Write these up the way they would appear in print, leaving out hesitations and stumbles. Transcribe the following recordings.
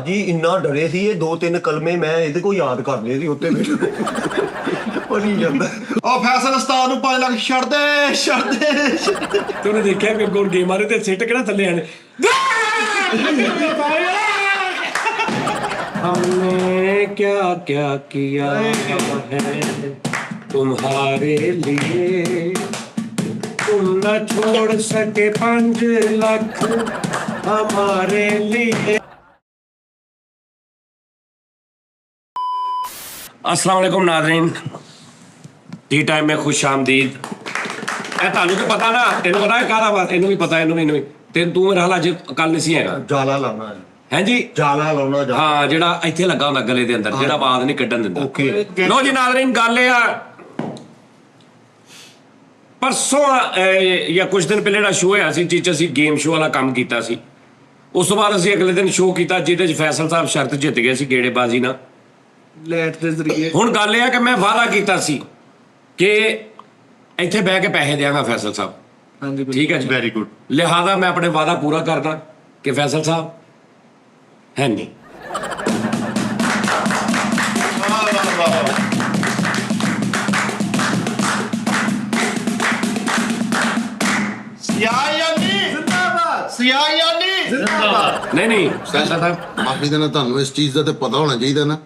ਉਸਤਾਦ ਜੀ ਇੰਨਾ ਡਰੇ ਸੀ, ਇਹ 2-3 ਕਲਮੇ ਮੈਂ ਇਹਦੇ ਕੋਲ ਯਾਦ ਕਰ ਲਏ ਸੀ ਉੱਤੇ ਉਹ ਨਹੀਂ ਜਾਂਦਾ। ਉਹ ਫੈਸਲ ਉਸਤਾਦ ਨੂੰ 5 ਲੱਖ ਛੱਡ ਦੇ ਤੇ ਉਹਨੇ ਦੇਖਿਆ ਕਿ ਅੱਗੋਂ ਗੇਮ ਮਾਰੇ ਤੇ ਸਿੱਟ ਕਿਹੜਾ ਥੱਲੇ ਆਣੇ। हमने क्या क्या किया है तुम्हारे लिए, तुम न छोड़ सके 5 लाख हमारे लिए। अस्सलाम वालेकुम नाज़रीन, टी टाइम में खुश आमदीद। ਤੁਹਾਨੂੰ ਤਾਂ ਪਤਾ ਨਾ, ਤੈਨੂੰ ਪਤਾ ਕਾਹਦਾ ਵਾ, ਇਹਨੂੰ ਵੀ ਪਤਾ, ਇਹਨੂੰ ਵੀ ਤੇ ਤੂੰ ਮੇਰਾ ਹਾਲ ਅੱਜ ਕੱਲ ਨਹੀਂ ਸੀ ਹੈਗਾ। ਜਾਲਾ ਲਾਉਣਾ ਹੈ ਜੀ, ਜਾਲਾ ਲਾਉਣਾ। ਹਾਂ, ਜਿਹੜਾ ਇੱਥੇ ਲੱਗਾ ਹੁੰਦਾ ਗਲੇ ਦੇ ਅੰਦਰ, ਜਿਹੜਾ ਆਵਾਜ਼ ਨਹੀਂ ਕੱਢਣ ਦਿੰਦਾ। ਲੋ ਜੀ ਨਾਜ਼ਰੀਨ, ਗੱਲ ਇਹ ਆ, ਪਰਸੋਂ ਜਾਂ ਕੁਝ ਦਿਨ ਪਹਿਲੇ ਜਿਹੜਾ ਸ਼ੋਅ ਹੋਇਆ ਸੀ ਜਿਸ 'ਚ ਅਸੀਂ ਗੇਮ ਸ਼ੋਅ ਵਾਲਾ ਕੰਮ ਕੀਤਾ ਸੀ, ਉਸ ਤੋਂ ਬਾਅਦ ਅਸੀਂ ਅਗਲੇ ਦਿਨ ਸ਼ੋਅ ਕੀਤਾ ਜਿਹਦੇ 'ਚ ਫੈਸਲ ਸਾਹਿਬ ਸ਼ਰਤ ਜਿੱਤ ਗਏ ਸੀ ਗੇੜੇਬਾਜ਼ੀ ਨਾਲ, ਲੈਟ ਦੇ ਜ਼ਰੀਏ। ਹੁਣ ਗੱਲ ਇਹ ਆ ਕਿ ਮੈਂ ਵਾਅਦਾ ਕੀਤਾ ਸੀ ਕਿ ਇੱਥੇ ਬਹਿ ਕੇ ਪੈਸੇ ਦਿਆਂਗਾ ਫੈਸਲ ਸਾਹਿਬ। ਹਾਂਜੀ, ਠੀਕ ਹੈ ਜੀ, ਵੈਰੀ ਗੁੱਡ। ਲਿਹਾਜ਼ਾ ਮੈਂ ਆਪਣੇ ਵਾਅਦਾ ਪੂਰਾ ਕਰਦਾ ਕਿ ਫੈਸਲ ਸਾਹਿਬ ਹੈ ਨਹੀਂ। ਨਹੀਂ ਫੈਸਲ ਸਾਹਿਬ, ਮਾਫੀ ਦੇਣਾ, ਤੁਹਾਨੂੰ ਇਸ ਚੀਜ਼ ਦਾ ਤੇ ਪਤਾ ਹੋਣਾ ਚਾਹੀਦਾ ਨਾ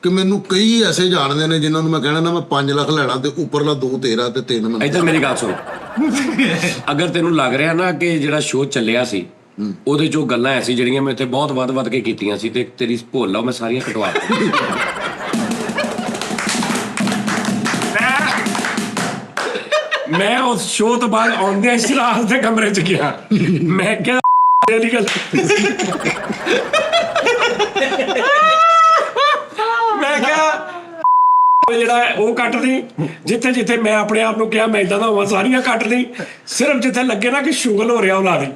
ਕਿ ਮੈਨੂੰ ਕਈ ਐਸੇ ਜਾਣਦੇ ਨੇ ਜਿਨ੍ਹਾਂ ਨੂੰ ਮੈਂ ਕਹਿਣਾ ਨਾ ਮੈਂ 5 ਲੱਖ ਲੈਣਾ ਤੇ ਉੱਪਰਲਾ 2 ਤੇਰਾ ਤੇ 3 ਮੈਂ। ਇੱਧਰ ਮੇਰੀ ਗੱਲ ਸੁਣ, ਅਗਰ ਤੈਨੂੰ ਲੱਗ ਰਿਹਾ ਨਾ ਕਿ ਜਿਹੜਾ ਸ਼ੋਅ ਚੱਲਿਆ ਸੀ ਉਹਦੇ 'ਚੋਂ ਗੱਲਾਂ ਐਸੀ ਜਿਹੜੀਆਂ ਮੈਂ ਇੱਥੇ ਬਹੁਤ ਵੱਧ ਕੇ ਕੀਤੀਆਂ ਸੀ ਤੇ ਤੇਰੀ ਭੁੱਲ ਆ, ਮੈਂ ਸਾਰੀਆਂ ਕਟਵਾ ਮੈਂ ਉਸ ਸ਼ੋਅ ਤੋਂ ਬਾਅਦ ਆਉਂਦਿਆਂ ਸ਼ਰਾਜ਼ ਦੇ ਕਮਰੇ 'ਚ ਗਿਆ। ਮੈਂ ਕਿਹਾ ਗੱਲ ਮੈਂ ਕਿਹਾ ਜਿਹੜਾ ਉਹ ਕੱਟ ਲਈ, ਜਿੱਥੇ ਮੈਂ ਆਪਣੇ ਆਪ ਨੂੰ ਕਿਹਾ ਮੈਂ ਇਦਾਂ ਦਾ ਹੋਵਾਂ ਸਾਰੀਆਂ ਕੱਟ ਲਈ, ਸਿਰਫ ਜਿੱਥੇ ਲੱਗੇ ਨਾ ਕਿ ਸ਼ੁਗਲ ਹੋ ਰਿਹਾ ਉਹ ਲਾ ਲਈ।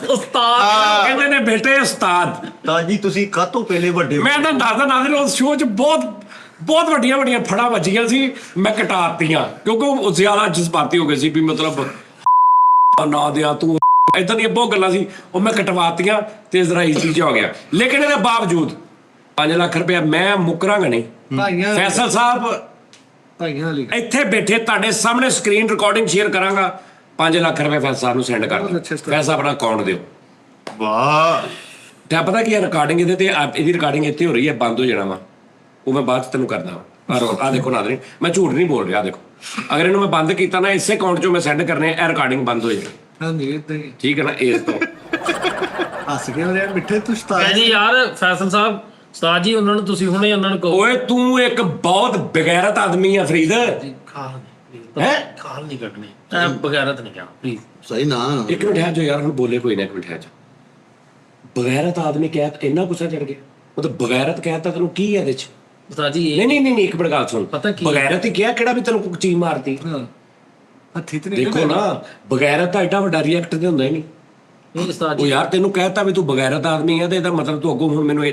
ਉਸਤਾਦ ਕਹਿੰਦੇ ਨੇ ਬੇਟੇ, ਉਸਤਾਦ ਤਾਂ ਜੀ ਤੁਸੀਂ ਕਾਹਤੋਂ ਪਹਿਲੇ ਵੱਡੇ। ਮੈਂ ਤਾਂ ਦੱਸਦਾ ਨਾਜ਼ਰੀਨ, ਉਸ ਸ਼ੋਅ 'ਚ ਬਹੁਤ ਵੱਡੀਆਂ ਫੜਾਂ ਵੱਜੀਆਂ ਸੀ, ਮੈਂ ਕਟਾਤੀਆਂ ਕਿਉਂਕਿ ਉਹ ਜ਼ਿਆਦਾ ਜਜ਼ਬਾਤੀ ਹੋ ਗਏ ਸੀ ਵੀ ਮਤਲਬ ਨਾ ਦਿਆ ਤੂੰ, ਏਦਾਂ ਦੀਆਂ ਬਹੁਤ ਗੱਲਾਂ ਸੀ, ਉਹ ਮੈਂ ਕਟਵਾਤੀਆਂ ਤੇ ਇਜ਼ਰਾਈਲ ਚੀਜ਼ ਹੋ ਗਿਆ। ਲੇਕਿਨ ਇਹਦੇ ਬਾਵਜੂਦ 5 ਲੱਖ ਰੁਪਇਆ ਮੈਂ ਮੁਕਰਾਂਗਾ ਨਹੀਂ। ਫੈਸਲ ਸਾਹਿਬ ਇੱਥੇ ਬੈਠੇ ਤੁਹਾਡੇ ਸਾਹਮਣੇ ਸਕਰੀਨ ਰਿਕਾਰਡਿੰਗ ਸ਼ੇਅਰ ਕਰਾਂਗਾ, 5 ਲੱਖ ਰੁਪਏ ਫੈਸਲ ਸਾਹਿਬ ਨੂੰ ਸੈਂਡ ਕਰ ਦਿਓ, ਪੈਸਾ ਆਪਣਾ ਅਕਾਊਂਟ ਦਿਓ। ਵਾਹ, ਤੇ ਪਤਾ ਕੀ ਹੈ, ਰਿਕਾਰਡਿੰਗ ਇਹਦੇ ਤੇ, ਇਹਦੀ ਰਿਕਾਰਡਿੰਗ ਇੱਥੇ ਹੋ ਰਹੀ ਹੈ, ਬੰਦ ਹੋ ਜਾਣਾ ਵਾ ਉਹ ਮੈਂ ਬਾਅਦ 'ਚ ਤੈਨੂੰ ਕਰਦਾ ਵਾ। ਆਹ ਦੇਖੋ ਨਾਜ਼ਰੀਨ, ਮੈਂ ਝੂਠ ਨਹੀਂ ਬੋਲ ਰਿਹਾ, ਦੇਖੋ ਅਗਰ ਇਹਨੂੰ ਮੈਂ ਬੰਦ ਕੀਤਾ ਨਾ ਇਸੇ ਅਕਾਊਂਟ 'ਚੋਂ ਮੈਂ ਸੈਂਡ ਕਰਨੇ, ਇਹ ਰਿਕਾਰਡਿੰਗ ਬੰਦ ਹੋ ਜਾਣੀ। ਹਾਂਜੀ, ਇਦਾਂ ਹੀ ਠੀਕ ਹੈ ਨਾ। ਇਸ ਤੋਂ ਹੱਸ ਕੇ ਉਹਦੇ ਮਿੱਠੇ ਤੂੰ ਉਸਤਾਦ ਜੀ ਯਾਰ ਫੈਸਲ ਸਾਹਿਬ, ਉਸਤਾਦ ਜੀ ਉਹਨਾਂ ਨੂੰ ਤੁਸੀਂ ਹੁਣੇ ਉਹਨਾਂ ਨੂੰ ਕਹੋ। ਓਏ ਤੂੰ ਇੱਕ ਬਹੁਤ ਬਗੈਰਤ ਆਦਮੀ ਆ ਫਰੀਦ। ਖਾਲ ਨਹੀਂ ਕੱਢਣੀ, ਬਗੈਰਤ ਨਹੀਂ ਕਿਹਾ ਪਲੀਜ਼। ਸਹੀ ਨਾ, ਇੱਕ ਮਿੰਟ ਹੈ ਜੋ ਯਾਰ, ਹੁਣ ਬੋਲੇ ਕੋਈ ਨਾ, ਇੱਕ ਮਿੰਟ ਹੈ ਜੋ ਬਗੈਰਤ ਆਦਮੀ ਕਹਿ ਇੰਨਾ ਗੁੱਸਾ ਚੜ ਗਿਆ, ਮਤਲਬ ਬਗੈਰਤ ਕਹਿਤਾ ਤੈਨੂੰ ਕੀ ਹੈ ਇਹਦੇ 'ਚ? ਉਸਤਾਦ ਜੀ ਨਹੀਂ ਇੱਕ ਮਿੰਟ ਗੱਲ ਸੁਣ, ਪਤਾ ਕੀ ਬਗੈਰਤ ਹੀ ਕਿਹਾ, ਕਿਹੜਾ ਵੀ ਤੈਨੂੰ ਕੋਈ ਚੀਜ਼ ਮਾਰਤੀ ਹੱਥੀ ਤੇ। ਦੇਖੋ ਨਾ, ਬਗੈਰਤ ਤਾਂ ਐਡਾ ਵੱਡਾ ਰਿਐਕਟ ਤੇ ਹੁੰਦਾ ਹੀ ਨਹੀਂ। ਉਹ ਯਾਰ ਤੈਨੂੰ ਕਹਿਤਾ ਵੀ ਤੂੰ ਬਗੈਰਤ ਆਦਮੀ ਆ ਤੇ ਇਹਦਾ ਮਤਲਬ ਤੂੰ ਅੱਗੋਂ ਹੁਣ ਮੈਨੂੰ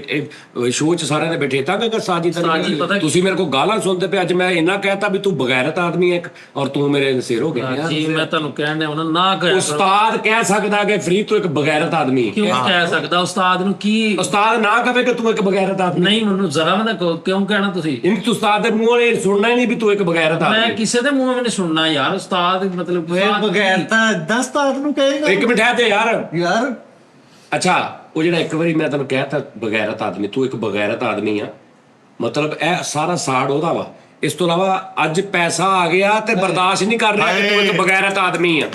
ਸ਼ੋਅ 'ਚ ਸਾਰਿਆਂ ਦੇ ਬੈਠੇ ਤਾਂ ਕਿ ਸਾਜੀ ਤਾਂ ਤੁਸੀਂ ਮੇਰੇ ਕੋਲ ਗਾਲਾਂ ਸੁਣਦੇ ਪਏ। ਅੱਜ ਮੈਂ ਇੰਨਾ ਕਹਿਤਾ ਵੀ ਤੂੰ ਬਗੈਰਤ ਆਦਮੀ ਹੈ ਔਰ ਤੂੰ ਮੇਰੇ ਸਿਰ ਹੋ ਗਿਆ। ਜੀ ਮੈਂ ਤੁਹਾਨੂੰ ਕਹਿਣ ਡਿਆ, ਉਹਨਾਂ ਨਾ ਕਹਿ ਉਸਤਾਦ ਕਹਿ ਸਕਦਾ ਕਿ ਫਰੀਦ ਤੂੰ ਇੱਕ ਬਗੈਰਤ ਆਦਮੀ ਹੈ। ਕਿਉਂ ਕਹਿ ਸਕਦਾ ਉਸਤਾਦ ਨੂੰ? ਕੀ ਉਸਤਾਦ ਨਾ ਕਹੇ ਕਿ ਤੂੰ ਇੱਕ ਬਗੈਰਤ ਆਦਮੀ? ਨਹੀਂ, ਮੈਨੂੰ ਜ਼ਰਾ ਵੀ ਨਾ ਕਿਉਂ ਕਹਿਣਾ ਤੁਸੀਂ? ਤੂੰ ਉਸਤਾਦ ਦੇ ਮੂੰਹੋਂ ਇਹ ਸੁਣਨਾ ਹੀ ਨਹੀਂ ਵੀ ਤੂੰ ਇੱਕ ਬਗੈਰਤ ਆਦਮੀ। ਮੈਂ ਕਿਸੇ ਦੇ ਮੂੰਹੋਂ ਵੀ ਨਹੀਂ ਸੁਣਨਾ ਯਾਰ। ਉਸਤਾਦ ਮਤਲਬ ਬਗੈਰਤ ਏਦਾਂ ਉਸਤਾਦ ਨੂੰ ਕਹੇਗਾ? ਇੱਕ ਮਿੰਟ ਹੈ ਤੇ ਯਾਰ ਅੱਛਾ, ਉਹ ਜਿਹੜਾ ਇੱਕ ਵਾਰੀ ਮੈਂ ਤੈਨੂੰ ਕਹਿਤਾ ਬਗੈਰਤ ਆਦਮੀ, ਤੂੰ ਇੱਕ ਬਗੈਰਤ ਆਦਮੀ ਆ, ਮਤਲਬ ਇਹ ਸਾਰਾ ਸਾੜ ਉਹਦਾ ਵਾ। ਇਸ ਤੋਂ ਇਲਾਵਾ ਅੱਜ ਪੈਸਾ ਆ ਗਿਆ ਤੇ ਬਰਦਾਸ਼ਤ ਨਹੀਂ ਕਰ ਰਿਹਾ ਕਿ ਤੂੰ ਇੱਕ ਬਗੈਰਤ ਆਦਮੀ ਆ।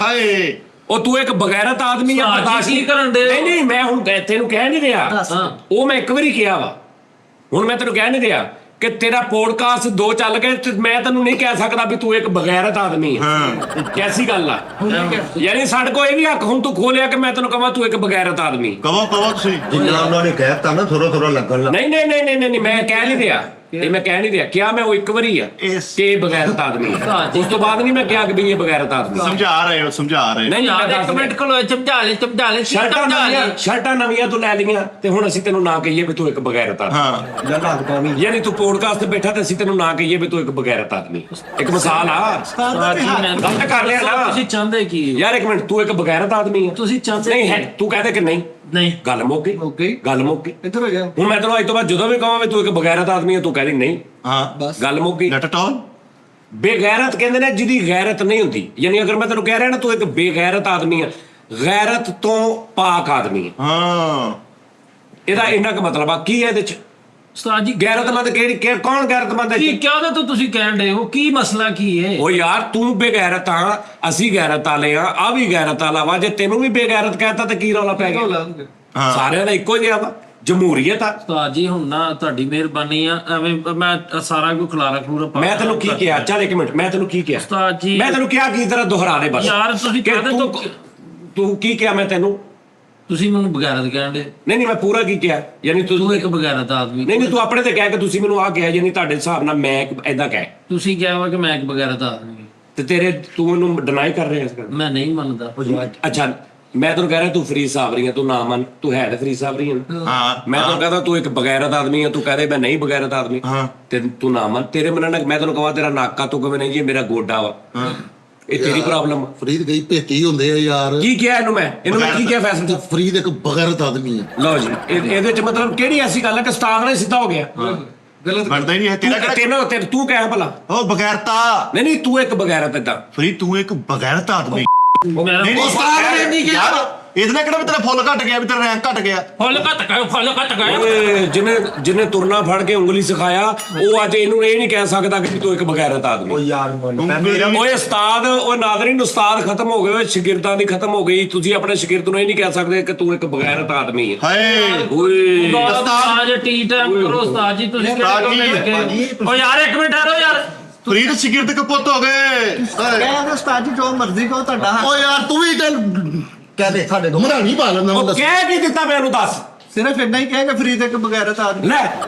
ਉਹ ਤੂੰ ਇੱਕ ਬਗੈਰਤ ਆਦਮੀ ਆ, ਬਰਦਾਸ਼ਤ ਨਹੀਂ ਕਰਨ ਦੇ। ਨਹੀਂ ਮੈਂ ਹੁਣ ਤੈਨੂੰ ਕਹਿ ਨਹੀਂ ਰਿਹਾ, ਉਹ ਮੈਂ ਇੱਕ ਵਾਰੀ ਕਿਹਾ ਵਾ, ਹੁਣ ਮੈਂ ਤੈਨੂੰ ਕਹਿ ਨਹੀਂ ਰਿਹਾ ਕਿ ਤੇਰਾ ਪੋਡਕਾਸਟ 2 ਚੱਲ ਗਏ ਤੇ ਮੈਂ ਤੈਨੂੰ ਨਹੀਂ ਕਹਿ ਸਕਦਾ ਵੀ ਤੂੰ ਇੱਕ ਬਗੈਰਤ ਆਦਮੀ ਹੈ। ਕੈਸੀ ਗੱਲ ਆ ਯਾਨੀ ਸਾਡੇ ਕੋਲ ਇਹ ਵੀ ਹੱਕ ਹੁਣ ਤੂੰ ਖੋਲਿਆ ਕਿ ਮੈਂ ਤੈਨੂੰ ਕਹਾਂ ਤੂੰ ਇੱਕ ਬਗੈਰਤ ਆਦਮੀ। ਕਹੋ ਤੁਸੀਂ ਜਿੰਨਾ ਉਹਨਾਂ ਨੇ ਕਹਿਤਾ ਨਾ ਥੋੜਾ ਲੱਗਣ ਲੱਗ। ਨਹੀਂ ਮੈਂ ਕਹਿ ਨਹੀਂ ਰਿਹਾ, ਇਹ ਮੈਂ ਕਹਿ ਨਹੀਂ ਰਿਹਾ, ਕਿਹਾ ਮੈਂ ਉਹ ਇੱਕ ਵਾਰੀ ਆ ਇਸ- ਕਿ ਇਹ ਬਗੈਰਤ ਆਦਮੀ ਹੈ। ਉਸ ਤੋਂ ਬਾਅਦ ਨਹੀਂ ਮੈਂ ਕਿਹਾ ਕਿ ਵੀ ਇਹ ਬਗੈਰਤ ਆਦਮੀ ਹੈ। ਸਮਝਾ ਰਹੇ ਹੋ ਨਹੀਂ ਯਾਰ ਮੈਂ ਇੱਕ ਦੱਸ ਮਿੰਟ ਕੋਲ ਸਮਝਾ ਲੈ ਸ਼ਰਟਾਂ ਨਵੀਆਂ ਤੂੰ ਲੈ ਲਈਆਂ ਤੇ ਹੁਣ ਅਸੀਂ ਤੈਨੂੰ ਨਾ ਕਹੀਏ ਵੀ ਤੂੰ ਇੱਕ ਬਗੈਰਤ ਆਦਮੀ ਹਾਂ ਜਾਂ ਲੱਗਦਾ ਨਹੀਂ ਯਾਨੀ ਤੂੰ ਪੋਡਕਾਸਟ ਤੇ ਬੈਠਾ ਤੇ ਅਸੀਂ ਤੈਨੂੰ ਨਾ ਕਹੀਏ ਵੀ ਤੂੰ ਇੱਕ ਬਗੈਰਤ ਆਦਮੀ ਇੱਕ ਮਿਸਾਲ ਆ ਗਲਤ ਕਰ ਲਿਆ ਨਾ। ਤੁਸੀਂ ਚਾਹੁੰਦੇ ਕੀ ਹੋ? ਯਾਰ ਇੱਕ ਮਿੰਟ, ਤੂੰ ਇੱਕ ਬਗੈਰਤ ਆਦਮੀ ਆ ਤੁਸੀਂ ਚਾਹੁੰਦੇ ਨਹੀਂ ਹੈ, ਤੂੰ ਕਹਦੇ ਕਿ ਨਹੀਂ, ਨਹੀਂ ਗੱਲ ਮੁੱਕ ਗਈ ਗੱਲ ਮੁੱਕ ਗਈ। ਇੱਧਰ ਹੋ ਗਿਆ ਹੁਣ ਮੈਂ ਤੈਨੂੰ ਅੱਜ ਤੋਂ ਬਾਅਦ ਜਦੋਂ ਵੀ ਕਹਾਂ ਵੀ ਤੂੰ ਇੱਕ ਬਗੈਰਤ ਆਦਮੀ ਆ ਤੂੰ ਕਹਿੰਦੀ ਨਹੀਂ, ਹਾਂ ਬਸ ਗੱਲ ਮੁੱਕ ਗਈ। ਲੈਟ ਇਟ ਆਲ ਬੇਗੈਰਤ ਕਹਿੰਦੇ ਨੇ ਜਿਹਦੀ ਗੈਰਤ ਨਹੀਂ ਹੁੰਦੀ, ਯਾਨੀ ਅਗਰ ਮੈਂ ਤੈਨੂੰ ਕਹਿ ਰਿਹਾ ਨਾ ਤੂੰ ਇੱਕ ਬੇਗੈਰਤ ਆਦਮੀ ਆ, ਗੈਰਤ ਤੋਂ ਪਾਕ ਆਦਮੀ ਆ, ਹਾਂ ਇਹਦਾ ਇੰਨਾ ਕੁ ਮਤਲਬ ਆ। ਕੀ ਹੈ ਇਹਦੇ ਚ ਉਸਤਾਦ ਜੀ ਗੈਰਤਮੰਦ ਕੌਣ ਗੈਰਤਮੰਦ ਹੈ? ਕੀ ਕਿਹਦਾ ਤਾਂ ਤੁਸੀਂ ਕਹਿਣ ਦੇ ਹੋ, ਕੀ ਮਸਲਾ ਕੀ ਹੈ? ਉਹ ਯਾਰ ਤੂੰ ਬੇਗੈਰਤ ਆ, ਅਸੀਂ ਗੈਰਤ ਵਾਲੇ ਆ ਵੀ ਗੈਰਤ ਵਾਲਾ ਵਾ। ਜੇ ਤੈਨੂੰ ਵੀ ਬੇਗੈਰਤ ਕਹਿਤਾ ਤੇ ਕੀ ਰੌਲਾ ਪੈ ਗਿਆ? ਹਾਂ। ਸਾਰਿਆਂ ਦਾ ਇੱਕੋ ਜਿਹਾ ਵਾ, ਜਮਹੂਰੀਅਤ ਆ। ਉਸਤਾਦ ਜੀ ਹੁਣ ਨਾ ਤੁਹਾਡੀ ਮਿਹਰਬਾਨੀ ਆ, ਐਵੇਂ ਮੈਂ ਸਾਰਾ ਕੁਝ ਖਲਾਰਾ ਪਾ ਮੈਂ ਤੈਨੂੰ ਕੀ ਕਿਹਾ? ਚੱਲ ਇੱਕ ਮਿੰਟ, ਮੈਂ ਤੈਨੂੰ ਕੀ ਕਿਹਾ? ਉਸਤਾਦ ਜੀ ਮੈਂ ਤੈਨੂੰ ਕਿਹਾ ਕੀ ਤਰ੍ਹਾਂ ਦੁਹਰਾ ਦੇ ਬਸ ਯਾਰ ਤੁਸੀਂ ਕਿ ਕਹਦੇ ਤੂੰ ਕੀ ਕਿਹਾ? ਮੈਂ ਤੈਨੂੰ ਤੁਸੀਂ ਮੈਨੂੰ ਬਗੈਰਤ ਕਹਿਣ ਦੇ। ਨਹੀਂ ਮੈਂ ਪੂਰਾ ਕੀ ਕਿਹਾ? ਯਾਨੀ ਤੂੰ ਇੱਕ ਬਗੈਰਤ ਆਦਮੀ। ਨਹੀਂ ਤੂੰ ਆਪਣੇ ਤੇ ਕਹਿ ਕੇ ਤੁਸੀਂ ਮੈਨੂੰ ਆ ਕਿਹਾ, ਯਾਨੀ ਤੁਹਾਡੇ ਹਿਸਾਬ ਨਾਲ ਮੈਂ ਐਦਾਂ ਕਹਿ ਤੁਸੀਂ ਕਿਹਾ ਵਾ ਕਿ ਮੈਂ ਇੱਕ ਬਗੈਰਤ ਆਦਮੀ ਹਾਂ। ਤੇ ਤੂੰ ਮੈਨੂੰ ਡਿਨਾਈ ਕਰ ਰਿਹਾ ਇਸ ਗੱਲ। ਮੈਂ ਨਹੀਂ ਮੰਨਦਾ। ਅੱਛਾ ਮੈਂ ਤੈਨੂੰ ਕਹਿ ਰਿਹਾ ਤੂੰ ਫਰੀਦ ਸਾਬਰੀ ਆ, ਤੂੰ ਨਾ ਮੰਨ, ਤੂੰ ਹੈ ਤੇ ਫਰੀਦ ਸਾਬਰੀ ਆ। ਹਾਂ ਮੈਂ ਤੈਨੂੰ ਕਹਦਾ ਤੂੰ ਇੱਕ ਬਗੈਰਤ ਆਦਮੀ ਆ, ਤੂੰ ਕਹਦੇ ਮੈਂ ਨਹੀਂ ਬਗੈਰਤ ਆਦਮੀ, ਤੇ ਤੂੰ ਨਾ ਮੰਨ। ਤੇਰੇ ਮੰਨਣਾ ਮੈਂ ਤੈਨੂੰ ਕਹਾਂ ਤੇਰਾ ਨਾਕਾ ਤੂੰ ਕਿਵੇਂ ਨਹੀਂ ਜੀ ਮੇਰਾ ਗੋਡਾ ਵਾ, ਇਹ ਤੇਰੀ ਪ੍ਰੋਬਲਮ। ਫਰੀਦ ਗਈ ਭੇਤੀ ਹੁੰਦੇ ਆ ਯਾਰ। ਕੀ ਕਿਹਾ ਇਹਨੂੰ ਮੈਂ ਕੀ ਕਿਹਾ ਫੈਸਲਾ? ਫਰੀਦ ਇੱਕ ਬਗੈਰਤ ਆਦਮੀ ਹੈ। ਲਓ ਜੀ ਇਹਦੇ ਚ ਮਤਲਬ ਕਿਹੜੀ ਐਸੀ ਗੱਲ ਹੈ ਕਿ ਉਸਤਾਦ ਨੇ ਸਿੱਧਾ ਹੋ ਗਿਆ? ਗਲਤ ਬਣਦਾ ਹੀ ਨਹੀਂ ਹੈ ਤੇਰਾ ਕਿਹੜਾ ਤੂੰ ਕਹਿ ਭਲਾ। ਉਹ ਬਗੈਰਤਾ ਨਹੀਂ ਤੂੰ ਇੱਕ ਬਗੈਰਤ ਏਦਾਂ। ਫਰੀ ਤੂੰ ਇੱਕ ਬਗੈਰਤ ਆਦਮੀ ਮੇਰਾ ਉਸਤਾਦ ਨੇ ਨਹੀਂ ਕਿਹਾ ਇਹਦੇ ਨਾਲ ਕਿਹੜਾ ਵੀ ਤੇਰਾ ਫੁੱਲ ਘਟ ਗਿਆ, ਵੀ ਤੇਰਾ ਰੈਂਕ ਘਟ ਗਿਆ। ਫੁੱਲ ਘਟ ਗਏ। ਓਏ ਜਿਹਨੇ ਤੁਰਨਾ ਫੜ ਕੇ ਉਂਗਲੀ ਸਿਖਾਇਆ ਉਹ ਅੱਜ ਇਹਨੂੰ ਇਹ ਨਹੀਂ ਕਹਿ ਸਕਦਾ ਕਿ ਤੂੰ ਇੱਕ ਬਗੈਰਤ ਆਦਮੀ। ਉਹ ਯਾਰ ਮੇਰਾ ਓਏ ਉਸਤਾਦ, ਉਹ ਨਾਜ਼ਰੀਨ ਉਸਤਾਦ ਖਤਮ ਹੋ ਗਏ, ਓਏ ਸ਼ਾਗਿਰਦਾਂ ਦੀ ਖਤਮ ਹੋ ਗਈ। ਤੁਸੀਂ ਆਪਣੇ ਸ਼ਾਗਿਰਦ ਨੂੰ ਇਹ ਨਹੀਂ ਕਹਿ ਸਕਦੇ ਕਿ ਤੂੰ ਇੱਕ ਬਗੈਰਤ ਆਦਮੀ ਹੈ। ਹਾਏ ਓਏ ਉਸਤਾਦ ਟੀ ਟਾਈਮ ਕਰੋ ਉਸਤਾਦ ਜੀ। ਤੁਸੀਂ ਓ ਯਾਰ ਇੱਕ ਮਿੰਟ ਠਹਿਰੋ ਯਾਰ। ਫਰੀਦ ਸ਼ਾਗਿਰਦ ਕੇ ਪੁੱਤ ਹੋ ਗਏ। ਕਹਿ ਉਸਤਾਦ ਜੀ ਜੋ ਮਰਜ਼ੀ ਕਹੋ ਤੁਹਾਡਾ ਹੱਕ। ਓ ਯਾਰ ਤੂੰ ਵੀ ਚੱਲ ਕਹਦੇ ਸਾਡੇ ਦੋ ਮਰਾਣੀ ਪਾ ਲੈਂਦਾ ਉਹ ਹੁੰਦਾ। ਕਹਿ ਕੀ ਦਿੱਤਾ ਮੈਨੂੰ ਦੱਸ ਸਿਰਫ ਇੰਨਾ ਹੀ ਕਹੇਗਾ ਫਰੀਦ ਇੱਕ ਬਗੈਰਤ ਆਦਮੀ। ਲੈ।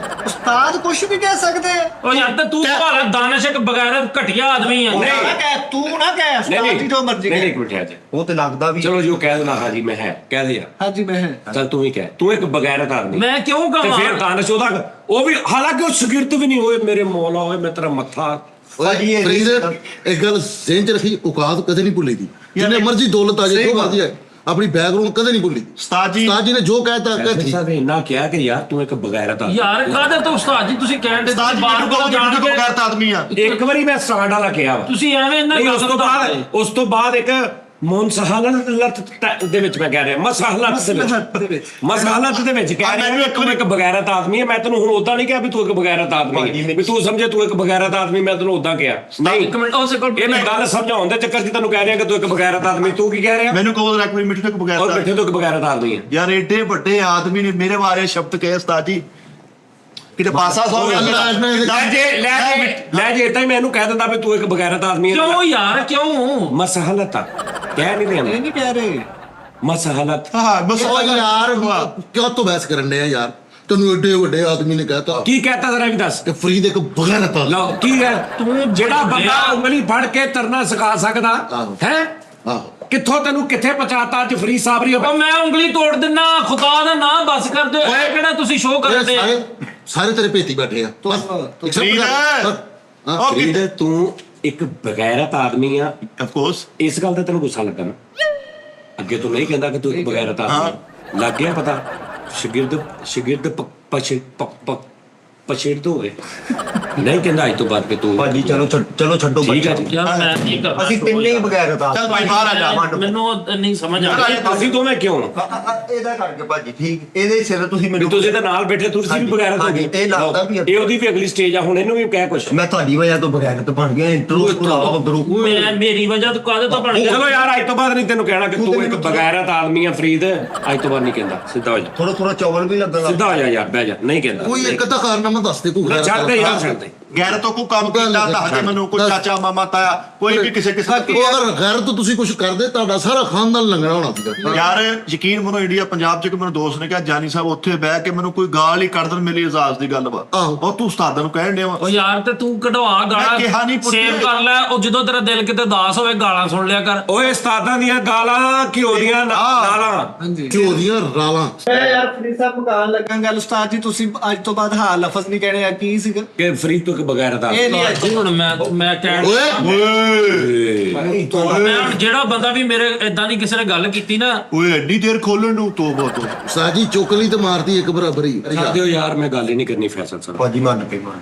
ਉਸਤਾਦ ਕੁਝ ਵੀ ਕਹਿ ਸਕਦੇ ਆ। ਓ ਯਾਰ ਤੇ ਤੂੰ ਭਾਵੇਂ ਦਾਨਿਸ਼ ਇੱਕ ਬਗੈਰਤ ਘਟੀਆ ਆਦਮੀ ਆ। ਨਾ ਕਹਿ, ਤੂੰ ਨਾ ਕਹਿ ਉਸਤਾਦ ਜੀ ਜੋ ਮਰਜ਼ੀ ਨਹੀਂ ਕਹੇ। ਇੱਕ ਮਿੰਟ ਠਹਿਰ ਜਾ। ਉਹ ਤੇ ਲੱਗਦਾ ਵੀ ਚਲੋ ਜੋ ਕਹਿ ਦੇਣਾ ਹਾਜੀ ਮੈਂ ਹੈ ਕਹਿ ਦੇ ਯਾਰ। ਹਾਂਜੀ ਮੈਂ ਹਾਂ। ਚੱਲ ਤੂੰ ਹੀ ਕਹਿ, ਤੂੰ ਇੱਕ ਬਗੈਰਤ ਆਦਮੀ। ਮੈਂ ਕਿਉਂ ਤੇ ਕਹਾਂ? ਫਿਰ ਦਾਨਿਸ਼ ਉਹਦਾ ਉਹ ਵੀ, ਹਾਲਾਂਕਿ ਉਹ ਸ਼ਾਗਿਰਦ ਵੀ ਨਹੀਂ ਹੋਏ। ਮੇਰੇ ਮੌਲਾ ਹੋਏ ਮੈਂ ਤੇਰਾ ਮੱਥਾ। ਓਏ ਫਰੀਦ ਇੱਕ ਗੱਲ ਜ਼ਿਹਨ ਚ ਰੱਖੀ, ਔਕਾਤ ਕਦੇ ਨਹੀਂ ਭੁੱਲੀ ਦੀ। ਜਿੰਨੇ ਮਰਜ਼ੀ ਦੌਲਤ ਆ ਜਾਏ, ਜੋ ਮਰਜ਼ੀ ਆਏ, ਆਪਣੀ ਬੈਕਗ੍ਰਾਉਂਡ ਕਦੇ ਨਹੀਂ ਭੁੱਲੀ। ਉਸਤਾਦ ਜੀ ਉਸਤਾਦ ਜੀ ਨੇ ਜੋ ਕਹਿਤਾ ਠੀਕ। ਸਾਹਿਬ ਨੇ ਇੰਨਾ ਕਿਹਾ ਕਿ ਯਾਰ ਤੂੰ ਇੱਕ ਬਗੈਰਤ ਆਦਮੀ। ਯਾਰ ਕਾਹਦੇ ਤੋਂ ਉਸਤਾਦ ਜੀ ਤੁਸੀਂ ਕਹਿਣ ਦੇ? ਉਸਤਾਦ ਜੀ ਬਾਰ ਮੈਨੂੰ ਬਾਰ ਜਾਣ ਕਹੋ ਕੇ ਬਗੈਰਤ ਆਦਮੀ ਆ। ਇੱਕ ਵਾਰੀ ਮੈਂ ਸਟਾਰਟ ਵਾਲਾ ਕਿਹਾ ਵਾ। ਤੁਸੀਂ ਐਵੇਂ ਇਹਨਾਂ ਨਹੀਂ ਉਸ ਤੋਂ ਬਾਅਦ ਇੱਕ ਮੁਨਸਹਲਤ ਦੇ ਵਿੱਚ ਮੈਂ ਕਹਿ ਰਿਹਾ, ਮਸਹਲਤ ਦੇ ਵਿੱਚ ਮਸਹਲਤ ਦੇ ਵਿੱਚ ਕਹਿ ਰਿਹਾ ਤੂੰ ਇੱਕ ਬਗੈਰਤ ਆਦਮੀ ਹੈ। ਮੈਂ ਤੈਨੂੰ ਹੁਣ ਉਦਾਂ ਨਹੀਂ ਕਿਹਾ ਵੀ ਤੂੰ ਇੱਕ ਬਗੈਰਤ ਆਦਮੀ ਹੈ, ਵੀ ਤੂੰ ਸਮਝੇ ਤੂੰ ਇੱਕ ਬਗੈਰਤ ਆਦਮੀ। ਮੈਂ ਤੈਨੂੰ ਉਦਾਂ ਕਿਹਾ ਨਹੀਂ। ਇੱਕ ਮਿੰਟ ਉਸੇ ਕੋਲ ਇਹ ਮੈਂ ਗੱਲ ਸਮਝਾਉਣ ਦੇ ਚੱਕਰ 'ਚ ਤੈਨੂੰ ਕਹਿ ਰਿਹਾ ਕਿ ਤੂੰ ਇੱਕ ਬਗੈਰਤ ਆਦਮੀ। ਤੂੰ ਕੀ ਕਹਿ ਰਿਹਾ? ਮੈਨੂੰ ਕਹੋ ਰੱਖ ਵੀ ਮਿੱਠੇ ਕੋ ਔਰ ਬਗੈਰਤ ਬੈਠੇ ਤੂੰ ਇੱਕ ਬਗੈਰਤ ਆਦਮੀ ਹੈ। ਯਾਰ ਏਡੇ ਵੱਡੇ ਆਦਮੀ ਨੇ ਮੇਰੇ ਬਾਰੇ ਸ਼ਬਦ ਕਹੇ ਉਸਤਾਦ ਜੀ, ਕਿਤੇ ਪਾਸਾ ਸੌ ਲੈ ਜੇ ਤਾਂ ਮੈਨੂੰ ਕਹਿ ਦਿੰਦਾ ਵੀ ਤੂੰ ਇੱਕ ਬਗੈਰਤ ਆਦਮੀ ਹੈ। ਕਿਉਂ ਯਾਰ ਕਿਉਂ? ਮਸਹਲਤ ਆ ਕਹਿ ਨਹੀਂ ਰਿਹਾ ਇਹ ਨਹੀਂ ਕਹਿ ਰਹੇ। ਮਸਹਲਤ। ਹਾਂ ਬਸ ਓ ਯਾਰ ਕਿਉਂ ਤੋਂ ਬਹਿਸ ਕਰਨ ਡਿਆ ਯਾਰ? ਤੈਨੂੰ ਏਡੇ ਵੱਡੇ ਆਦਮੀ ਨੇ ਕਹਿਤਾ ਕੀ ਕਹਿਤਾ ਜ਼ਰਾ ਵੀ ਦੱਸ। ਕਿ ਫਰੀਦ ਇੱਕ ਬਗੈਰਤ ਆਦਮੀ। ਲਓ ਕੀ ਹੈ? ਤੂੰ ਜਿਹੜਾ ਬੰਦਾ ਉਂਗਲੀ ਫੜ ਕੇ ਤਰਨਾ ਸਿਖਾ ਸਕਦਾ ਹੈ, ਆਹੋ ਕਿੱਥੋਂ ਤੈਨੂੰ ਕਿੱਥੇ ਪਹੁੰਚਾਤਾ ਅੱਜ ਫਰੀਦ ਸਾਬਰੀ। ਉਹ ਮੈਂ ਉਂਗਲੀ ਤੋੜ ਦਿੰਨਾ, ਖੁਦਾ ਦਾ ਨਾਮ ਬਸ ਕਰ ਦਿਓ। ਇਹ ਕਿਹੜਾ ਤੁਸੀਂ ਸ਼ੋਅ ਕਰਦੇ? ਸਾਰੇ ਤੇਰੇ ਭੇਤੀ ਬੈਠੇ ਆ। ਫਰੀਦ ਉਹ ਫਰੀਦ ਤੂੰ ਇੱਕ ਬਗੈਰਤ ਆਦਮੀ ਆ। ਆਫ ਕੋਰਸ ਇਸ ਗੱਲ ਤੇ ਤੈਨੂੰ ਗੁੱਸਾ ਲੱਗਾ ਨਾ? ਅੱਗੇ ਤੂੰ ਨਹੀਂ ਕਹਿੰਦਾ ਕਿ ਤੂੰ ਇੱਕ ਬਗੈਰਤ ਆਦਮੀ। ਲੱਗ ਗਿਆ ਪਤਾ? ਸ਼ਾਗਿਰਦ ਪਛੇੜ ਹੋ ਗਏ। ਨਹੀਂ ਕਹਿੰਦਾ ਅੱਜ ਤੋਂ ਬਾਅਦ ਕਿ ਤੂੰ ਭਾਜੀ ਚਲੋ ਛੱਡੋ ਠੀਕ ਹੈ ਜੀ। ਯਾਰ ਮੈਂ ਕੀ ਕਰਾਂ? ਅਸੀਂ ਤਿੰਨੇ ਹੀ ਬਗੈਰਤ ਆ। ਚੱਲ ਭਾਈ ਬਾਹਰ ਆ ਜਾ। ਮੈਨੂੰ ਨਹੀਂ ਸਮਝ ਆ ਰਹੀ। ਤੁਸੀਂ ਦੋਵੇਂ ਕਿਉਂ? ਇਹਦਾ ਕਰਕੇ ਭਾਜੀ ਠੀਕ, ਇਹਦੇ ਸਿਰ ਤੁਸੀਂ ਵੀ ਮੈਨੂੰ ਤੁਸੀਂ ਤਾਂ ਨਾਲ ਬੈਠੇ, ਤੁਸੀਂ ਵੀ ਬਗੈਰਤ ਹੋ ਗਏ। ਇਹ ਲੱਗਦਾ ਵੀ ਇਹ ਉਹਦੀ ਵੀ ਅਗਲੀ ਸਟੇਜ ਆ। ਹੁਣ ਇਹਨੂੰ ਵੀ ਕਹਿ ਕੁਛ। ਮੈਂ ਤੁਹਾਡੀ ਵਜ੍ਹਾ ਤੋਂ ਬਗੈਰਤ ਬਣ ਗਿਆ। ਇੰਟਰੋ ਮੇਰੀ ਵਜ੍ਹਾ ਤੋਂ ਕਾਹਦੇ ਤੋਂ ਬਣ ਗਿਆ? ਚਲੋ ਯਾਰ ਅੱਜ ਤੋਂ ਬਾਅਦ ਨਹੀਂ ਤੈਨੂੰ ਕਹਿਣਾ ਕਿ ਤੂੰ ਇੱਕ ਬਗੈਰਤ ਆਦਮੀ ਆ ਫਰੀਦ। ਅੱਜ ਤੋਂ ਬਾਅਦ ਨਹੀਂ ਕਹਿੰਦਾ, ਸਿੱਧਾ ਹੋ ਜਾ। ਥੋੜਾ ਚੌਵਲ ਵੀ ਲੱਗਣ ਲੱਗ ਸਿੱਧਾ ਹੋ ਜਾ ਯਾਰ, ਬਹਿ ਜਾ। ਨਹੀਂ ਕਹਿੰਦਾ ਕੋਈ ਇੱਕ ਤਾਂ ਕਾਰਨਾਮਾ ਦੱਸ ਦੇ ਕੋਈ ਛੱਡ ਦੇ ਯਾਰ, ਛੱਡ ਦੇ। ਗੈਰ ਤੋਂ ਕੋਈ ਕੰਮ ਕੀਤਾ ਦੱਸ ਦੇ ਮੈਨੂੰ, ਕੋਈ ਚਾਚਾ ਮਾਮਾ ਤਾਇਆ ਕੋਈ ਵੀ ਕਿਸੇ ਉਹ ਅਗਰ ਗੈਰ ਤੋਂ ਤੁਸੀਂ ਕੁਝ ਕਰਦੇ ਤੁਹਾਡਾ ਸਾਰਾ ਖਾਨਦਾਨ ਲੰਗਣਾ ਹੋਣਾ ਸੀਗਾ ਯਾਰ ਯਕੀਨ ਮੰਨੋ ਇੰਡੀਆ ਪੰਜਾਬ ਚ ਕਿ ਮੈਨੂੰ ਦੋਸਤ ਨੇ ਕਿਹਾ ਜਾਨੀ ਸਾਹਿਬ ਉੱਥੇ ਬਹਿ ਕੇ ਮੈਨੂੰ ਕੋਈ ਗਾਲ ਹੀ ਕੱਢ ਦੇਣ ਮੇਰੀ ਇਜਾਜ਼ਤ ਦੀ ਗੱਲ ਵਾ ਆਹੋ। ਉਹ ਤੂੰ ਉਸਤਾਦਾਂ ਨੂੰ ਕਹਿਣ ਡਿਆ ਵਾ ਉਹ ਯਾਰ ਤੇ ਤੂੰ ਕਢਵਾ ਮੈਂ ਕਿਹਾ ਨਹੀਂ ਗਾਲਾਂ ਪੁੱਤ। ਸੇਵ ਕਰ ਲੈ, ਉਹ ਜਦੋਂ ਤੇਰਾ ਦਿਲ ਕਿਤੇ ਉਦਾਸ ਹੋਵੇ ਗਾਲਾਂ ਸੁਣ ਲਿਆ ਕਰ। ਓਏ ਉਸਤਾਦਾਂ ਦੀਆਂ ਗਾਲਾਂ ਘਿਓ ਦੀਆਂ ਨਾਲਾਂ ਹਾਂਜੀ ਘਿਓ ਦੀਆਂ ਰਾਲਾਂ ਮੈਂ ਯਾਰ ਫਰੀ ਸਾਹਿਬ ਮਕਾਨ ਲੱਗਾ ਗੱਲ ਉਸਤਾਦ ਜੀ ਤੁਸੀਂ ਅੱਜ ਤੋਂ ਬਾਅਦ ਹਾਂ ਲਫ਼ਜ਼ ਨਹੀਂ ਕਹਿਣੇ ਆ ਕੀ ਸੀਗਾ ਕਿ ਫਰੀ ਤੋਂ ਬਗੈਰ ਦਾ ਇਹ ਨਹੀਂ ਜੀ ਹੁਣ ਮੈਂ ਕਹਿਣ ਓਏ ਮੈਂ ਹੁਣ ਜਿਹੜਾ ਬੰਦਾ ਵੀ ਮੇਰੇ ਇਦਾਂ ਦੀ ਕਿਸੇ ਨੇ ਗੱਲ ਕੀਤੀ ਨਾ, ਓਏ ਐਡੀ ਦੇਰ ਖੋਲਣ ਨੂੰ ਤੋਬਾ ਤੋਂ ਸਾਜੀ ਚੁੱਕ ਲਈ ਤੇ ਮਾਰਦੀ ਇੱਕ ਬਰਾਬਰ ਹੀ ਛੱਡ ਦਿਓ ਯਾਰ, ਮੈਂ ਗੱਲ ਹੀ ਨਹੀਂ ਕਰਨੀ ਫੈਸਲ ਸਾਹਿਬ। ਭਾਜੀ ਮੰਨ ਕੇ ਮੰਨ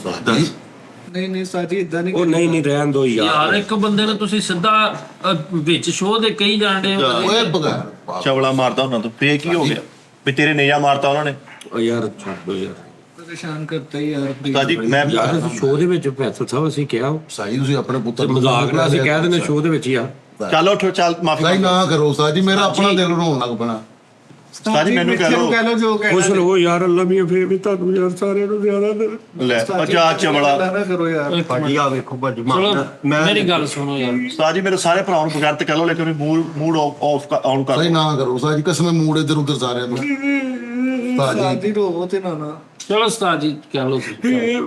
ਸਾਜੀ ਨਹੀਂ ਉਸਤਾਦ ਜੀ ਇਦਾਂ ਨਹੀਂ ਉਹ ਨਹੀਂ ਰਹਿਣ ਦੋ ਯਾਰ ਯਾਰ। ਇੱਕ ਬੰਦੇ ਨੂੰ ਤੁਸੀਂ ਸਿੱਧਾ ਵਿੱਚ ਸ਼ੋਅ ਦੇ ਕਈ ਜਾਣਦੇ ਹੋ। ਓਏ ਬਗੈਰ ਚਵਲਾ ਮਾਰਦਾ ਉਹਨਾਂ ਤੋਂ ਫੇਰ ਕੀ ਹੋ ਗਿਆ ਵੀ ਤੇਰੇ ਨੇਜਾ ਮਾਰਤਾ ਉਹਨਾਂ ਨੇ ਓ ਯਾਰ ਛੱਡ ਦੋ ਯਾਰ। ਪਰੇਸ਼ਾਨ ਕਰਤਾ ਹੀ ਯਾਰ ਉਸਤਾਦ ਜੀ ਮੈਂ ਯਾਰ ਸ਼ੋਅ ਦੇ ਵਿੱਚ ਫੈਸਲ ਸਾਹਿਬ ਅਸੀਂ ਕਿਹਾ ਸਾਜੀ ਤੁਸੀਂ ਆਪਣੇ ਪੁੱਤਰ ਨੂੰ ਮਜ਼ਾਕ ਨਾਲ ਅਸੀਂ ਕਹਿ ਦਿੰਦੇ ਸ਼ੋਅ ਦੇ ਵਿੱਚ ਹੀ ਆ। ਚੱਲ ਉੱਠ ਚੱਲ ਮਾਫੀ ਸਾਜੀ ਨਾ ਕਰੋ ਸਾਜੀ ਮੇਰਾ ਆਪਣਾ ਦਿਲ ਰੋਣ ਲੱਗ ਪੈਣਾ ਉਸਤਾਦ ਜੀ ਮੈਨੂੰ ਕਹਿ ਲਓ ਕਹਿ ਲਓ ਜੋ ਖੁਸ਼ ਕਹਿਣਾ ਰਹੋ ਯਾਰ, ਅੱਲਾ ਵੀ ਫੇਰ ਵੀ ਤੁਹਾਨੂੰ ਯਾਰ ਸਾਰਿਆਂ ਨੂੰ ਜ਼ਿਆਦਾ ਲੈ ਅੱਛਾ ਚਵਲਾ ਨਾ ਕਰੋ ਯਾਰ ਭਾਜੀ ਆ ਵੇਖੋ ਭਾਜੀ ਚਲੋ ਮੈਂ ਮੇਰੀ ਗੱਲ ਸੁਣੋ ਯਾਰ, ਉਸਤਾਦ ਜੀ ਮੇਰੇ ਸਾਰੇ ਭਰਾਵਾਂ ਨੂੰ ਬਗੈਰ ਤੇ ਕਹਿ ਲਓ ਲੇਕਿਨ ਮੂਡ ਆਫ ਆਨ ਕਰ ਸਾਜੀ ਨਾ ਕਰੋ ਸਾਜੀ ਕਸਮੇ ਮੂਡ ਇਧਰ ਉਧਰ ਸਾਰਿਆਂ ਨੂੰ ਸਾਜੀ ਉਸਤਾਦ ਜੀ ਰੋਵੋ ਤੇ ਨਾ ਚਲੋ ਉਸਤਾਦ ਜੀ ਕਹਿ ਲਓ ਤੁਸੀਂ।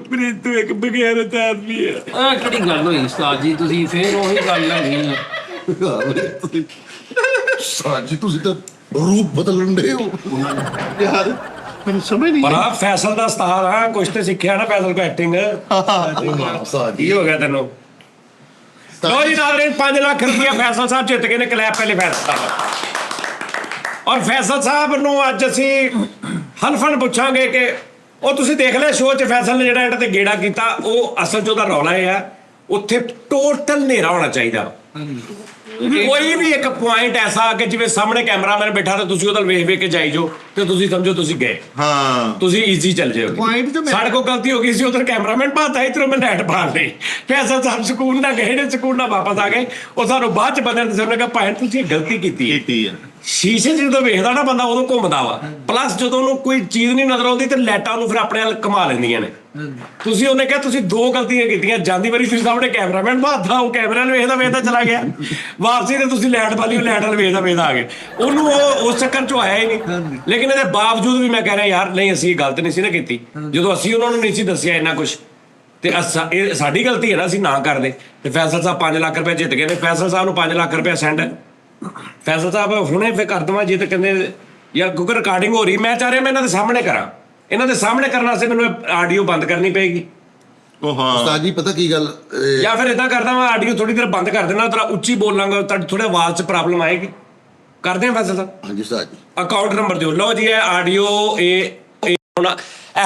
ਫਰੀ ਤੋਂ ਇੱਕ ਬਗੈਰਤ ਆਦਮੀ ਹੈ। ਇਹ ਕਿਹੜੀ ਗੱਲ ਹੋਈ ਉਸਤਾਦ ਜੀ, ਤੁਸੀਂ ਫੇਰ ਉਹੀ ਗੱਲ ਹੈਗੀ ਆ। ਸਾਜੀ ਤੁਸੀਂ ਤਾਂ ਰੂਪ ਬਦਲਣ ਦੇ ਹੋ ਯਾਰ ਮੈਨੂੰ ਸਮਝ ਨਹੀਂ ਪਰ ਆ ਫੈਸਲ ਦਾ ਉਸਤਾਦ ਆ, ਕੁਛ ਤੇ ਸਿੱਖਿਆ ਨਾ ਫੈਸਲ ਕੋ ਐਕਟਿੰਗ। ਸਾਜੀ ਕੀ ਹੋ ਗਿਆ ਤੈਨੂੰ? ਲੋ ਜੀ ਨਾਜ਼ਰੀਨ, 5 ਲੱਖ ਰੁਪਇਆ ਫੈਸਲ ਸਾਹਿਬ ਜਿੱਤ ਗਏ ਨੇ। ਕਲੈਪ ਪਹਿਲੇ ਫੈਸਲ ਸਾਹਿਬ। ਔਰ ਫੈਸਲ ਸਾਹਿਬ ਨੂੰ ਅੱਜ ਅਸੀਂ ਹਲਫਨ ਪੁੱਛਾਂਗੇ ਕਿ ਉਹ ਤੁਸੀਂ ਦੇਖ ਲਿਆ ਸ਼ੋਅ 'ਚ ਫੈਸਲ ਨੇ ਜਿਹੜਾ ਇਹਦੇ ਤੇ ਗੇੜਾ ਕੀਤਾ, ਉਹ ਅਸਲ 'ਚ ਉਹਦਾ ਰੌਲਾ ਇਹ ਆ ਉੱਥੇ ਟੋਟਲ ਹਨੇਰਾ ਹੋਣਾ ਚਾਹੀਦਾ। ਕੋਈ ਵੀ ਇੱਕ ਪੁਆਇੰਟ ਐਸਾ ਕਿ ਜਿਵੇਂ ਸਾਹਮਣੇ ਕੈਮਰਾਮੈਨ ਬੈਠਾ ਤੇ ਤੁਸੀਂ ਉਹਦਾ ਵੇਖ ਵੇਖ ਕੇ ਜਾਈ ਜਾਓ ਤੇ ਤੁਸੀਂ ਸਮਝੋ ਤੁਸੀਂ ਗਏ, ਹਾਂ ਤੁਸੀਂ ਈਜ਼ੀ ਚੱਲ ਜਾਓਗੇ। ਪੁਆਇੰਟ ਤੇ ਸਾਡੇ ਕੋਲ ਗਲਤੀ ਹੋ ਗਈ ਸੀ, ਉਧਰ ਕੈਮਰਾਮੈਨ ਭਾਤਾ ਇਧਰੋਂ ਮੈਂ ਲਾਈਟ ਬਾਲ ਲਈ। ਫੈਸਲ ਸਾਹਿਬ ਸਕੂਨ ਨਾਲ ਗਏ ਨੇ, ਸਕੂਨ ਨਾਲ ਵਾਪਸ ਆ ਗਏ। ਉਹ ਸਾਨੂੰ ਬਾਅਦ ਚ ਬੰਦੇ ਨੇ ਦੱਸਿਆ, ਉਹਨੇ ਕਿਹਾ ਭਾਈ ਤੁਸੀਂ ਇਹ ਗਲਤੀ ਕੀਤੀ ਹੈ। ਕੀਤੀ ਹੈ ਸ਼ੀਸ਼ੇ 'ਚ ਜਦੋਂ ਵੇਖਦਾ ਨਾ ਬੰਦਾ ਉਦੋਂ ਘੁੰਮਦਾ ਵਾ, ਪਲੱਸ ਜਦੋਂ ਉਹਨੂੰ ਕੋਈ ਚੀਜ਼ ਨਹੀਂ ਨਜ਼ਰ ਆਉਂਦੀ ਤੇ ਲਾਈਟਾਂ ਨੂੰ ਫਿਰ ਆਪਣੇ ਵੱਲ ਘੁਮਾ ਲੈਂਦੀਆਂ ਨੇ। ਤੁਸੀਂ ਉਹਨੇ ਕਿਹਾ ਤੁਸੀਂ 2 ਗਲਤੀਆਂ ਕੀਤੀਆਂ। ਜਾਂਦੀ ਵਾਰੀ ਤੁਸੀਂ ਸਾਹਮਣੇ ਕੈਮਰਾਮੈਨ ਭਾਤਾ, ਉਹ ਕੈਮਰਾ ਨੂੰ ਵੇਖਦਾ ਵੇਖਦਾ ਚਲਾ ਗਿਆ। ਵਾਪਸੀ ਤੇ ਤੁਸੀਂ ਲਾਈਟ ਵਾਲੀ, ਉਹ ਲਾਈਟ ਵੱਲ ਵੇਖਦਾ ਵੇਖਦਾ ਆ ਗਏ। ਉਹਨੂੰ ਉਹ ਉਸ ਚੱਕਰ 'ਚੋਂ ਆਇਆ ਹੀ ਨਹੀਂ। ਲੇਕਿਨ ਇਹਦੇ ਬਾਵਜੂਦ ਵੀ ਮੈਂ ਕਹਿ ਰਿਹਾ ਯਾਰ ਨਹੀਂ, ਅਸੀਂ ਇਹ ਗਲਤ ਨਹੀਂ ਸੀ ਨਾ ਕੀਤੀ। ਜਦੋਂ ਅਸੀਂ ਉਹਨਾਂ ਨੂੰ ਨਹੀਂ ਸੀ ਦੱਸਿਆ ਇੰਨਾ ਕੁਛ, ਤੇ ਇਹ ਸਾਡੀ ਗਲਤੀ ਹੈ ਨਾ, ਅਸੀਂ ਨਾ ਕਰਦੇ। ਤੇ ਫੈਸਲ ਸਾਹਿਬ 5 ਲੱਖ ਰੁਪਏ ਜਿੱਤ ਗਏ ਨੇ। ਫੈਸਲ ਸਾਹਿਬ ਨੂੰ 5 ਲੱਖ ਰੁਪਏ ਸੈਂਡ ਹੈ। ਫੈਸਲ ਸਾਹਿਬ ਹੁਣੇ ਫੇਰ ਕਰ ਦਵਾਂ ਜੇ ਤਾਂ ਕਹਿੰਦੇ ਯਾਰ ਕਿਉਂਕਿ ਰਿਕਾਰਡਿੰਗ ਹੋ ਰਹੀ, ਮੈਂ ਚਾਹ ਰਿਹਾ ਮੈਂ ਇਹਨਾਂ ਦੇ ਸਾਹਮਣੇ ਕਰਾਂ। ਇਹਨਾਂ ਦੇ ਸਾਹਮਣੇ ਕਰਨ ਵਾਸਤੇ ਮੈਨੂੰ ਆਡੀਓ ਬੰਦ ਕਰਨੀ ਪਏਗੀ, ਉਹ ਹਾਂ ਉਸਤਾਦ ਜੀ ਪਤਾ ਕੀ ਗੱਲ ਜਾਂ ਫਿਰ ਇਦਾਂ ਕਰਦਾ ਮੈਂ ਆਡੀਓ ਥੋੜੀ ਦੇਰ ਬੰਦ ਕਰ ਦੇਣਾ, ਤੇਰਾ ਉੱਚੀ ਬੋਲਾਂਗਾ, ਤੁਹਾਡੀ ਥੋੜੇ ਆਵਾਜ਼ 'ਚ ਪ੍ਰੋਬਲਮ ਆਏਗੀ। ਕਰਦੇ ਆ ਫੈਸਲ ਸਾਹਿਬ? ਹਾਂਜੀ ਉਸਤਾਦ ਜੀ ਅਕਾਊਂਟ ਨੰਬਰ ਦਿਓ। ਲਓ ਜੀ ਇਹ ਆਡੀਓ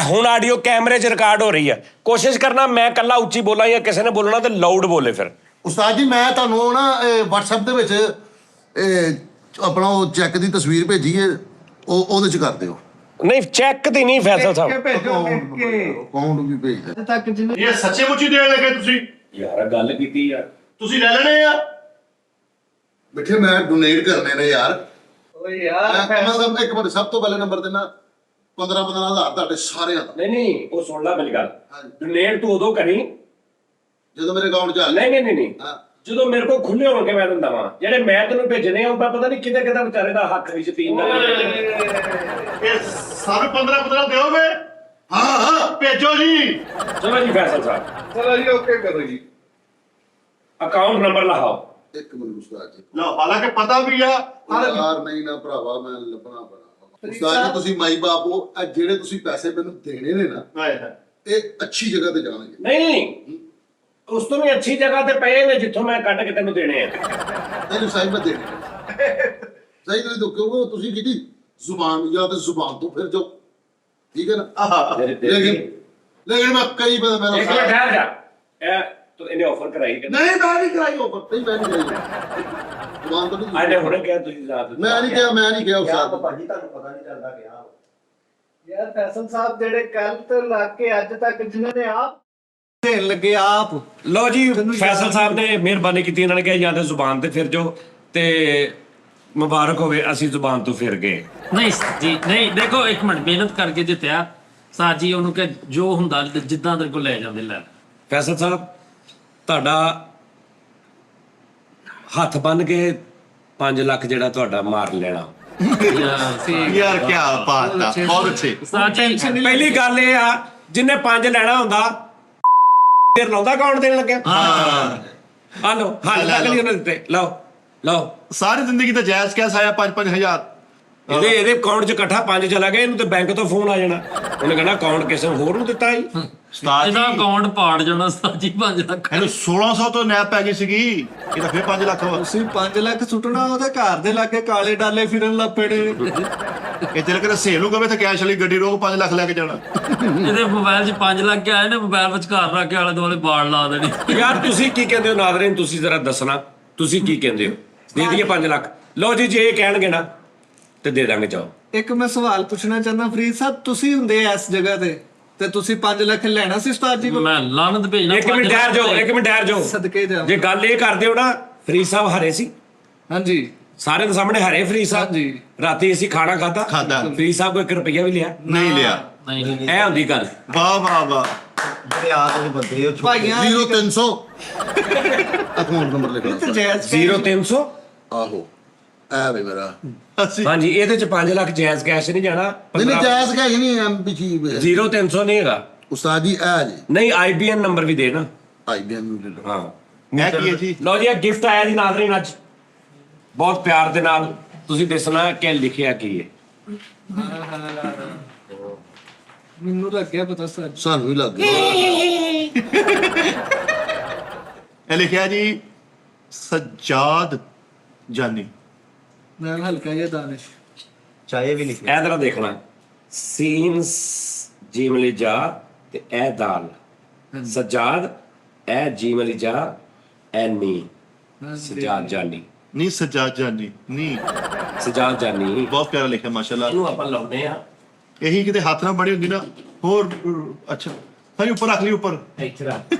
ਹੁਣ ਆਡੀਓ ਕੈਮਰੇ 'ਚ ਰਿਕਾਰਡ ਹੋ ਰਹੀ ਹੈ। ਕੋਸ਼ਿਸ਼ ਕਰਨਾ ਮੈਂ ਇਕੱਲਾ ਉੱਚੀ ਬੋਲਾਂ ਜਾਂ ਕਿਸੇ ਨੇ ਬੋਲਣਾ ਤੇ ਲਾਊਡ ਬੋਲੇ। ਫਿਰ ਉਸਤਾਦ ਜੀ ਮੈਂ ਤੁਹਾਨੂੰ ਨਾ WhatsApp ਦੇ ਵਿੱਚ ਆਪਣਾ ਉਹ ਚੈੱਕ ਦੀ ਤਸਵੀਰ ਭੇਜੀ ਹੈ, ਉਹਦੇ ਚ ਕਰ ਦਿਓ। ਨਹੀਂ ਚੈੱਕ ਦੀ ਨਹੀਂ ਫੈਸਲ ਸਾਹਿਬ, ਭੇਜੋ ਅਕਾਊਂਟ ਵੀ ਭੇਜ ਦੇ। ਤੱਕ ਜਿਹਨੇ ਇਹ ਸੱਚੇ ਮੁੱਚੀ ਦੇਣ ਲੱਗੇ ਤੁਸੀਂ ਯਾਰ ਗੱਲ ਕੀਤੀ ਯਾਰ। ਤੁਸੀਂ ਲੈ ਲੈਣੇ ਆ ਬਿਠੇ ਮੈਂ ਡੋਨੇਟ ਕਰਨੇ ਨੇ ਯਾਰ। ਓਏ ਯਾਰ ਮੈਂ ਇੱਕ ਮਿੰਟ ਸਭ ਤੋਂ ਪਹਿਲੇ ਨੰਬਰ ਦੇਣਾ 15,000 ਤੁਹਾਡੇ ਸਾਰਿਆਂ ਦਾ। ਨਹੀਂ ਉਹ ਸੁਣ ਲੈ ਮੇਰੀ ਗੱਲ। ਡੋਨੇਟ ਤੂੰ ਉਦੋਂ ਕਰੀ ਜਦੋਂ ਮੇਰੇ ਅਕਾਊਂਟ ਚ ਆ ਨਹੀਂ ਹਾਂ ਜਦੋਂ ਮੇਰੇ ਕੋਲ ਖੁੱਲੇ ਹੋਣ ਕੇ ਮੈਂ ਦਿੰਦਾ ਵਾਂ। ਜਿਹੜੇ ਮੈਂ ਤੈਨੂੰ ਭੇਜਣੇ ਆ ਉਹ ਪਤਾ ਨਹੀਂ ਕਿਤੇ ਵਿਚਾਰੇ ਦਾ ਹੱਕ ਵਿੱਚ ਤੀਨ ਦਾ। ਇਹ ਸਾਰੇ 15 ਦਿਓਗੇ? ਹਾਂ ਭੇਜੋ ਜੀ। ਚਲੋ ਜੀ ਫੈਸਲ ਸਾਹਿਬ ਚਲੋ ਜੀ ਓਕੇ ਕਰੋ ਜੀ। ਅਕਾਊਂਟ ਨੰਬਰ ਲਾਓ। ਇੱਕ ਮਿੰਟ ਉਸਤਾਦ ਜੀ। ਲਓ ਹਾਲਾਂਕਿ ਪਤਾ ਵੀ ਆ ਯਾਰ ਨਹੀਂ ਨਾ ਭਰਾਵਾ ਮੈਂ ਲੱਭਣਾ ਪੈਣਾ। ਉਸਤਾਦ ਜੀ ਤੁਸੀਂ ਮਾਈ ਬਾਪ ਹੋ, ਇਹ ਜਿਹੜੇ ਤੁਸੀਂ ਪੈਸੇ ਮੈਨੂੰ ਦੇਣੇ ਨੇ ਨਾ ਹਾਏ ਹਾਏ ਇਹ ਅੱਛੀ ਜਗ੍ਹਾ ਤੇ ਜਾਣਗੇ। ਨਹੀਂ ਉਸ ਤੋਂ ਵੀ ਅੱਛੀ ਜਗ੍ਹਾ ਤੇ ਪਏ ਨੇ ਜਿੱਥੋਂ ਮੈਂ ਕੱਢ ਕੇ ਤੈਨੂੰ ਦੇਣੇ ਆ। ਤੈਨੂੰ ਸਾਹਿਬ ਮੈਂ ਦੇਣੇ ਸਹੀ ਤੁਸੀਂ ਦੋ ਕਿਉਂਕਿ ਤੁਸੀਂ ਕੀਤੀ ਜ਼ੁਬਾਨ ਜਾਂ ਤੇ ਜ਼ੁਬਾਨ ਤੋਂ ਫਿਰ ਜਾਓ, ਠੀਕ ਹੈ ਨਾ। ਲੇਕਿਨ ਮੈਂ ਕਈ ਵਾਰ ਇੱਕ ਮਿੰਟ ਠਹਿਰ ਜਾ। ਇਹ ਤੂੰ ਇਹਨੇ ਆਫਰ ਕਰਾਈ ਕਿ ਨਹੀਂ ਮੈਂ ਨਹੀਂ ਕਰਾਈ ਓਵਰ ਨਹੀਂ ਮੈਂ ਨਹੀਂ ਕਰਾਈ ਜ਼ੁਬਾਨ ਤੋਂ ਨਹੀਂ। ਆਨੇ ਹੁਣੇ ਕਿਹਾ ਤੁਸੀਂ ਜ਼ਾਤ ਮੈਂ ਨਹੀਂ ਕਿਹਾ ਉਸਤਾਦ। ਭਾਜੀ ਤੁਹਾਨੂੰ ਪਤਾ ਨਹੀਂ ਚੱਲਦਾ ਗਿਆ ਯਾਰ ਫੈਸਲ ਸਾਹਿਬ ਜਿਹੜੇ ਕੱਲ ਤੋਂ ਲਾ ਕੇ ਅੱਜ ਤੱਕ ਜਿਨ੍ਹਾਂ ਨੇ ਆਪ ਦੇਣ ਲੱਗੇ ਆਪ। ਲਓ ਜੀ ਫੈਸਲ ਸਾਹਿਬ ਨੇ ਮਿਹਰਬਾਨੀ ਕੀਤੀ। ਇਹਨਾਂ ਨੇ ਕਿਹਾ ਜਾਂ ਤੇ ਜ਼ੁਬਾਨ ਤੇ ਫਿਰ ਜਾਓ ਤੇ ਮੁਬਾਰਕ ਹੋਵੇ ਅਸੀਂ ਜ਼ੁਬਾਨ ਤੋਂ ਫਿਰ ਗਏ। ਨਹੀਂ ਜੀ ਨਹੀਂ, ਦੇਖੋ ਇੱਕ ਮਿੰਟ, ਮਿਹਨਤ ਕਰਕੇ ਜਿੱਤਿਆ ਸਾਜੀ ਉਹਨੂੰ ਕਿ ਜੋ ਹੁੰਦਾ ਜਿੱਦਾਂ ਤੇਰੇ ਕੋਲ ਲੈ ਜਾਂਦੇ ਲੈ। ਫੈਸਲ ਸਾਹਿਬ ਤੁਹਾਡਾ ਹੱਥ ਬੰਨ ਕੇ 5 ਲੱਖ ਜਿਹੜਾ ਤੁਹਾਡਾ ਮਾਰ ਲੈਣਾ। ਯਾਰ ਕੀ ਬਾਤ ਆ, ਬਹੁਤ ਅੱਛੇ। ਪਹਿਲੀ ਗੱਲ ਇਹ ਆ ਜਿਹਨੇ 5 ਲੈਣਾ ਹੁੰਦਾ ਫਿਰ ਲਾਉਂਦਾ ਅਕਾਊਂਟ ਦੇਣ ਲੱਗਿਆ। ਆ ਲਓ ਹੱਲ ਤੱਕ ਨਹੀਂ ਉਹਨੇ ਦਿੱਤੇ। ਲਓ ਸਾਰੀ ਜ਼ਿੰਦਗੀ ਤਾਂ ਜਾਇਜ਼ ਕੈਸ ਆਇਆ 5-5000। ਇਹਦੇ ਅਕਾਊਂਟ 'ਚ ਇਕੱਠਾ 5 ਚਲਾ ਗਿਆ, ਇਹਨੂੰ ਤੇ ਬੈਂਕ ਤੋਂ ਫੋਨ ਆ ਜਾਣਾ, ਉਹਨੇ ਕਹਿਣਾ ਅਕਾਊਂਟ ਕਿਸੇ ਹੋਰ ਨੂੰ ਦਿੱਤਾ ਜੀ। ਉਸਤਾਦ ਇਹਦਾ ਜੀ ਅਕਾਊਂਟ ਪਾੜ ਜਾਣਾ ਸਾਜੀ 5 ਲੱਖ। ਇਹਨੂੰ 1600 ਤੋਂ ਨੈਪ ਪੈ ਗਈ ਸੀਗੀ, ਇਹਦਾ ਫਿਰ 5 ਲੱਖ ਵਾ। ਤੁਸੀਂ 5 ਲੱਖ ਸੁੱਟਣਾ, ਉਹਦੇ ਘਰ ਦੇ ਲਾਗੇ ਕਾਲੇ ਡਾਲੇ ਫਿਰਨ ਲੱਗ ਪੜੇ। ਇਹ ਤੇਰੇ ਕੋਲ ਸੇਲ ਨੂੰ ਕਵੇ ਤਾਂ ਕੈਸ਼ ਵਾਲੀ ਗੱਡੀ ਰੋਕ 5 ਲੱਖ ਲੈ ਕੇ ਜਾਣਾ। ਇਹਦੇ ਮੋਬਾਈਲ 'ਚ 5 ਲੱਖ ਆਏ ਨੇ, ਮੋਬਾਈਲ ਵਿੱਚ ਘਰ ਰੱਖ ਕੇ ਆਲੇ ਦੁਆਲੇ ਬਾੜ ਲਾ ਦੇਣੀ। ਯਾਰ ਤੁਸੀਂ ਕੀ ਕਹਿੰਦੇ ਹੋ ਨਾਜ਼ਰੀਨ, ਤੁਸੀਂ ਜ਼ਰਾ ਦੱਸਣਾ ਤੁਸੀਂ ਕੀ ਕਹਿੰਦੇ ਹੋ? ਦੇ ਦਈਏ 5 ਲੱਖ? ਲਓ ਜੀ, ਜੇ ਇਹ ਕਹਿਣਗੇ ਨਾ ਤੇ ਦੇ ਦਾਂਗੇ। ਜਾਓ। ਇੱਕ ਮੈਂ ਸਵਾਲ ਪੁੱਛਣਾ ਚਾਹੁੰਦਾ ਫਰੀਦ ਸਾਹਿਬ, ਤੁਸੀਂ ਹੁੰਦੇ ਇਸ ਜਗ੍ਹਾ ਤੇ ਤੁਸੀਂ 5 ਲੱਖ ਲੈਣਾ ਸੀ ਉਸਤਾਦ ਜੀ ਕੋਲ? ਮੈਂ ਲਾਨਤ ਭੇਜਣਾ। ਇੱਕ ਮਿੰਟ ਠਹਿਰ ਜਾਓ। ਸਦਕੇ ਜਾ। ਜੇ ਗੱਲ ਇਹ ਕਰਦੇ ਹੋ ਨਾ, ਫਰੀਦ ਸਾਹਿਬ ਹਰੇ ਸੀ ਹਾਂਜੀ ਸਾਰਿਆਂ ਦੇ ਸਾਹਮਣੇ ਹਰੇ ਫਰੀਦ ਸਾਹਿਬ। ਹਾਂਜੀ। ਰਾਤੀ ਅਸੀਂ ਖਾਣਾ ਖਾਦਾ, ਫਰੀਦ ਸਾਹਿਬ ਕੋਈ 1 ਰੁਪਈਆ ਵੀ ਲਿਆ ਨਹੀਂ ਲਿਆ। ਨਹੀਂ ਇਹ ਹੁੰਦੀ ਗੱਲ। ਵਾਹ ਵਾਹ ਵਾਹ। ਦਰਿਆ ਦੇ ਬੰਦੇ ਉਹ ਭਾਈਆਂ 0300 ਅਕਾਊਂਟ ਨੰਬਰ ਲਿਖਣਾ। ਤੇ ਜਾਇਜ਼ 0300। ਆਹੋ ਐ ਵੇ ਮੇਰਾ ਹਾਂਜੀ, ਇਹਦੇ ਚ 5 ਲੱਖ ਜਾਇਜ਼ ਕੈਸ਼ ਨਹੀਂ ਜਾਣਾ। ਨਹੀਂ ਜਾਇਜ਼ ਕਾ ਹੀ ਨਹੀਂ ਐਮਪੀ ਜੀ 0300 ਨਹੀਂ ਹੈਗਾ ਉਸਤਾਦ ਜੀ ਐ ਜੀ ਨਹੀਂ। IBN ਨੰਬਰ ਵੀ ਦੇ ਨਾ। ਆਈਬੀਐਮ ਹਾਂ ਮੈਂ ਕੀ ਹੈ ਜੀ? ਲਓ ਜੀ, ਇਹ ਗਿਫਟ ਆਇਆ ਜੀ ਨਾਜ਼ਰੀਨ ਅੱਜ ਬਹੁਤ ਪਿਆਰ ਦੇ ਨਾਲ। ਤੁਸੀਂ ਦੱਸਣਾ ਕਿ ਲਿਖਿਆ ਕੀ ਹੈ। ਮੈਨੂੰ ਲੱਗਿਆ ਪਤਾ ਸਰ। ਸਾਨੂੰ ਵੀ ਲੱਗ ਗਿਆ। ਇਹ ਲਿਖਿਆ ਜੀ ਸਜਾਦ ਜਾਨੀ। ਨਾਲ ਹਲਕਾ ਜਿਹਾ ਦਾਨਿਸ਼ ਚਾਹੇ ਵੀ ਲਿਖਿਆ। ਇਹ ਤਰ੍ਹਾਂ ਦੇਖਣਾ, ਸੀਨਸ ਜੀਮਲੀ ਜਾ ਤੇ ਇਹ ਦਾਲ ਸਜਾਦ, ਇਹ ਜੀਮਲੀ ਜਾ ਐਨੀ ਸਜਾਦ ਜਾਨੀ। ਨਹੀਂ ਸਜਾਦ ਜਾਨੀ ਨਹੀਂ, ਸਜਾਦ ਜਾਨੀ ਬਹੁਤ ਪਿਆਰਾ ਲਿਖਿਆ ਮਾਸ਼ਾਅੱਲਾ। ਇਹਨੂੰ ਆਪਾਂ ਲਾਉਂਦੇ ਆ ਇਹੀ ਕਿਤੇ ਹੱਥ ਨਾਲ ਬਣੀ ਹੁੰਦੀ ਨਾ ਹੋਰ। ਅੱਛਾ ਹਾਂਜੀ, ਉੱਪਰ ਰੱਖ ਲਈ ਉੱਪਰ। ਇੱਥੇ ਰੱਖ।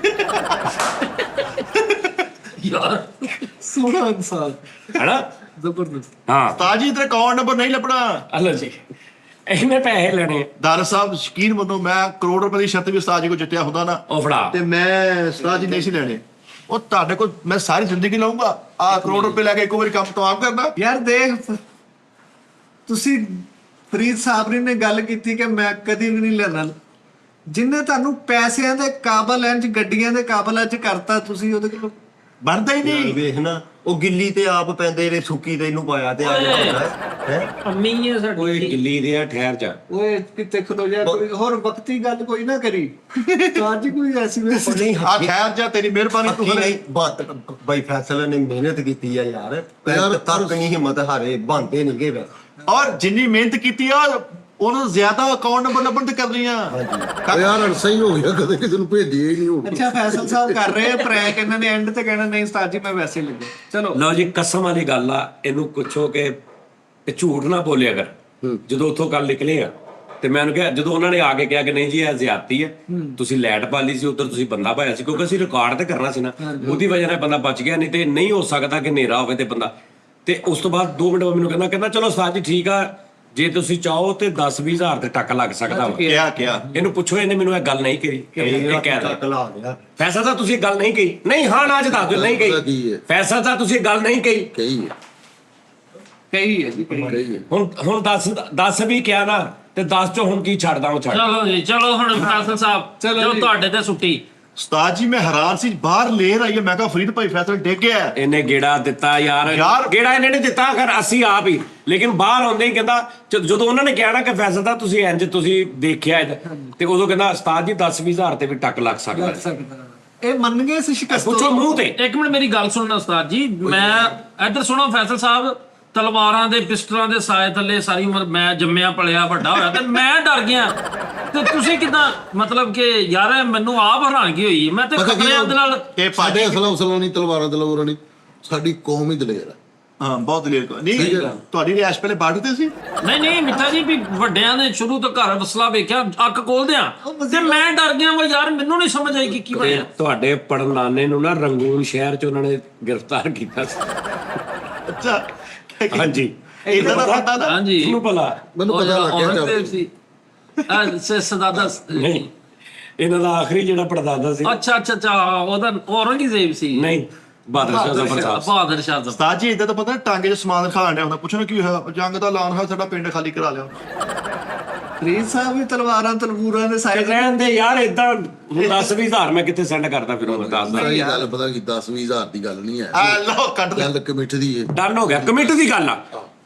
ਯਾਰ ਸੋਹਣਾ ਇਨਸਾਨ ਹੈਨਾ? ਜ਼ਬਰਦਸਤ। ਹਾਂ ਤਾਜੀ ਤੇਰਾ ਅਕਾਊਂਟ ਨੰਬਰ ਨਹੀਂ ਲੱਭਣਾ। ਹਲੋ ਜੀ, ਇਹਨੇ ਪੈਸੇ ਲੈਣੇ। ਦਾਰ ਸਾਹਿਬ ਸ਼ਕੀਨ ਮੰਨੋ, ਮੈਂ ਕਰੋੜ ਰੁਪਏ ਦੀ ਸ਼ਰਤ ਵੀ ਉਸਤਾਦ ਜੀ ਕੋਲ ਜਿੱਤਿਆ ਹੁੰਦਾ ਨਾ ਉਹ ਫੜਾ। ਤੇ ਮੈਂ ਉਸਤਾਦ ਜੀ ਨਹੀਂ ਸੀ ਲੈਣੇ। ਉਹ ਤੁਹਾਡੇ ਕੋਲ ਮੈਂ ਸਾਰੀ ਜ਼ਿੰਦਗੀ ਲਾਉਂਗਾ, ਆ ਕਰੋੜ ਰੁਪਏ ਲੈ ਕੇ ਇੱਕ ਵਾਰੀ ਕੰਮ ਤਮਾਮ ਕਰਨਾ। ਯਾਰ ਦੇਖ, ਤੁਸੀਂ ਫਰੀਦ ਸਾਹਿਬ ਨੇ ਗੱਲ ਕੀਤੀ ਕਿ ਮੈਂ ਕਦੀ ਵੀ ਨਹੀਂ ਲੈਣਾ। ਜਿੰਨੇ ਤੁਹਾਨੂੰ ਪੈਸਿਆਂ ਦੇ ਕਾਬਲ ਐ, ਗੱਡੀਆਂ ਦੇ ਕਾਬਲ ਅੱਜ ਕਰਤਾ, ਤੁਸੀਂ ਉਹਦੇ ਕੋਲ ਬਣਦਾ ਹੀ ਨਹੀਂ। ਵੇਖ ਨਾ, ਉਹ ਗਿੱਲੀ ਤੇ ਆਪ ਪੈਂਦੇ ਨੇ, ਸੁੱਕੀ ਤੇ ਇਹਨੂੰ ਪਾਇਆ ਤੇ ਆ ਹੈ। ਅੰਮੀ ਹੈ ਕੋਈ ਸਾਡੀ। ਗਿੱਲੀ ਦੇ ਆ, ਠਹਿਰ ਜਾ। ਓਏ ਕਿਤੇ ਖਲੋ ਜਾ, ਕੋਈ ਹੋਰ ਵਕਤੀ ਗੱਲ ਕੋਈ ਨਾ ਕਰੀ। ਅੱਜ ਕੋਈ ਐਸੀ ਵੈਸੀ ਨਹੀਂ ਆ ਖੈਰ ਜਾ, ਤੇਰੀ ਮਿਹਰਬਾਨੀ ਤੂੰ ਹੱਕੀ ਹਲੇ ਨਹੀਂ ਬਾਤ। ਬਾਈ ਫੈਸਲ ਨੇ ਮਿਹਨਤ ਕੀਤੀ ਆ ਯਾਰ, ਯਾਰ, ਤੱਕ ਨਹੀਂ ਹਿੰਮਤ ਹਾਰੇ ਬੰਦੇ ਨਹੀਂ ਗਏ ਵੇ। ਔਰ ਜਿੰਨੀ ਮਿਹਨਤ ਕੀਤੀ ਆ ਉਹਨੂੰ ਜ਼ਿਆਦਾ ਅਕਾਊਂਟ ਨੰਬਰ ਲੱਭਣ ਤੇ ਕਰਨੀ ਆ। ਯਾਰ ਸਹੀ ਹੋ ਗਿਆ, ਕਦੇ ਕਿਸੇ ਨੂੰ ਭੇਜਿਆ ਹੀ ਨਹੀਂ ਹੁਣ। ਅੱਛਾ ਫੈਸਲ ਸਾਹਿਬ ਕਰ ਰਹੇ ਪ੍ਰੈਂਕ, ਇਹਨਾਂ ਨੇ ਐਂਡ ਤੇ ਕਹਿਣਾ ਨਹੀਂ ਉਸਤਾਦ ਜੀ ਮੈਂ ਵੈਸੇ ਹੀ ਲੱਗਾ। ਚਲੋ ਲਓ ਜੀ, ਕਸਮ ਵਾਲੀ ਗੱਲ ਆ, ਇਹਨੂੰ ਪੁੱਛੋ ਕਿ ਇਹ ਝੂਠ ਨਾ ਬੋਲੇ। ਅਗਰ ਜਦੋਂ ਉੱਥੋਂ ਗੱਲ ਨਿਕਲੀ ਆ ਤੇ ਮੈਂ ਉਹਨੂੰ ਕਿਹਾ, ਜਦੋਂ ਉਹਨਾਂ ਨੇ ਆ ਕੇ ਕਿਹਾ ਕਿ ਨਹੀਂ ਜੀ ਇਹ ਜ਼ਿਆਦਤੀ ਹੈ, ਤੁਸੀਂ ਲੈਟ ਪਾਲੀ ਸੀ, ਉੱਧਰ ਤੁਸੀਂ ਬੰਦਾ ਪਾਇਆ ਸੀ, ਕਿਉਂਕਿ ਅਸੀਂ ਰਿਕਾਰਡ ਤੇ ਕਰਨਾ ਸੀ ਨਾ, ਉਹਦੀ ਵਜ੍ਹਾ ਨਾਲ ਬੰਦਾ ਬਚ ਗਿਆ। ਨਹੀਂ ਤੇ ਨਹੀਂ ਹੋ ਸਕਦਾ ਕਿ ਹਨੇਰਾ ਹੋਵੇ ਤੇ ਬੰਦਾ। ਤੇ ਉਸ ਤੋਂ ਬਾਅਦ 2 ਮਿੰਟ ਬਾਅਦ ਮੈਨੂੰ ਕਹਿੰਦਾ ਚਲੋ ਉਸਤਾਦ ਜੀ ਠੀਕ ਆ, ਜੇ ਤੁਸੀਂ ਚਾਹੋ ਤੇ 10-20 ਹਜ਼ਾਰ ਤੇ ਟੱਕ ਲੱਗ ਸਕਦਾ ਵਾ। ਕਿਆ ਇਹਨੂੰ ਪੁੱਛੋ, ਇਹਨੇ ਮੈਨੂੰ ਇਹ ਗੱਲ ਨਹੀਂ ਕਹੀ। ਇਹ ਕਹਿ ਰਿਹਾ ਲਾ ਗਿਆ ਫੈਸਲਾ ਤਾਂ ਤੁਸੀਂ ਇਹ ਗੱਲ ਨਹੀਂ ਕਹੀ। ਨਹੀਂ ਹਾਂ ਨਾ ਅੱਜ ਦੱਸ ਦਿਓ ਨਹੀਂ ਕਹੀ। ਫੈਸਲਾ ਤਾਂ ਤੁਸੀਂ ਇਹ ਗੱਲ ਨਹੀਂ ਕਹੀ। ਕਹੀ ਕਹੀ ਹੈ ਜੀ ਕਹੀ ਹੁਣ ਦੱਸ ਵੀ ਕਿਹਾ ਨਾ, ਤੇ 10 ਚੋਂ ਹੁਣ ਕੀ ਛੱਡਦਾ ਉਹ ਛੱਡ। ਚਲੋ ਜੀ, ਚਲੋ ਹੁਣ ਫੈਸਲ ਸਾਹਿਬ, ਚਲੋ ਤੁਹਾਡੇ ਤੇ ਸੁੱਟੀ। ਉਸਤਾਦ ਜੀ ਮੈਂ ਹੈਰਾਨ ਸੀ, ਬਾਹਰ ਲੇਰ ਆਈ ਹੈ, ਮੈਂ ਕਿਹਾ ਫਰੀਦ ਭਾਈ ਫੈਸਲ ਡਿੱਗ ਗਿਆ। ਇਹਨੇ ਗੇੜਾ ਦਿੱਤਾ ਯਾਰ। ਗੇੜਾ ਇਹਨੇ ਨਹੀਂ ਦਿੱਤਾ, ਅਗਰ ਅਸੀਂ ਆਪ ਹੀ। ਲੇਕਿਨ ਬਾਹਰ ਆਉਂਦੇ ਹੀ ਕਹਿੰਦਾ, ਜਦੋਂ ਉਹਨਾਂ ਨੇ ਕਿਹਾ ਨਾ ਕਿ ਫੈਸਲ ਤਾਂ ਤੁਸੀਂ ਇੰਜ ਤੁਸੀਂ ਦੇਖਿਆ ਤੇ ਉਦੋਂ ਕਹਿੰਦਾ ਉਸਤਾਦ ਜੀ 10-20 ਹਜ਼ਾਰ ਤੇ ਵੀ ਟੱਕ ਲੱਗ ਸਕਦਾ। ਇਹ ਮੰਨ ਗਏ ਸੀ ਸ਼ਿਕਸਤ। ਪੁੱਛੋ ਮੂੰਹ ਤੇ। ਇੱਕ ਮਿੰਟ ਮੇਰੀ ਗੱਲ ਸੁਣਨਾ ਉਸਤਾਦ ਜੀ, ਮੈਂ ਇੱਧਰ ਸੁਣੋ ਫੈਸਲ ਸਾਹਿਬ। ਤਲਵਾਰਾਂ ਦੇ ਪਿਸਟਲਾਂ ਦੇ ਸਾਏ ਥੱਲੇ ਸਾਰੀ ਉਮਰ ਮੈਂ ਜੰਮਿਆ ਪਲਿਆ ਵੱਡਾ ਹੋਇਆ, ਤੇ ਮੈਂ ਡਰ ਗਿਆ। ਤੇ ਤੁਸੀਂ ਕਿਦਾਂ, ਮਤਲਬ ਕਿ ਯਾਰ ਮੈਨੂੰ ਆਪ ਹੈਰਾਨਗੀ ਹੋਈ। ਮੈਂ ਤੇ ਖਤਰਿਆਂ ਦੇ ਨਾਲ ਇਹ ਸਾਡੇ ਅਸਲਾਂ ਨਹੀਂ ਤਲਵਾਰਾਂ ਤਲਵਾਰਾਂ ਨਹੀਂ, ਸਾਡੀ ਕੌਮ ਹੀ ਦਲੇਰ ਹੈ। ਹਾਂ ਬਹੁਤ ਦਲੇਰ ਨਹੀਂ। ਤੁਹਾਡੀ ਰਿਆਸ਼ ਪਹਿਲੇ ਬਾਰਡਰ ਤੇ ਸੀ? ਨਹੀਂ ਮਿੱਠਾ ਜੀ, ਵੀ ਵੱਡਿਆਂ ਨੇ ਸ਼ੁਰੂ ਤੋਂ ਘਰ ਵਸਲਾ ਵੇਖਿਆ, ਅੱਖ ਖੋਲਦੇ ਆ, ਤੇ ਮੈਂ ਡਰ ਗਿਆ ਵਾ ਯਾਰ, ਮੈਨੂੰ ਨਹੀਂ ਸਮਝ ਆਈ ਕਿ ਕੀ ਬਣਿਆ। ਤੁਹਾਡੇ ਪੜਨਾਨੇ ਨੂੰ ਨਾ ਰੰਗੂਨ ਸ਼ਹਿਰ ਚ ਉਹਨਾਂ ਨੇ ਗ੍ਰਿਫਤਾਰ ਕੀਤਾ ਸੀ। ਅੱਛਾ ਹਾਂਜੀ, ਇਹਦਾ ਤਾਂ ਪਤਾ ਨਾ। ਹਾਂਜੀ ਇਹਨੂੰ ਭਲਾ ਮੈਨੂੰ ਪਤਾ ਲੱਗਿਆ ਔਰੰਗਜ਼ੇਬ ਸੀ। ਸਦਾਦਾ ਨਹੀਂ, ਇਹਨਾਂ ਦਾ ਆਖਰੀ ਜਿਹੜਾ ਪੜਦਾਦਾ ਸੀ ਅੱਛਾ ਅੱਛਾ ਅੱਛਾ, ਉਹਦਾ ਔਰੰਗਜ਼ੇਬ ਸੀ। ਨਹੀਂ, ਬਹਾਦਰ ਸ਼ਾਹ ਜ਼ਫਰ ਸਾਹਿਬ। ਬਹਾਦਰ ਸ਼ਾਹ ਜ਼ਫਰ। ਉਸਤਾਦ ਜੀ ਇਦਾਂ ਤਾਂ ਪਤਾ ਟਾਂਗੇ 'ਚ ਸਮਾਨ ਖਾਣ ਡਿਆ ਹੁੰਦਾ, ਪੁੱਛਣਾ ਕੀ ਹੋਇਆ? ਜੰਗ ਦਾ ਐਲਾਨ ਹੋਇਆ, ਸਾਡਾ ਪਿੰਡ ਖਾਲੀ ਕਰਾ ਲਿਆ। ਫਰੀਦ ਸਾਹਿਬ ਵੀ ਤਲਵਾਰਾਂ ਤਲਬੂਰਾਂ ਦੇ ਸਾਈਡ ਰਹਿਣ ਦੇ ਯਾਰ, ਇਦਾਂ 10-20 ਹਜ਼ਾਰ ਮੈਂ ਕਿੱਥੇ ਸੈਂਡ ਕਰਦਾ ਫਿਰ ਉਹ ਦੱਸਦਾ। ਸਹੀ ਗੱਲ ਪਤਾ ਕੀ 10-20 ਹਜ਼ਾਰ ਦੀ ਗੱਲ ਨਹੀਂ ਹੈ, ਆ ਲੋ ਕੱਢ ਲੈ। ਗੱਲ ਕਮੇਟੀ ਦੀ ਹੈ। ਡਨ ਹੋ ਗਿਆ। ਕਮਿਟ ਦੀ ਗੱਲ ਆ,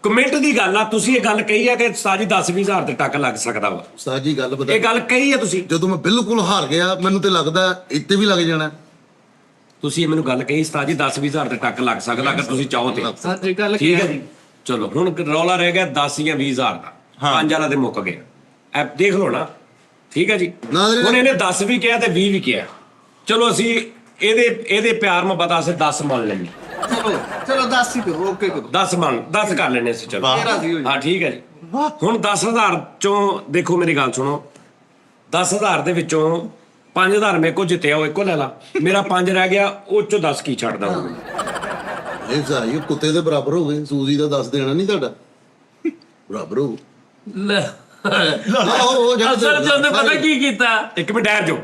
ਕਮਿਟ ਦੀ ਗੱਲ ਆ। ਤੁਸੀਂ ਇਹ ਗੱਲ ਕਹੀ ਆ ਕਿ ਸਾਜੀ 10-20 ਹਜ਼ਾਰ ਤੇ ਟੱਕ ਲੱਗ ਸਕਦਾ ਵਾ। ਉਸਤਾਦ ਜੀ ਗੱਲ ਪਤਾ ਇਹ ਗੱਲ ਕਹੀ ਆ ਤੁਸੀਂ। ਜਦੋਂ ਮੈਂ ਬਿਲਕੁਲ ਹਾਰ ਗਿਆ ਮੈਨੂੰ ਤੇ ਲੱਗਦਾ ਇੱਥੇ ਵੀ ਲੱਗ ਜਾਣਾ। ਤੁਸੀਂ ਇਹ ਮੈਨੂੰ ਗੱਲ ਕਹੀ ਉਸਤਾਦ ਜੀ 10-20 ਹਜ਼ਾਰ ਤੇ ਟੱਕ ਲੱਗ ਸਕਦਾ ਅਗਰ ਤੁਸੀਂ ਚਾਹੋ ਤੇ। ਸੱਚੀ ਗੱਲ ਠੀਕ ਹੈ ਕਹਿ ਜੀ। ਚਲੋ ਹੁਣ ਰੌਲਾ ਰਹਿ ਗਿਆ 10 ਜਾਂ 20 ਹਜ਼ਾਰ ਦਾ। 5 ਵਾਲਾ ਤੇ ਮੁੱਕ ਗਿਆ। ਐ ਦੇਖ ਲਓ ਨਾ। ਠੀਕ ਹੈ ਜੀ। ਨਾਜ਼ਰੀਨ- ਹੁਣ ਇਹਨੇ 10 ਵੀ ਕਿਹਾ ਤੇ 20 ਵੀ ਕਿਹਾ। ਚਲੋ ਅਸੀਂ ਇਹਦੇ ਪਿਆਰ ਮੁਹੱਬਤ ਆਸੇ 10 ਮੰਨ ਲੈਂਦੇ। ਚਲੋ 10 ਹੀ ਕਰੋ, ਓਕੇ ਕਰੋ। 10 ਕਰ ਲੈਣੇ ਅਸੀਂ। ਚਲੋ ਤੇਰਾਂ ਦੀ ਹੋਈ। ਹਾਂ ਠੀਕ ਹੈ ਜੀ। ਹੁਣ 10,000 ਚੋਂ ਦੇਖੋ ਮੇਰੀ ਗੱਲ ਸੁਣੋ, 10,000 ਦੇ ਵਿੱਚੋਂ 5,000 ਮੇਰੇ ਕੋਲ ਜਿੱਤਿਆ, ਉਹ ਇੱਕੋ ਲੈ ਲਾ। ਮੇਰਾ 5 ਰਹਿ ਗਿਆ, ਉਹ ਚੋਂ 10 ਕੀ ਛੱਡਦਾ ਹੁਣ? ਇਹ ਸਾਰੀ ਕੁੱਤੇ ਦੇ ਬਰਾਬਰ ਹੋ ਗਏ। ਸੂਜੀ ਦਾ 10 ਦੇਣਾ ਨਹੀਂ ਤੁਹਾਡਾ ਬਰਾਬਰ ਹੋ। ਲੈ ਉਹ ਜਿਹੜਾ ਅਸਲ ਚ ਉਹਨੇ ਪਤਾ ਕੀ ਕੀਤਾ? ਇੱਕ ਮਿੰਟ ਠਹਿਰ ਜਾਓ।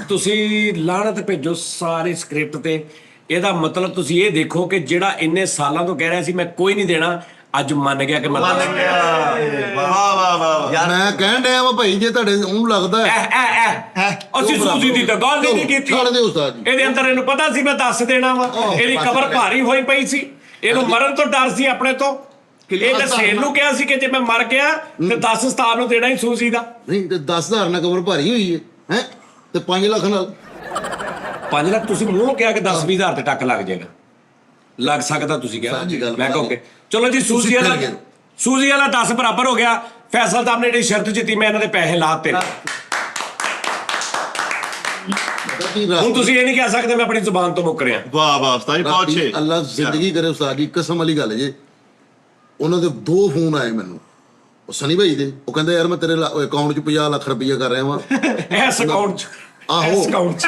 ਤੁਸੀਂ ਲਾਹਨਤ ਭੇਜੋ ਸਾਰੇ ਸਕ੍ਰਿਪਟ ਤੇ। ਇਹਦਾ ਮਤਲਬ ਤੁਸੀਂ ਇਹ ਦੇਖੋ ਕਿ ਜਿਹੜਾ ਇੰਨੇ ਸਾਲਾਂ ਤੋਂ ਕਹਿ ਰਿਹਾ ਸੀ ਮੈਂ ਕੋਈ ਨਹੀਂ ਦੇਣਾ, ਅੱਜ ਮੰਨ ਗਿਆ ਕਿ ਮੈਂ ਵਾਹ ਵਾਹ ਵਾਹ। ਮੈਂ ਕਹਿਣ ਡਿਆ ਵਾ ਭਾਈ, ਜੇ ਤੁਹਾਡੇ ਉਹਨੂੰ ਲੱਗਦਾ ਅਸੀਂ ਸੂਜੀ ਦੀ ਤਾਂ ਗੱਲ ਹੀ ਨਹੀਂ ਕੀਤੀ। ਛੱਡ ਦਿਓ ਉਸਤਾਦ ਜੀ। ਇਹਦੇ ਅੰਦਰ ਇਹਨੂੰ ਪਤਾ ਸੀ ਮੈਂ ਦੱਸ ਦੇਣਾ ਵਾ। ਇਹਦੀ ਕਬਰ ਭਾਰੀ ਹੋਈ ਪਈ ਸੀ, ਇਹਨੂੰ ਮਰਨ ਤੋਂ ਡਰ ਸੀ ਆਪਣੇ ਤੋਂ। ਇਹਨੇ ਸੇਲ ਨੂੰ ਕਿਹਾ ਸੀ ਕਿ ਜੇ ਮੈਂ ਮਰ ਗਿਆ ਤੇ 10 ਉਸਤਾਦ ਨੂੰ ਦੇਣਾ ਹੀ ਸੂਜੀ ਦਾ। ਨਹੀਂ ਤੇ 10,000 ਨਾਲ ਕਬਰ ਭਾਰੀ ਹੋਈ ਹੈ ਤੇ 5 ਲੱਖ ਨਾਲ 5 ਲੱਖ ਤੁਸੀਂ ਮੂੰਹ ਕਿਹਾ ਕਿ 10-20 ਹਜ਼ਾਰ ਤੇ ਟੱਕ ਲੱਗ ਜਾਏਗਾ। ਲੱਗ ਸਕਦਾ ਤੁਸੀਂ ਕਿਹਾ। ਸਾਂਝੀ ਗੱਲ ਮੈਂ ਕਹੋਗੇ ਚਲੋ ਜੀ ਤੁਸੀਂ ਸੂਜੀ ਵਾਲਾ ਫਿਰ ਗਏ। ਸੂਜੀ ਵਾਲਾ 10 ਬਰਾਬਰ ਹੋ ਗਿਆ। ਫੈਸਲ ਸਾਹਿਬ ਨੇ ਜਿਹੜੀ ਸ਼ਰਤ ਜਿੱਤੀ, ਮੈਂ ਇਹਨਾਂ ਦੇ ਪੈਸੇ ਲਾਤੇ। ਹੁਣ ਤੁਸੀਂ ਇਹ ਨਹੀਂ ਕਹਿ ਸਕਦੇ ਮੈਂ ਆਪਣੀ ਜ਼ੁਬਾਨ ਤੋਂ ਮੁੱਕ ਰਿਹਾ। ਵਾਹ ਵਾਹ ਉਸਤਾਦ ਜੀ, ਬਹੁਤ ਛੇ। ਅੱਲਾ ਜ਼ਿੰਦਗੀ ਕਰੇ ਉਸਤਾਦ ਜੀ, ਕਸਮ ਵਾਲੀ ਗੱਲ ਜੇ। ਉਹਨਾਂ ਦੇ 2 ਫੋਨ ਆਏ ਮੈਨੂੰ, ਉਹ ਸਨੀ ਭਾਈ ਦੇ। ਉਹ ਕਹਿੰਦੇ ਯਾਰ ਮੈਂ ਤੇਰੇ ਅਕਾਊਂਟ 'ਚ 50 ਲੱਖ ਰੁਪਈਆ ਕਰ ਰਿਹਾ ਵਾਂ। ਇਸ ਅਕਾਊਂਟ 'ਚ ਆਹੋ। ਇਸ ਅਕਾਊਂਟ 'ਚ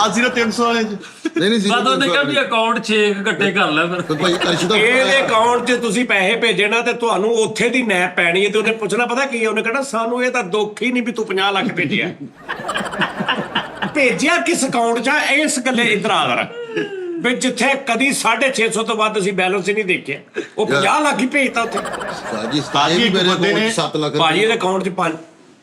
ਅੱਜ ਦਾ 300 ਵਾਲੇ 'ਚ ਨਹੀਂ ਸੀ ਬਾਦ ਉਹਨੇ ਕਿਹਾ ਵੀ ਅਕਾਊਂਟ 6 ਇਕੱਠੇ ਕਰ ਲੈ ਫਿਰ। ਭਾਈ ਅਰਸ਼ ਦਾ ਇਹਦੇ ਅਕਾਊਂਟ 'ਚ ਤੁਸੀਂ ਪੈਸੇ ਭੇਜੇ ਨਾ ਤੇ ਤੁਹਾਨੂੰ ਉੱਥੇ ਦੀ ਨੈਪ ਪੈਣੀ ਹੈ। ਤੇ ਉਹਨੇ ਪੁੱਛਣਾ ਪਤਾ ਕੀ ਹੈ? ਉਹਨੇ ਕਹਿਣਾ ਸਾਨੂੰ ਇਹ ਤਾਂ ਦੁੱਖ ਹੀ ਨਹੀਂ ਵੀ ਤੂੰ 50 ਲੱਖ ਭੇਜਿਆ। ਭੇਜਿਆ ਕਿਸ ਅਕਾਊਂਟ 'ਚ ਆ? ਇਸ ਗੱਲੇ ਇਧਰ ਆ ਕਰ ਵੀ ਜਿੱਥੇ ਕਦੀ 650 ਤੋਂ ਵੱਧ ਅਸੀਂ ਬੈਲੈਂਸ ਹੀ ਨਹੀਂ ਦੇਖਿਆ, ਉਹ 50 ਲੱਖ ਹੀ ਭੇਜਤਾ ਉੱਥੇ। ਉਸਤਾਦ ਜੀ ਜੀ, ਇਹ ਇੱਕ ਮੇਰੇ ਬੰਦੇ ਕੋਲ ਨੇ 7 ਲੱਖ ਭਾਜੀ ਇਹਦੇ ਅਕਾਊਂਟ 'ਚ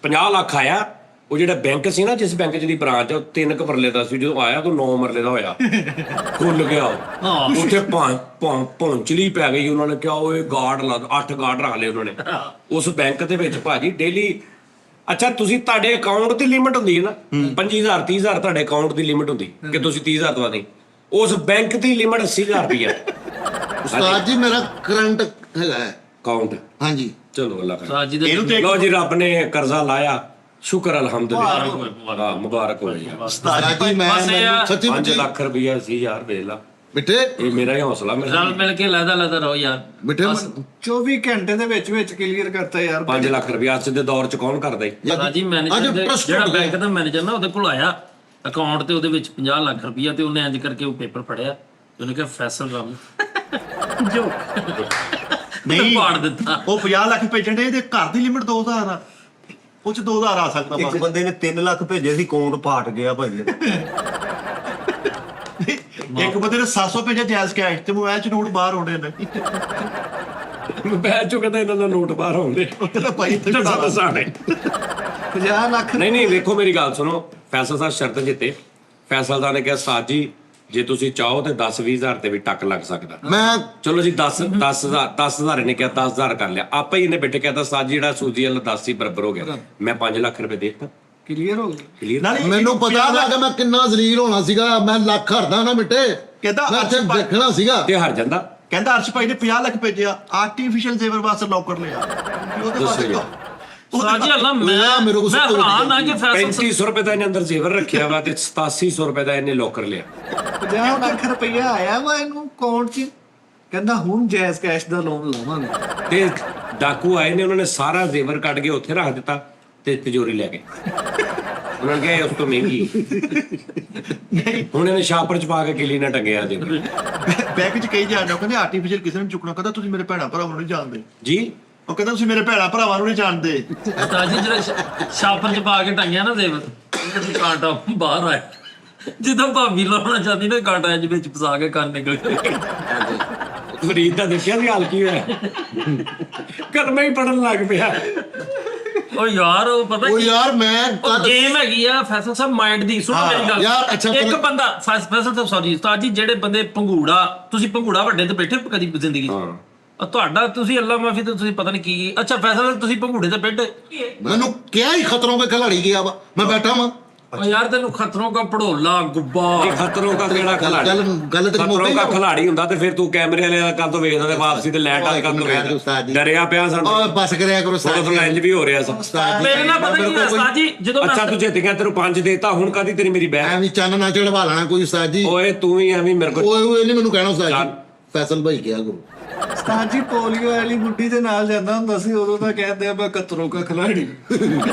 50 ਲੱਖ ਆਇਆ। ਉਹ ਜਿਹੜਾ ਬੈਂਕ ਸੀ ਨਾ, ਜਿਸ ਬੈਂਕ 'ਚ ਦੀ ਬ੍ਰਾਂਚ ਉਹ 3 ਮਰਲੇ ਦਾ ਸੀ। ਜਦੋਂ ਆਇਆ ਤਾਂ 9 ਮਰਲੇ ਦਾ ਹੋਇਆ। ਖੁੱਲ ਗਿਆ ਉੱਥੇ ਪਹੁੰਚਲੀ ਪੈ ਗਈ। ਉਹਨਾਂ ਨੇ ਕਿਹਾ ਓਏ ਗਾਰਡ ਲਾ 8 ਗਾਰਡ ਰੱਖ ਲਏ ਉਹਨਾਂ ਨੇ ਉਸ ਬੈਂਕ ਦੇ ਵਿੱਚ। ਭਾਜੀ ਡੇਲੀ ਅੱਛਾ ਤੁਸੀਂ ਤੁਹਾਡੇ ਅਕਾਊਂਟ ਦੀ ਲਿਮਿਟ ਹੁੰਦੀ ਹੈ ਨਾ 25,000 30,000 ਤੁਹਾਡੇ ਅਕਾਊਂਟ ਦੀ ਲਿਮਿਟ ਹੁੰਦੀ ਕਿ ਤੁਸੀਂ 30,000 ਤੋਂ ਵੱਧ ਨਹੀਂ। ਉਸ ਬੈਂਕ ਦੀ ਲਿਮਿਟ 80,000 ਰੁਪਈਆ ਉਸਤਾਦ ਜੀ ਮੇਰਾ ਕਰੰਟ ਹੈਗਾ ਹੈ ਅਕਾਊਂਟ। ਹਾਂਜੀ। ਚਲੋ ਅੱਲਾ ਕਰੇ। ਸਾਜੀ ਦੇ ਲੋ ਜੀ ਰੱਬ ਨੇ ਕਰਜ਼ਾ ਲਾਇਆ, ਸ਼ੁਕਰ ਅਲਹਮਦੁਲਿਲਾ। ਮੁਬਾਰਕ ਹੋਏ ਯਾਰ। ਉਸਤਾਦ ਜੀ ਮੈਂ ਬਸ ਇਹ ਆ, ਮੈਨੂੰ ਸੱਚੀ 5 ਮੁੱਚੀ ਲੱਖ ਰੁਪਈਆ ਸੀ ਯਾਰ, ਵੇਖ ਲਾ। ਮਿੱਠੇ ਇਹ ਮੇਰਾ ਹੀ ਹੌਸਲਾ। ਰਲ ਮਿਲ ਕੇ ਲੈਦਾ ਰਹੋ ਯਾਰ। ਮਿੱਠੇ 24 ਘੰਟੇ ਦੇ ਵਿੱਚ ਕਲੀਅਰ ਕਰਤਾ ਯਾਰ। 5 ਲੱਖ ਰੁਪਈਆ ਅੱਜ ਦੇ ਦੌਰ 'ਚ ਕੌਣ ਕਰਦਾ ਈ? ਸਾਜੀ ਮੈਨੇਜਰ ਜਿਹੜਾ ਬੈਂਕ ਦਾ ਮੈਨੇਜਰ ਨਾ, ਉਹਦੇ ਕੋਲ ਆਇਆ ਅਕਾਊਂਟ ਤੇ ਉਹਦੇ ਵਿੱਚ 50 ਲੱਖ ਰੁਪਈਆ ਤੇ ਉਹਨੇ ਇੰਜ ਕਰਕੇ ਉਹ ਪੇਪਰ ਫੜਿਆ ਤੇ ਉਹਨੇ ਕਿਹਾ ਫੈਸਲ ਰਾਮ ਜੋ ਨਹੀਂ ਪਾੜ ਦਿੱਤਾ। ਉਹ 50 ਲੱਖ ਭੇਜਣ ਦੇ, ਇਹਦੇ ਘਰ ਦੀ ਲਿਮਿਟ 2,000 ਆ। ਉਹ 'ਚ 2,000 ਆ ਸਕਦਾ ਇੱਕ ਬਸ। ਬੰਦੇ ਨੇ 3 ਲੱਖ ਭੇਜੇ ਸੀ, ਅਕਾਊਂਟ ਪਾਟ ਗਿਆ ਭਾਈ। ਇੱਕ ਬੰਦੇ ਨੇ 700 ਭੇਜਿਆ ਜਾਇਜ਼ ਕੈਸ਼ ਤੇ ਮੋਬਾਈਲ 'ਚ ਨੋਟ ਬਾਹਰ ਆਉਂਦੇ ਨੇ। ਬੈ ਚੁੱਕਦਾ ਇਹਨਾਂ ਦਾ ਨੋਟ ਬਾਹਰ ਆਉਂਦੇ। ਉਹ ਕਹਿੰਦਾ ਭਾਈ ਇੱਥੇ ਦੱਸਾਂ ਦੱਸਾਂ ਨਹੀਂ 50 ਲੱਖ ਨਹੀਂ ਵੇਖੋ ਮੇਰੀ ਗੱਲ ਸੁਣੋ। ਫੈਸਲ ਸਾਹਿਬ ਸ਼ਰਤ ਜਿੱਤੇ। ਫੈਸਲਦਾਰ ਨੇ ਕਿਹਾ ਸਾਜੀ ਜੇ ਤੁਸੀਂ ਚਾਹੋ ਤੇ 10-20 ਹਜ਼ਾਰ ਤੇ ਵੀ ਟੱਕ ਲੱਗ ਸਕਦਾ। ਮੈਂ ਚਲੋ ਜੀ 10,000 ਇਹਨੇ ਕਿਹਾ 10,000 ਕਰ ਲਿਆ। ਆਪੇ ਹੀ ਇਹਨੇ ਬੈਠੇ ਕਹਿੰਦਾ ਸਾਜੀ ਜਿਹੜਾ ਸੂਜੀ ਵਾਲਾ 10 ਹੀ ਬਰਾਬਰ ਹੋ ਗਿਆ। ਮੈਂ 5 ਲੱਖ ਰੁਪਏ ਦੇ ਦਿੱਤਾ। ਕਲੀਅਰ ਹੋ ਗਿਆ। ਕਲੀਅਰ। ਮੈਨੂੰ ਪਤਾ ਲੱਗਾ ਮੈਂ ਕਿੰਨਾ ਜ਼ਲੀਲ ਹੋਣਾ ਸੀਗਾ। ਮੈਂ ਲੱਖ ਹਰਦਾ ਨਾ ਮਿੱਟੇ। ਕਹਿੰਦਾ ਮੈਂ ਇੱਥੇ ਦੇਖਣਾ ਸੀਗਾ। ਤੇ ਹਾਰ ਜਾਂਦਾ। ਕਹਿੰਦਾ ਅਰਸ਼ ਭਾਈ ਨੇ 50 ਲੱਖ ਭੇਜਿਆ, ਆਰਟੀਫੀਸ਼ੀਅਲ ਜ਼ੇਵਰ ਵਾਸਤੇ ਲੌਕਰ ਲਿਆ। ਉਹਦੇ ਵਾਸਤੇ ਸਾਜੀ ਅੱਲਾ ਮੈਂ ਮੇਰੇ ਕੋਲ ਸਭ ਤੋਂ ਹੈਰਾਨ ਆ ਕਿ ਫੈਸਲ 3500 ਰੁਪਏ ਦਾ ਇਹਨੇ ਅੰਦਰ ਜ਼ੇਵਰ ਰੱਖਿਆ ਵਾ ਤੇ 8700 ਰੁਪਏ ਦਾ ਇਹਨੇ ਲੋਕਰ ਲਿਆ। 50 ਲੱਖ ਰੁਪਈਆ ਆਇਆ ਵਾ ਇਹਨੂੰ ਅਕਾਊਂਟ 'ਚ। ਕਹਿੰਦਾ ਹੁਣ ਜਾਇਜ਼ ਕੈਸ਼ ਦਾ ਲੋਨ ਲਾਵਾਂਗੇ। ਤੇ ਡਾਕੂ ਆਏ ਨੇ, ਉਹਨਾਂ ਨੇ ਸਾਰਾ ਜ਼ੇਵਰ ਕੱਢ ਕੇ ਉੱਥੇ ਰੱਖ ਦਿੱਤਾ ਤੇ ਤਿਜੋਰੀ ਲੈ ਗਏ। ਉਹਨਾਂ ਨੇ ਕਿਹਾ ਉਸ ਤੋਂ ਮਹਿੰਗੀ। ਹੁਣ ਇਹਨੇ ਸ਼ਾਪਰ 'ਚ ਪਾ ਕੇ ਕਿਲੀ ਨਾਲ ਟੰਗਿਆ ਜ਼ੇਵਰ। ਬੈਂਕ 'ਚ ਕਹੀ ਜਾਂਦਾ, ਕਹਿੰਦੇ ਆਰਟੀਫੀਸ਼ੀਅਲ ਕਿਸੇ ਨੂੰ ਚੁੱਕਣਾ। ਕਹਿੰਦਾ ਤੁਸੀਂ ਮੇਰੇ ਭੈਣਾਂ ਭਰਾਵਾਂ ਨੂੰ ਨਹੀਂ ਜਾਣਦੇ। ਜੀ ਉਹ ਕਹਿੰਦਾ ਤੁਸੀਂ ਮੇਰੇ ਭੈਣਾਂ ਭਰਾਵਾਂ ਨੂੰ ਨਹੀਂ ਜਾਣਦੇ। ਉਸਤਾਦ ਜੀ ਜਿਹੜਾ ਛਾਪਰ ਚ ਪਾ ਕੇ ਟੰਗਿਆ ਨਾ ਦੇਵ ਕਾਂਟਾ ਬਾਹਰ ਆਇਆ ਜਿੱਦਾਂ ਭਾਬੀ ਲਾਉਣਾ ਚਾਹਦੀ ਨਾ ਕਾਂਟਾ ਇੰਜ ਵਿੱਚ ਫਸਾ ਕੇ ਕੰਨ ਨਿਕਲ ਫਰੀਦ ਦਾ ਦੇਖਿਆ ਸੀ ਹਾਲ ਕੀ ਹੋਇਆ ਕਰਮਾ ਹੀ ਪੜਨ ਲੱਗ ਪਿਆ। ਉਹ ਯਾਰ ਉਹ ਪਤਾ ਉਹ ਯਾਰ ਮੈਂ ਗੇਮ ਹੈਗੀ ਆ ਫੈਸਲ ਸਾਹਿਬ ਮਾਈਂਡ ਦੀ ਸੁਣੋ ਮੇਰੀ ਗੱਲ ਯਾਰ, ਅੱਛਾ, ਇੱਕ ਬੰਦਾ ਫੈਸਲ ਸਾਹਿਬ ਸੌਰੀ ਉਸਤਾਦ ਜੀ ਜਿਹੜੇ ਬੰਦੇ ਪੰਘੂੜਾ ਤੁਸੀਂ ਪੰਘੂੜਾ ਵੱਡੇ ਤੇ ਬੈਠੇ ਕਦੀ ਜ਼ਿੰਦਗੀ 'ਚ ਤੁਹਾਡਾ ਤੁਸੀਂ ਅੱਲਾ ਮਾਫੀ ਤੇ ਤੁਸੀਂ ਪਤਾ ਨਹੀਂ ਕੀ ਅੱਛਾ ਫੈਸਲ ਤੁਸੀਂ ਪੰਘੂੜੇ ਤੇ ਬੈਠੇ ਮੈਨੂੰ ਕਿਹਾ ਹੀ ਖਤਰੋਂ ਕੇ ਖਿਲਾੜੀ ਗਿਆ ਵਾ ਮੈਂ ਬੈਠਾ ਵਾਂ ਉਹ ਯਾਰ ਤੈਨੂੰ ਖਤਰੋਂ ਕਾ ਪੜੋਲਾ ਗੁੱਬਾ ਖਤਰੋਂ ਕਾ ਕਿਹੜਾ ਖਿਲਾੜੀ ਗੱਲ ਤੇ ਖਤਰੋਂ ਕਾ ਖਿਲਾੜੀ ਹੁੰਦਾ ਤੇ ਫਿਰ ਤੂੰ ਕੈਮਰੇ ਵਾਲੇ ਦਾ ਕੱਲ ਤੋਂ ਵੇਖਦਾ ਤੇ ਵਾਪਸੀ ਤੇ ਲੈਟ ਵਾਲੇ ਕੱਲ ਤੋਂ ਵੇਖਦਾ ਡਰਿਆ ਪਿਆ ਸਾਨੂੰ ਓਏ ਬਸ ਕਰਿਆ ਕਰੋ ਥੋੜਾ ਇੰਜ ਵੀ ਹੋ ਰਿਹਾ ਸਭ। ਮੇਰੇ ਨਾਲ ਪਤਾ ਕੀ ਉਸਤਾਦ ਜੀ ਜਦੋਂ ਅੱਛਾ ਤੂੰ ਜਿੱਤ ਗਿਆ ਤੈਨੂੰ 5 ਦੇਤਾ ਹੁਣ ਕਾਦੀ ਤੇਰੀ ਮੇਰੀ ਬਹਿ ਐਵੇਂ ਚੰਨ ਨਾ ਚੜਵਾ ਲੈਣਾ ਕੋਈ ਉਸਤਾਦ ਜੀ ਓਏ ਤੂੰ ਵੀ ਐਵੇਂ ਮੇਰੇ ਕੋਲ ਓਏ ਨਹੀਂ ਮੈਨੂੰ ਕਹਿਣਾ ਉਸਤਾਦ ਜੀ ਫੈਸਲ ਭਾਈ ਕਿਹਾ ਕਰੋ ਉਸਤਾਦ ਜੀ ਪੋਲੀਓ ਵਾਲੀ ਬੁੱਢੀ ਦੇ ਨਾਲ ਜਾਂਦਾ ਹੁੰਦਾ ਸੀ ਉਦੋਂ ਤਾਂ ਕਹਿੰਦੇ ਆ ਮੈਂ ਕਤਰੋਂ ਕਾ ਖਿਲਾੜੀ।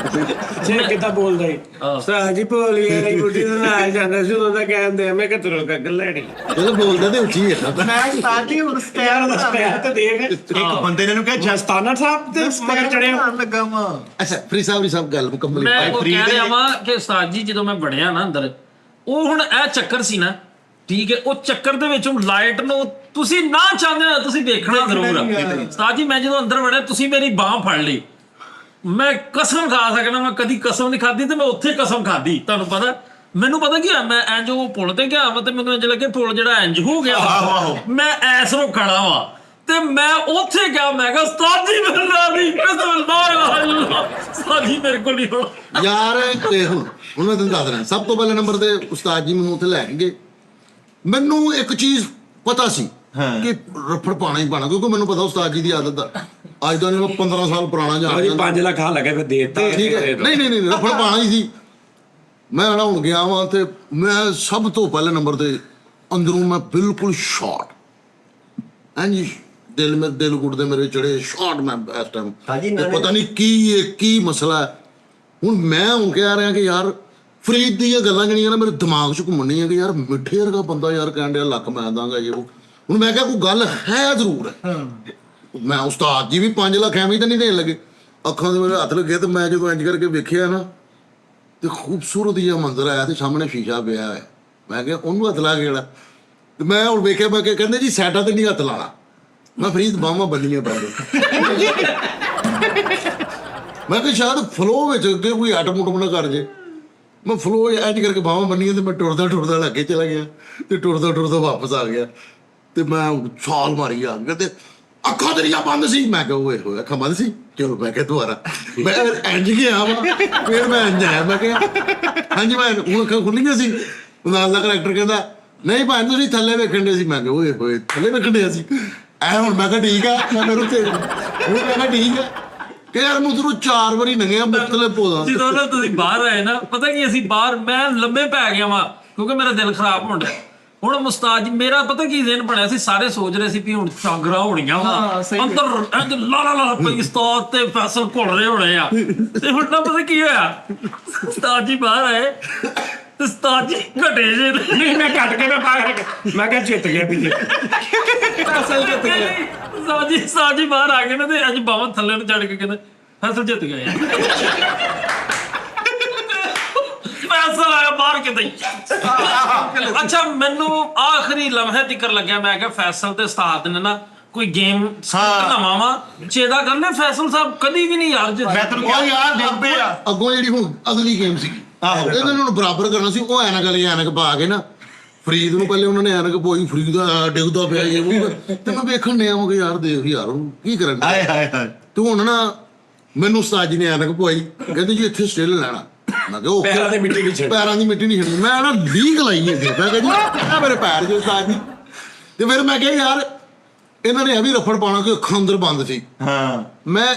ਜੇ ਕਿੱਦਾਂ ਬੋਲਦਾ ਈ ਸਾਜੀ ਭੋਲੀ ਵਾਲੀ ਬੁੱਢੀ ਦੇ ਨਾਲ ਜਾਂਦਾ ਸੀ ਉਦੋਂ ਤਾਂ ਕਹਿੰਦੇ ਆ ਮੈਂ ਕਤਰੋਂ ਕਾ ਖਿਲਾੜੀ। ਜਦੋਂ ਬੋਲਦਾ ਤੇ ਉੱਚੀ ਹੈ ਮੈਂ ਉਸਤਾਦ ਜੀ ਹੁਣ ਸਟੈਰ ਦਾ ਸਟੈਪ ਤੇ ਦੇਖ ਇੱਕ ਬੰਦੇ ਨੇ ਇਹਨੂੰ ਕਿਹਾ ਜਸਤਾਨਾ ਸਾਹਿਬ ਤੇ ਮਗਰ ਚੜਿਆ ਲੱਗਾ ਵਾ। ਅੱਛਾ ਫਰੀ ਸਾਹਿਬ ਗੱਲ ਮੁਕੰਮਲ ਮੈਂ ਉਹ ਕਹਿ ਰਿਹਾ ਵਾਂ ਕਿ ਉਸਤਾਦ ਜੀ ਜਦੋਂ ਮੈਂ ਵੜਿਆ ਨਾ ਅੰਦਰ ਉਹ ਹੁਣ ਇਹ ਚੱਕਰ ਸੀ ਨਾ ਠੀਕ ਹੈ ਉਹ ਚੱਕਰ ਦੇ ਵਿੱਚ ਲਾਈਟ ਨੂੰ ਤੁਸੀਂ ਨਾ ਚਾਹੁੰਦੇ ਹੋ ਤੁਸੀਂ ਦੇਖਣਾ ਜ਼ਰੂਰ ਆ ਉਸਤਾਦ ਜੀ ਮੈਂ ਜਦੋਂ ਅੰਦਰ ਵੜਿਆ ਤੁਸੀਂ ਮੇਰੀ ਬਾਹ ਫੜ ਲਈ ਮੈਂ ਕਸਮ ਖਾ ਸਕਦਾ ਮੈਂ ਕਦੀ ਕਸਮ ਨਹੀਂ ਖਾਧੀ ਤੇ ਮੈਂ ਉੱਥੇ ਕਸਮ ਖਾਧੀ ਤੁਹਾਨੂੰ ਪਤਾ ਮੈਨੂੰ ਪਤਾ ਕੀ ਹੋਇਆ ਮੈਂ ਇੰਜ ਉਹ ਪੁਲ ਤੇ ਗਿਆ ਵਾ ਤੇ ਮੈਨੂੰ ਇੰਜ ਲੱਗੇ ਪੁਲ ਜਿਹੜਾ ਇੰਜ ਹੋ ਗਿਆ ਮੈਂ ਐਸ ਨੂੰ ਖੜਾ ਵਾ ਤੇ ਮੈਂ ਉੱਥੇ ਗਿਆ ਮੈਂ ਕਿਹਾ ਉਸਤਾਦ ਜੀ ਮੇਰੇ ਨਾਲ ਨਹੀਂ ਕਸਮ ਉਸਤਾਦ ਜੀ ਮੇਰੇ ਕੋਲ ਨਹੀਂ ਹੋਣਾ ਯਾਰ ਇਹ ਹੁਣ ਮੈਂ ਤੁਹਾਨੂੰ ਦੱਸ ਰਿਹਾ ਸਭ ਤੋਂ ਪਹਿਲੇ ਨੰਬਰ ਤੇ ਉਸਤਾਦ ਜੀ ਮੈਨੂੰ ਉੱਥੇ ਲੈ ਗਏ ਮੈਨੂੰ ਇੱਕ ਚੀਜ਼ ਪਤਾ ਸੀ ਕਿ ਰਫੜ ਪਾਣਾ ਹੀ ਪਾਣਾ ਕਿਉਂਕਿ ਮੈਨੂੰ ਪਤਾ ਉਸਤਾਦ ਜੀ ਦੀ ਆਦਤ ਆ ਅੱਜ ਦਾ ਨਹੀਂ 15 ਸਾਲ ਪੁਰਾਣਾ ਜੀ ਜਾਣਦਾ 5 ਲੱਖ ਆ ਲੱਗੇ ਫਿਰ ਦੇਤਾ ਠੀਕ ਹੈ ਨਹੀਂ ਰਫੜ ਪਾਣਾ ਹੀ ਸੀ ਮੈਂ ਨਾ ਹੁਣ ਗਿਆ ਵਾਂ ਤੇ ਮੈਂ ਸਭ ਤੋਂ ਪਹਿਲੇ ਨੰਬਰ ਤੇ ਅੰਦਰੋਂ ਮੈਂ ਬਿਲਕੁਲ ਸ਼ਾਰਟ ਹਾਂਜੀ ਦਿਲ ਗੁੱਟ ਦੇ ਮੇਰੇ ਚੜੇ ਸ਼ਾਰਟ ਮੈਂ ਇਸ ਟਾਈਮ ਪਤਾ ਨਹੀਂ ਕੀ ਮਸਲਾ ਹੈ ਹੁਣ ਮੈਂ ਹੁਣ ਕਹਿ ਰਿਹਾ ਕਿ ਯਾਰ ਫਰੀਦ ਦੀਆਂ ਗੱਲਾਂ ਜਿਹੜੀਆਂ ਨਾ ਮੇਰੇ ਦਿਮਾਗ 'ਚ ਘੁੰਮਣੀਆਂ ਕਿ ਯਾਰ ਮਿੱਠੇ ਵਰਗਾ ਬੰਦਾ ਯਾਰ ਕਹਿਣ ਡਿਆ ਲੱਖ ਮੈਂ ਦਾਂਗਾ ਇਹ ਉਹ ਹੁਣ ਮੈਂ ਕਿਹਾ ਕੋਈ ਗੱਲ ਹੈ ਜ਼ਰੂਰ ਹੈ ਮੈਂ ਉਸਤਾਦ ਜੀ ਵੀ 5 ਲੱਖ ਐਵੇਂ ਤਾਂ ਨਹੀਂ ਦੇਣ ਲੱਗੇ ਅੱਖਾਂ ਦੇ ਮੇਰੇ ਹੱਥ ਲੱਗੇ ਤੇ ਮੈਂ ਜਦੋਂ ਇੰਜ ਕਰਕੇ ਵੇਖਿਆ ਨਾ ਤੇ ਖੂਬਸੂਰਤ ਜਿਹਾ ਮੰਜ਼ਰ ਆਇਆ ਤੇ ਸਾਹਮਣੇ ਸ਼ੀਸ਼ਾ ਪਿਆ ਹੈ ਮੈਂ ਕਿਹਾ ਉਹਨੂੰ ਹੱਥ ਲਾ ਕੇ ਜਿਹੜਾ ਤੇ ਮੈਂ ਹੁਣ ਵੇਖਿਆ ਮੈਂ ਕਿ ਕਹਿੰਦੇ ਜੀ ਸੈਟਾਂ ਤੇ ਨਹੀਂ ਹੱਥ ਲਾਣਾ ਮੈਂ ਫਰੀਦ ਬਾਹਾਂ ਬੰਨੀਆਂ ਪੈਂਦੇ ਮੈਂ ਕਿਹਾ ਸ਼ਾਇਦ ਫਲੋ ਵਿੱਚ ਅੱਗੇ ਕੋਈ ਆਟਮ ਨਾ ਕਰ ਜੇ ਮੈਂ ਫਲੋ ਇੰਜ ਕਰਕੇ ਬਾਹਾਂ ਬੰਨੀਆਂ ਤੇ ਮੈਂ ਟੁਰਦਾ ਲੱਗੇ ਚਲਾ ਗਿਆ ਤੇ ਟੁਰਦਾ ਵਾਪਸ ਆ ਗਿਆ ਤੇ ਮੈਂ ਛਾਲ ਮਾਰੀ ਆ ਗਿਆ ਤੇ ਅੱਖਾਂ ਤੇਰੀਆਂ ਬੰਦ ਸੀ ਮੈਂ ਕਿਹਾ ਓਏ ਹੋਏ ਅੱਖਾਂ ਬੰਦ ਸੀ ਚਲੋ ਮੈਂ ਕਿਹਾ ਦੁਬਾਰਾ ਮੈਂ ਇੰਜ ਗਿਆ ਵਾ ਫਿਰ ਮੈਂ ਇੰਜ ਆਇਆ ਮੈਂ ਕਿਹਾ ਹਾਂਜੀ ਮੈਂ ਹੁਣ ਅੱਖਾਂ ਖੁੱਲੀਆਂ ਸੀ ਨਾਲ ਦਾ ਕਰੈਕਟਰ ਕਹਿੰਦਾ ਨਹੀਂ ਭਾਈ ਤੁਸੀਂ ਥੱਲੇ ਵੇਖਣ ਦੇ ਸੀ ਮੈਂ ਕਿਹਾ ਓਏ ਹੋਏ ਥੱਲੇ ਵੇਖਣ ਦੇ ਸੀ ਐ ਹੁਣ ਮੈਂ ਕਿਹਾ ਠੀਕ ਆ ਮੈਂ ਮੇਰੇ ਉੱਤੇ ਹੁਣ ਮੈਂ ਕਿਹਾ ਠੀਕ ਆ ਕਿ ਯਾਰ ਮੁੱਦਰੂ 4 ਵਾਰੀ ਨੰਗਿਆ ਮੁੱਤਲੇ ਪੋਦਾ ਜਦੋਂ ਨਾ ਤੁਸੀਂ ਬਾਹਰ ਆਏ ਨਾ ਪਤਾ ਕੀ ਅਸੀਂ ਬਾਹਰ ਮੈਂ ਲੰਮੇ ਪੈ ਗਿਆ ਵਾਂ ਕਿਉਂਕਿ ਮੇਰਾ ਦਿਲ ਖਰਾਬ ਹੋਣ ਡਿਆ ਹੁਣ ਮੁਸਤਾਦ ਜੀ ਮੇਰਾ ਪਤਾ ਕੀ ਦਿਨ ਬਣਿਆ ਸੀ ਸਾਰੇ ਸੋਚ ਰਹੇ ਸੀ ਵੀ ਹੁਣ ਚਾਗਰਾ ਹੋਣੀਆਂ ਵਾ ਅੰਦਰ ਇੰਜ ਲਾ ਪਈ ਉਸਤਾਦ ਤੇ ਫੈਸਲ ਘੁਲ ਰਹੇ ਹੋਣੇ ਆ ਤੇ ਹੁਣ ਨਾ ਪਤਾ ਕੀ ਹੋਇਆ ਉਸਤਾਦ ਜੀ ਬਾਹਰ ਆਏ ਤੇ ਉਸਤਾਦ ਜੀ ਘਟੇ ਜੇ ਨਹੀਂ ਮੈਂ ਘਟ ਕੇ ਮੈਂ ਕਿਹਾ ਜਿੱਤ ਗਿਆ ਵੀ ਫੈਸਲ ਜਿੱਤ ਗਿਆ ਉਸਤਾਦ ਜੀ ਬਾਹਰ ਆ ਗਏ ਨਾ ਤੇ ਅੱਜ ਬਾਹਾਂ ਥੱਲੇ ਨੂੰ ਚੜ ਕੇ ਕਹਿੰਦੇ ਫੈਸਲ ਜਿੱਤ ਗਏ ਫੈਸਲ ਆਇਆ ਬਾਹਰ ਕਿਤੇ ਅੱਛਾ ਮੈਨੂੰ ਆਖਰੀ ਲਮਹੇ ਤਿਕਰ ਲੱਗਿਆ ਮੈਂ ਕਿਹਾ ਫੈਸਲ ਤੇ ਉਸਤਾਦ ਨੇ ਨਾ ਕੋਈ ਗੇਮ ਨਵਾਂ ਵਾ ਚੇਦਾ ਕਰਨੇ ਫੈਸਲ ਸਾਹਿਬ ਕਦੀ ਵੀ ਨਹੀਂ ਯਾਰ ਮੈਂ ਤੈਨੂੰ ਕਿਹਾ ਯਾਰ ਡਿੱਬੇ ਆ ਅੱਗੋਂ ਜਿਹੜੀ ਹੁਣ ਅਗਲੀ ਗੇਮ ਸੀ ਇਹਨਾਂ ਨੂੰ ਬਰਾਬਰ ਕਰਨਾ ਸੀ ਉਹ ਐਨਕ ਪਾ ਕੇ ਨਾ ਫਰੀਦ ਨੂੰ ਪਹਿਲੇ ਉਹਨਾਂ ਨੇ ਐਨਕ ਪੋਈ ਫਰੀਦ ਡਿੱਗਦਾ ਪਿਆ ਇਹ ਤੇ ਮੈਂ ਵੇਖਣ ਡਿਆ ਕਿ ਯਾਰ ਦੇਖ ਯਾਰ ਕੀ ਕਰਨ ਹਾਏ ਤੇ ਹੁਣ ਨਾ ਮੈਨੂੰ ਉਸਤਾਦ ਜੀ ਨੇ ਐਨਕ ਪਵਾਈ ਕਹਿੰਦੇ ਜੀ ਇੱਥੇ ਸਟਿਲ ਲੈਣਾ ਮੈਂ ਕਿਹਾ ਪੈਰਾਂ ਦੀ ਮਿੱਟੀ ਨਹੀਂ ਛੱਡਣੀ ਮੈਂ ਨਾ ਲੀਕ ਲਾਈ ਹੈ ਮੈਂ ਕਿਹਾ ਜੀ ਮੇਰੇ ਪੈਰ ਜੋ ਉਸਤਾਦ ਜੀ ਤੇ ਫਿਰ ਮੈਂ ਕਿਹਾ ਯਾਰ ਇਹਨਾਂ ਨੇ ਇਹ ਵੀ ਰਫੜ ਪਾਉਣਾ ਕਿ ਅੱਖਾਂ ਅੰਦਰ ਬੰਦ ਸੀ ਹਾਂ ਮੈਂ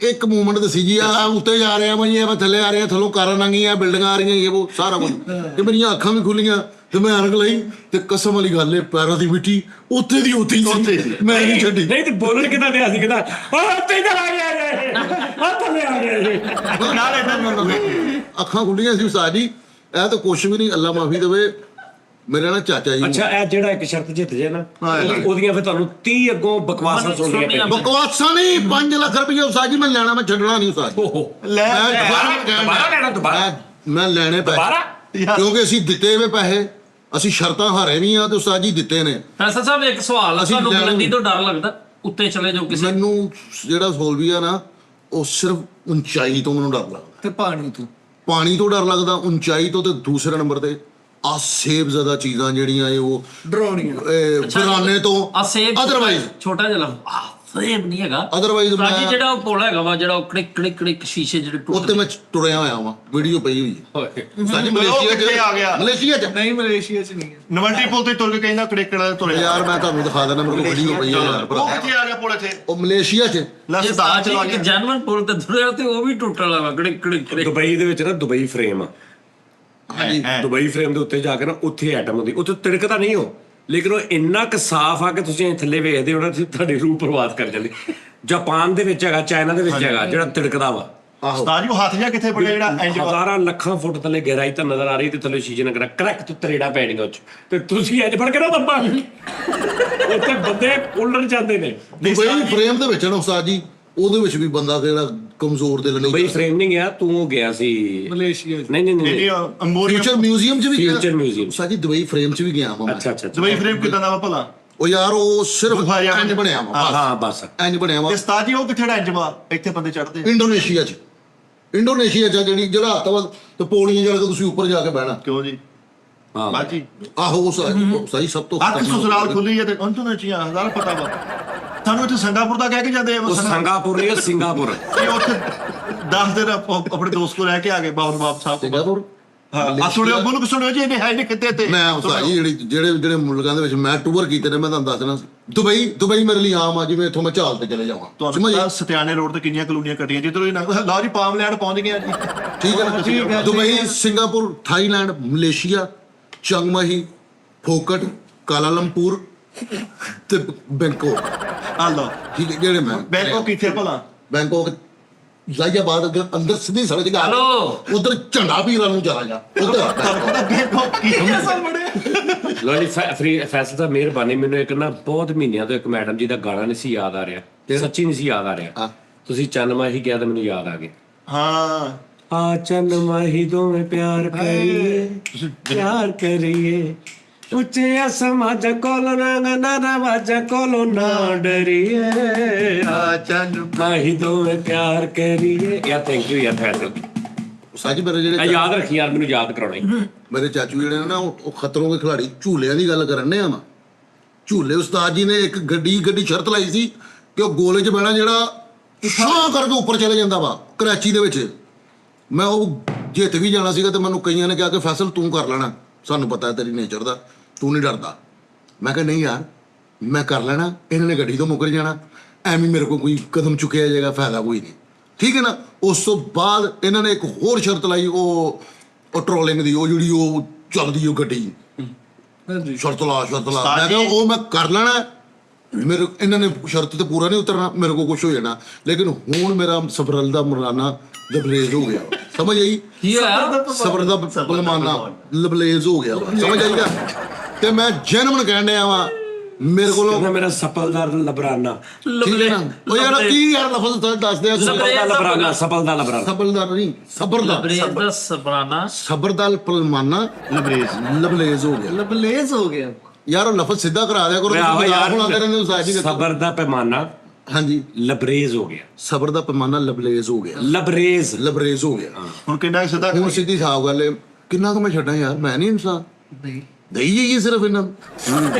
ਇੱਕ ਮੂਵਮੈਂਟ ਦੱਸੀ ਜੀ ਆ ਉੱਤੇ ਜਾ ਰਿਹਾ ਮੈਂ ਥੱਲੇ ਆ ਰਿਹਾ ਥੱਲੋਂ ਕਾਰਾਂ ਲੰਘੀਆਂ ਬਿਲਡਿੰਗਾਂ ਆ ਰਹੀਆਂ ਇਹ ਸਾਰਾ ਕੁਝ ਤੇ ਮੇਰੀਆਂ ਅੱਖਾਂ ਵੀ ਖੁੱਲੀਆਂ ਤੇ ਮੈਂ ਐਨਕ ਲਈ ਤੇ ਕਸਮ ਵਾਲੀ ਗੱਲ ਹੈ ਪੈਰਾਂ ਦੀ ਮਿੱਟੀ ਉੱਥੇ ਦੀ ਉੱਥੇ ਹੀ ਸੀ ਮੈਂ ਨਹੀਂ ਛੱਡੀ ਨਹੀਂ ਤੇ ਬੋਲਣ ਕਿਦਾਂ ਦੇ ਸੀ ਕਿਦਾਂ ਉੱਤੇ ਜਾ ਆ ਗਿਆ ਥੱਲੇ ਆ ਗਿਆ ਨਾਲੇ ਅੱਖਾਂ ਖੁੱਲੀਆਂ ਸੀ ਉਸਤਾਦ ਜੀ ਇਹ ਤਾਂ ਕੁਛ ਵੀ ਨਹੀਂ ਅੱਲਾ ਮਾਫੀ ਦੇਵੇ ਮੇਰੇ ਨਾਲ ਚਾਚਾ ਜੀ ਅੱਛਾ ਇਹ ਜਿਹੜਾ ਇੱਕ ਸ਼ਰਤ ਜਿੱਤ ਜੇ ਨਾ ਉਹਦੀਆਂ ਫਿਰ ਤੁਹਾਨੂੰ 30 ਅੱਗੋਂ ਬਕਵਾਸਾਂ ਸੁਣਨੀਆਂ ਪੈਂਦੀਆਂ। ਬਕਵਾਸਾਂ ਨਹੀਂ 5 ਲੱਖ ਰੁਪਏ ਉਸਤਾਦ ਜੀ ਮੈਂ ਲੈਣਾ, ਮੈਂ ਛੱਡਣਾ ਨਹੀਂ ਉਸਤਾਦ ਜੀ। ਓਹੋ ਲੈ ਦੁਬਾਰਾ ਲੈਣਾ ਦੁਬਾਰਾ ਮੈਂ ਲੈਣੇ ਪੈਸੇ ਦੁਬਾਰਾ ਕਿਉਂਕਿ ਅਸੀਂ ਦਿੱਤੇ ਹੋਏ ਪੈਸੇ, ਅਸੀਂ ਸ਼ਰਤਾਂ ਹਾਰੇ ਵੀ ਆ ਤੇ ਉਸਤਾਦ ਜੀ ਦਿੱਤੇ ਨੇ। ਫੈਸਲ ਸਾਹਿਬ ਇੱਕ ਸਵਾਲ ਆ, ਅਸੀਂ ਤੁਹਾਨੂੰ ਲੈਣੇ- ਬੁਲੰਦੀ ਤੋਂ ਡਰ ਲੱਗਦਾ? ਉੱਤੇ ਚਲੇ ਜਾਓ ਕਿਸੇ। ਮੈਨੂੰ ਜਿਹੜਾ ਸੋਲਵੀਆ ਨਾ ਉਹ ਸਿਰਫ ਉਚਾਈ ਤੋਂ ਮੈਨੂੰ ਡਰ ਲੱਗਦਾ, ਤੇ ਪਾਣੀ ਤੋਂ ਪਾਣੀ ਤੋਂ ਡਰ ਲੱਗਦਾ, ਉਚਾਈ ਤੋਂ। ਤੇ ਦੂਸਰੇ ਨੰਬਰ ਤੇ ਆ ਸੇਬ ਜ਼ਿਆਦਾ ਚੀਜ਼ਾਂ ਜਿਹੜੀਆਂ ਇਹ ਉਹ ਡਰਾਉਣੀਆਂ। ਬਰਾਨੇ ਤੋਂ ਆ ਸੇਬ ਅਦਰਵਾਈਜ਼ ਛੋਟਾ ਜਿਹਾ ਸੇਬ ਨਹੀਂ ਹੈਗਾ। ਅਦਰਵਾਈਜ਼ ਸਾਜੀ ਮੈਂ ਜਿਹੜਾ ਉਹ ਪੋਲਾ ਹੈਗਾ ਵਾ, ਜਿਹੜਾ ਉਹ ਕੜਿਕ ਕੜਿਕ ਕੜਿਕ ਸ਼ੀਸ਼ੇ ਜਿਹੜੇ ਉੱਤੇ ਮੈਂ ਤੁਰਿਆ ਹੋਇਆ ਵਾਂ, ਵੀਡੀਓ ਪਈ ਹੋਈ ਹੈ। ਸਾਡੀ ਮਲੇਸ਼ੀਆ ਕਿੱਥੇ ਆ ਗਿਆ? ਮਲੇਸ਼ੀਆ ਚ ਨਹੀਂ ਮਲੇਸ਼ੀਆ 'ਚ ਨਹੀਂ ਹੈ। ਨਵੰਟੀ ਪੁਲ ਤੇ ਤੁਰ ਕੇ ਕਹਿੰਦਾ ਕੜੇਕੜਾ ਤੁਰਿਆ। ਯਾਰ ਮੈਂ ਤੁਹਾਨੂੰ ਦਿਖਾ ਦੇਣਾ, ਮੇਰੇ ਕੋਲ ਵੀਡੀਓ ਪਈ ਹੈ ਯਾਰ ਉਹ ਭਰਾ। ਕਿੱਥੇ ਆ ਗਿਆ ਪੁਲ ਇੱਥੇ? ਉਹ ਮਲੇਸ਼ੀਆ ਚ ਲੈ ਇਹ ਸਦਾ ਸਾਜੀ ਚਲਾ ਇੱਕ ਗਿਆ। ਜਨਮਨ ਪੁਲ ਤੇ ਤੁਰਿਆ ਤੇ ਉਹ ਵੀ ਟੁੱਟਣ ਵਾਲਾ ਕੜਿਕ ਕੜਿਕ ਕੜਿਕ। ਦੁਬਈ ਦੇ ਵਿੱਚ ਨਾ ਦੁਬਈ ਫਰੇਮ ਆ, ਹਾਂਜੀ ਦੁਬਈ ਫਰੇਮ ਦੇ ਉੱਤੇ ਜਾ ਕੇ ਨਾ ਉੱਥੇ ਐਟਮ ਹੁੰਦੀ, ਉੱਥੇ ਤਿੜਕਦਾ ਨਹੀਂ ਹੋ, ਲੇਕਿਨ ਉਹ ਇੰਨਾ ਕੁ ਸਾਫ਼ ਆ ਕਿ ਤੁਸੀਂ ਐਂ ਥੱਲੇ ਵੇਖਦੇ ਹੋ ਨਾ ਤੇ ਤੁਹਾਡੀ ਰੂਹ ਪ੍ਰਵਾਦ ਕਰ ਜਾਂਦੀ। ਜਾਪਾਨ ਦੇ ਵਿੱਚ ਹੈਗਾ, ਚਾਈਨਾ ਦੇ ਵਿੱਚ ਹੈਗਾ ਜਿਹੜਾ ਤਿੜਕਦਾ ਵਾ। ਆਹੋ ਸਦਾ ਜੀ ਉਹ ਹੱਥ ਜਿਹਾ ਕਿੱਥੇ ਪੜਿਆ ਜਿਹੜਾ ਇੰਜ ਹਜ਼ਾਰਾਂ ਲੱਖਾਂ ਫੁੱਟ ਥੱਲੇ ਗਹਿਰਾਈ ਤਾਂ ਨਜ਼ਰ ਆ ਰਹੀ ਤੇ ਥੱਲੇ ਸ਼ੀਸ਼ੇ ਨਾਲ ਕਰੈਕ ਤੇ ਤਰੇੜਾ ਪੈਣੀਆਂ ਉੱਚ ਤੇ ਤੁਸੀਂ ਇੰਜ ਫੜ ਕੇ ਨਾ ਦੱਬਾ ਉੱਥੇ ਬੰਦੇ ਉਲੜ ਜਾਂਦੇ ਨੇ। ਦੁਬਈ ਫਰੇਮ ਦੇ ਵਿੱਚ ਨਾ ਉਸਤਾਦ ਜੀ, ਉਹਦੇ ਵਿੱਚ ਵੀ ਬੰਦਾ ਜਿਹੜਾ ਕਮਜ਼ੋਰ ਦਿਲ ਨਹੀਂ। ਦੁਬਈ ਫਰੇਮ ਨਹੀਂ ਗਿਆ, ਤੂੰ ਉਹ ਗਿਆ ਸੀ ਮਲੇਸ਼ੀਆ 'ਚ। ਨਹੀਂ ਨਹੀਂ ਨਹੀਂ ਨਹੀਂ ਅੰਬੋਰੀਆ ਫਿਊਚਰ ਮਿਊਜ਼ੀਅਮ ਚ ਵੀ ਗਿਆ। Future museum. ਉਸਤਾਦ ਜੀ ਦੁਬਈ ਫਰੇਮ ਚ ਵੀ ਗਿਆ ਵਾਂ ਮੈਂ। ਅੱਛਾ ਅੱਛਾ ਅੱਛਾ। ਦੁਬਈ ਫਰੇਮ ਕਿਦਾਂ ਦਾ ਵਾ ਭਲਾ? ਉਹ ਯਾਰ ਉਹ ਸਿਰਫ ਵਿਖਾਇਆ ਇੰਜ ਬਣਿਆ ਵਾ, ਹਾਂ ਬਸ ਇੰਜ ਬਣਿਆ ਵਾ। ਤੇ ਸਦਾ ਜੀ ਉਹ ਕਿੱਥੇ ਇੰਜ ਵਾ? ਇੱਥੇ ਬੰਦੇ ਚੜਦੇ ਇੰਡੋਨੇਸ਼ੀਆ ਚ ਜਿਹੜਾ ਹੱਥ ਵਾ ਤੇ ਪੌੜੀਆਂ ਜਿਹੜਾ ਕਿ ਤੁਸੀਂ ਉੱਪਰ ਜਾ ਕੇ ਬਹਿਣਾ। ਕਿਉਂ ਜੀ? ਹਾਂ ਬਾਜੀ ਆਹੋ ਉਹ ਸਹੀ ਸਭ ਤੋਂ ਅੱਖ ਸੁਸਰਾਲ ਖੁੱਲੀ ਹੈ ਤੇ ਉਹਨਾਂ ਨੂੰ ਚੀਆਂ ਹਜ਼ਾਰ ਪਤਾ ਵਾ। ਸਾਨੂੰ ਇੱਥੇ ਸਿੰਗਾਪੁਰ ਦਾ ਕਹਿ ਕੇ ਜਾਂਦੇ ਆ ਉਹ ਸਿੰਗਾਪੁਰ ਨਹੀਂ, ਉਹ ਸਿੰਗਾਪੁਰ। ਇਹ ਉੱਥੇ 10 ਦਿਨ ਆਪਣੇ ਦੋਸਤ ਕੋਲ ਰਹਿ ਕੇ ਆ ਗਏ ਬਾਬਰ ਬਾਬ ਸਾਹਿਬ ਕੋਲ। ਸਿੰਗਾਪੁਰ ਹਾਂ ਸੁਣਿਓ ਮੁਲਕ ਸੁਣਿਓ ਜੀ, ਇਹਨੇ ਹੈ ਨਹੀਂ ਕਿਤੇ ਤੇ ਮੈਂ ਉਸਤਾਦ ਜੀ ਜਿਹੜੇ ਮੁਲਕਾਂ ਦੇ ਵਿੱਚ ਮੈਂ ਟੂਰ ਕੀਤੇ ਨੇ, ਮੈਂ ਤੁਹਾਨੂੰ ਦੱਸ ਦੇਣਾ। ਦੁਬਈ ਮੇਰੇ ਲਈ ਆਮ ਆ, ਜਿਵੇਂ ਇੱਥੋਂ ਮੈਂ ਝਾਲ ਤੇ ਚਲੇ ਜਾਵਾਂ। ਤੁਹਾਨੂੰ ਪਤਾ ਸਤਿਆਣੇ ਰੋਡ ਤੇ ਕਿੰਨੀਆਂ ਕਲੋਨੀਆਂ ਕੱਟੀਆਂ ਜਿੱਧਰੋਂ ਲਓ ਜੀ ਪਾਮ ਲੈਂਡ ਪਹੁੰਚ ਗਏ ਜੀ। ਠੀਕ ਹੈ ਨਾ? ਦੁਬਈ, ਸਿੰਗਾਪੁਰ, ਥਾਈਲੈਂਡ, ਮਲੇਸ਼ੀਆ, ਚੰਗਮਾਈ, ਫੋਕਟ, ਕਾਲਾਲੰਪੁਰ ਤੇ ਬੈਂਕਾਕ। ਆ ਲਓ ਠੀਕ ਹੈ, ਜਿਹੜੇ ਮੈਂ ਬੈਂਕਾਕ ਕਿੱਥੇ ਭਲਾ? ਬੈਂਕਾਕ ਜ਼ਾਇਆਬਾਦ ਅਗਰ ਅੰਦਰ ਸਿੱਧੀ ਸੜਕ ਜਾ ਹੈਲੋ। ਉਧਰ ਝੰਡਾ ਪੀਰਾਂ ਨੂੰ ਚਲਾ ਜਾ ਉਧਰ। ਤੁਹਾਨੂੰ ਪਤਾ ਬੈਂਕਾਕ ਕੀ ਹੈ ਸਾਹਮਣੇ? ਲੋ ਜੀ ਫੈਸਲ ਸਾਹਿਬ ਮਿਹਰਬਾਨੀ, ਮੈਨੂੰ ਇੱਕ ਨਾ ਬਹੁਤ ਮਹੀਨਿਆਂ ਤੋਂ ਇੱਕ ਮੈਡਮ ਜੀ ਦਾ ਗਾਣਾ ਨਹੀਂ ਸੀ ਯਾਦ ਆ ਰਿਹਾ, ਸੱਚੀ ਨਹੀਂ ਸੀ ਯਾਦ ਆ ਰਿਹਾ। ਹਾਂ। ਤੁਸੀਂ ਚੰਨ ਮਾਹੀ ਕਿਹਾ ਤਾਂ ਮੈਨੂੰ ਯਾਦ ਆ ਗਿਆ। ਹਾਂ ਆ ਚੰਨ ਮਾਹੀ ਦੋਵੇਂ ਪਿਆਰ ਕਰੀਏ, ਪਿਆਰ ਕਰੀਏ, ਉੱਚੇ ਅਸਮਾਂ ਕੋਲੋਂ ਨਾ ਨਵਾਜਾਂ ਕੋਲੋਂ ਨਾ ਡਰੀਏ, ਆ ਚੰਨ ਮਾਹੀ ਦੋਵੇਂ ਪਿਆਰ ਕਰੀਏ। ਯਾਰ ਥੈਂਕ ਯੂ ਯਾਰ ਫੈਸਲ, ਸੱਚ ਮੇਰੇ ਇਹ ਜਿਹੜੇ ਯਾਦ ਰੱਖੀ ਯਾਰ, ਮੈਨੂੰ ਯਾਦ ਕਰਾਉਣੀ। ਮੇਰੇ ਚਾਚੂ ਜਿਹੜੇ ਨੇ ਨਾ ਉਹ ਖਤਰੋਂ ਦੇ ਖਿਲਾੜੀ ਝੂਲਿਆਂ ਦੀ ਗੱਲ ਕਰਨ ਨੇ ਆ। ਝੂਲੇ ਉਸਤਾਦ ਜੀ ਨੇ ਇੱਕ ਗੱਡੀ ਸ਼ਰਤ ਲਾਈ ਸੀ ਕਿ ਉਹ ਗੋਲੇ 'ਚ ਬਹਿਣਾ ਜਿਹੜਾ ਛਾਂ ਕਰਕੇ ਉੱਪਰ ਚਲੇ ਜਾਂਦਾ ਵਾ, ਕਰਾਚੀ ਦੇ ਵਿੱਚ। ਮੈਂ ਉਹ ਜਿੱਤ ਵੀ ਜਾਣਾ ਸੀਗਾ ਤੇ ਮੈਨੂੰ ਕਈਆਂ ਨੇ ਕਿਹਾ ਕਿ ਫੈਸਲ ਤੂੰ ਕਰ ਲੈਣਾ, ਸਾਨੂੰ ਪਤਾ ਹੈ ਤੇਰੀ ਨੇਚਰ ਦਾ, ਤੂੰ ਨਹੀਂ ਡਰਦਾ। ਮੈਂ ਕਿਹਾ ਨਹੀਂ ਯਾਰ ਮੈਂ ਕਰ ਲੈਣਾ, ਇਹਨਾਂ ਨੇ ਗੱਡੀ ਤੋਂ ਮੁੱਕਰ ਜਾਣਾ, ਐਵੇਂ ਮੇਰੇ ਕੋਲ ਕੋਈ ਕਦਮ ਚੁੱਕਿਆ ਜਾਏਗਾ, ਫਾਇਦਾ ਕੋਈ ਨਹੀਂ। ਠੀਕ ਹੈ ਨਾ? ਉਸ ਤੋਂ ਬਾਅਦ ਇਹਨਾਂ ਨੇ ਇੱਕ ਹੋਰ ਸ਼ਰਤ ਲਾਈ, ਉਹ ਟਰੋਲਿੰਗ ਦੀ, ਉਹ ਜਿਹੜੀ ਉਹ ਚੱਲਦੀ ਉਹ ਗੱਡੀ ਸ਼ਰਤ ਲਾ। ਮੈਂ ਕਿਹਾ ਉਹ ਮੈਂ ਕਰ ਲੈਣਾ, ਮੇਰੇ ਇਹਨਾਂ ਨੇ ਸ਼ਰਤ ਤੇ ਪੂਰਾ ਨਹੀਂ ਉਤਰਨਾ, ਮੇਰੇ ਕੋਲ ਕੁਝ ਹੋ ਜਾਣਾ। ਲੇਕਿਨ ਹੁਣ ਮੇਰਾ ਸਬਰਲ ਦਾ ਮੁਰਾਨਾ ਲਬਰੇਜ਼ ਹੋ ਗਿਆ, ਸਮਝ ਆਈ? ਕੀ ਹੋਇਆ? ਸਬਰ ਦਾ ਬਲਮਾਨਾ ਲਬਰੇਜ਼ ਹੋ ਗਿਆ, ਸਮਝ ਆਈਗਾ? ਤੇ ਮੈਂ ਜੈਨੂਨ ਕਹਿਣ ਡਿਆ ਵਾਂ, ਮੇਰੇ ਕੋਲੋਂ ਕਹਿੰਦਾ ਮੇਰਾ ਸਫਲਦਾਰ ਲਬਰਾਨਾ। ਠੀਕ ਹੈ ਨਾ? ਉਹ ਯਾਰ ਕੀ ਯਾਰ ਲਫ਼ਜ਼ ਦੱਸਦੇ ਆ। ਸਫਲਦਾਰ ਲਬਰਾਨਾ, ਸਫਲਦਾਰ ਲਬਰਾਨਾ। ਸਬਰਦਾਰ ਨਹੀਂ, ਸਬਰ ਦਾ ਬਰੇਜ਼ ਦਾ ਸਬਰਾਨਾ। ਸਬਰ ਦਾ ਪਲਮਾਨਾ ਲਬਰੇਜ਼ ਹੋ ਗਿਆ। ਲਬਲੇਜ਼ ਹੋ ਗਿਆ। ਯਾਰ ਉਹ ਲਫ਼ਜ਼ ਸਿੱਧਾ ਕਰਾ ਦਿਆ ਕਰੋ। ਆਹੋ ਯਾਰ, ਹੁਣ ਆਉਂਦੇ ਰਹਿੰਦੇ ਉਸਤਾਦ ਜੀ। ਸਬਰ ਦਾ ਪੈਮਾਨਾ ਹਾਂਜੀ, ਲਬਰੇਜ਼ ਹੋ ਗਿਆ। ਸਬਰ ਦਾ ਪੈਮਾਨਾ ਲਬਰੇਜ਼ ਹੋ ਗਿਆ। ਲਬਰੇਜ਼ ਹੋ ਗਿਆ। ਹੁਣ ਕਿੰਨਾ ਸਿੱਧਾ ਹੁਣ ਸਿੱਧੀ ਸਾਫ ਗੱਲ ਹੈ, ਕਿੰਨਾ ਕੁ ਮੈਂ ਛੱਡਾਂ ਯਾਰ, ਮੈਂ ਨਹੀਂ ਇਨਸਾਨ ਨਹੀਂ ਦਈ ਜਾਈਏ ਸਿਰਫ ਇਹਨਾਂ ਨੂੰ।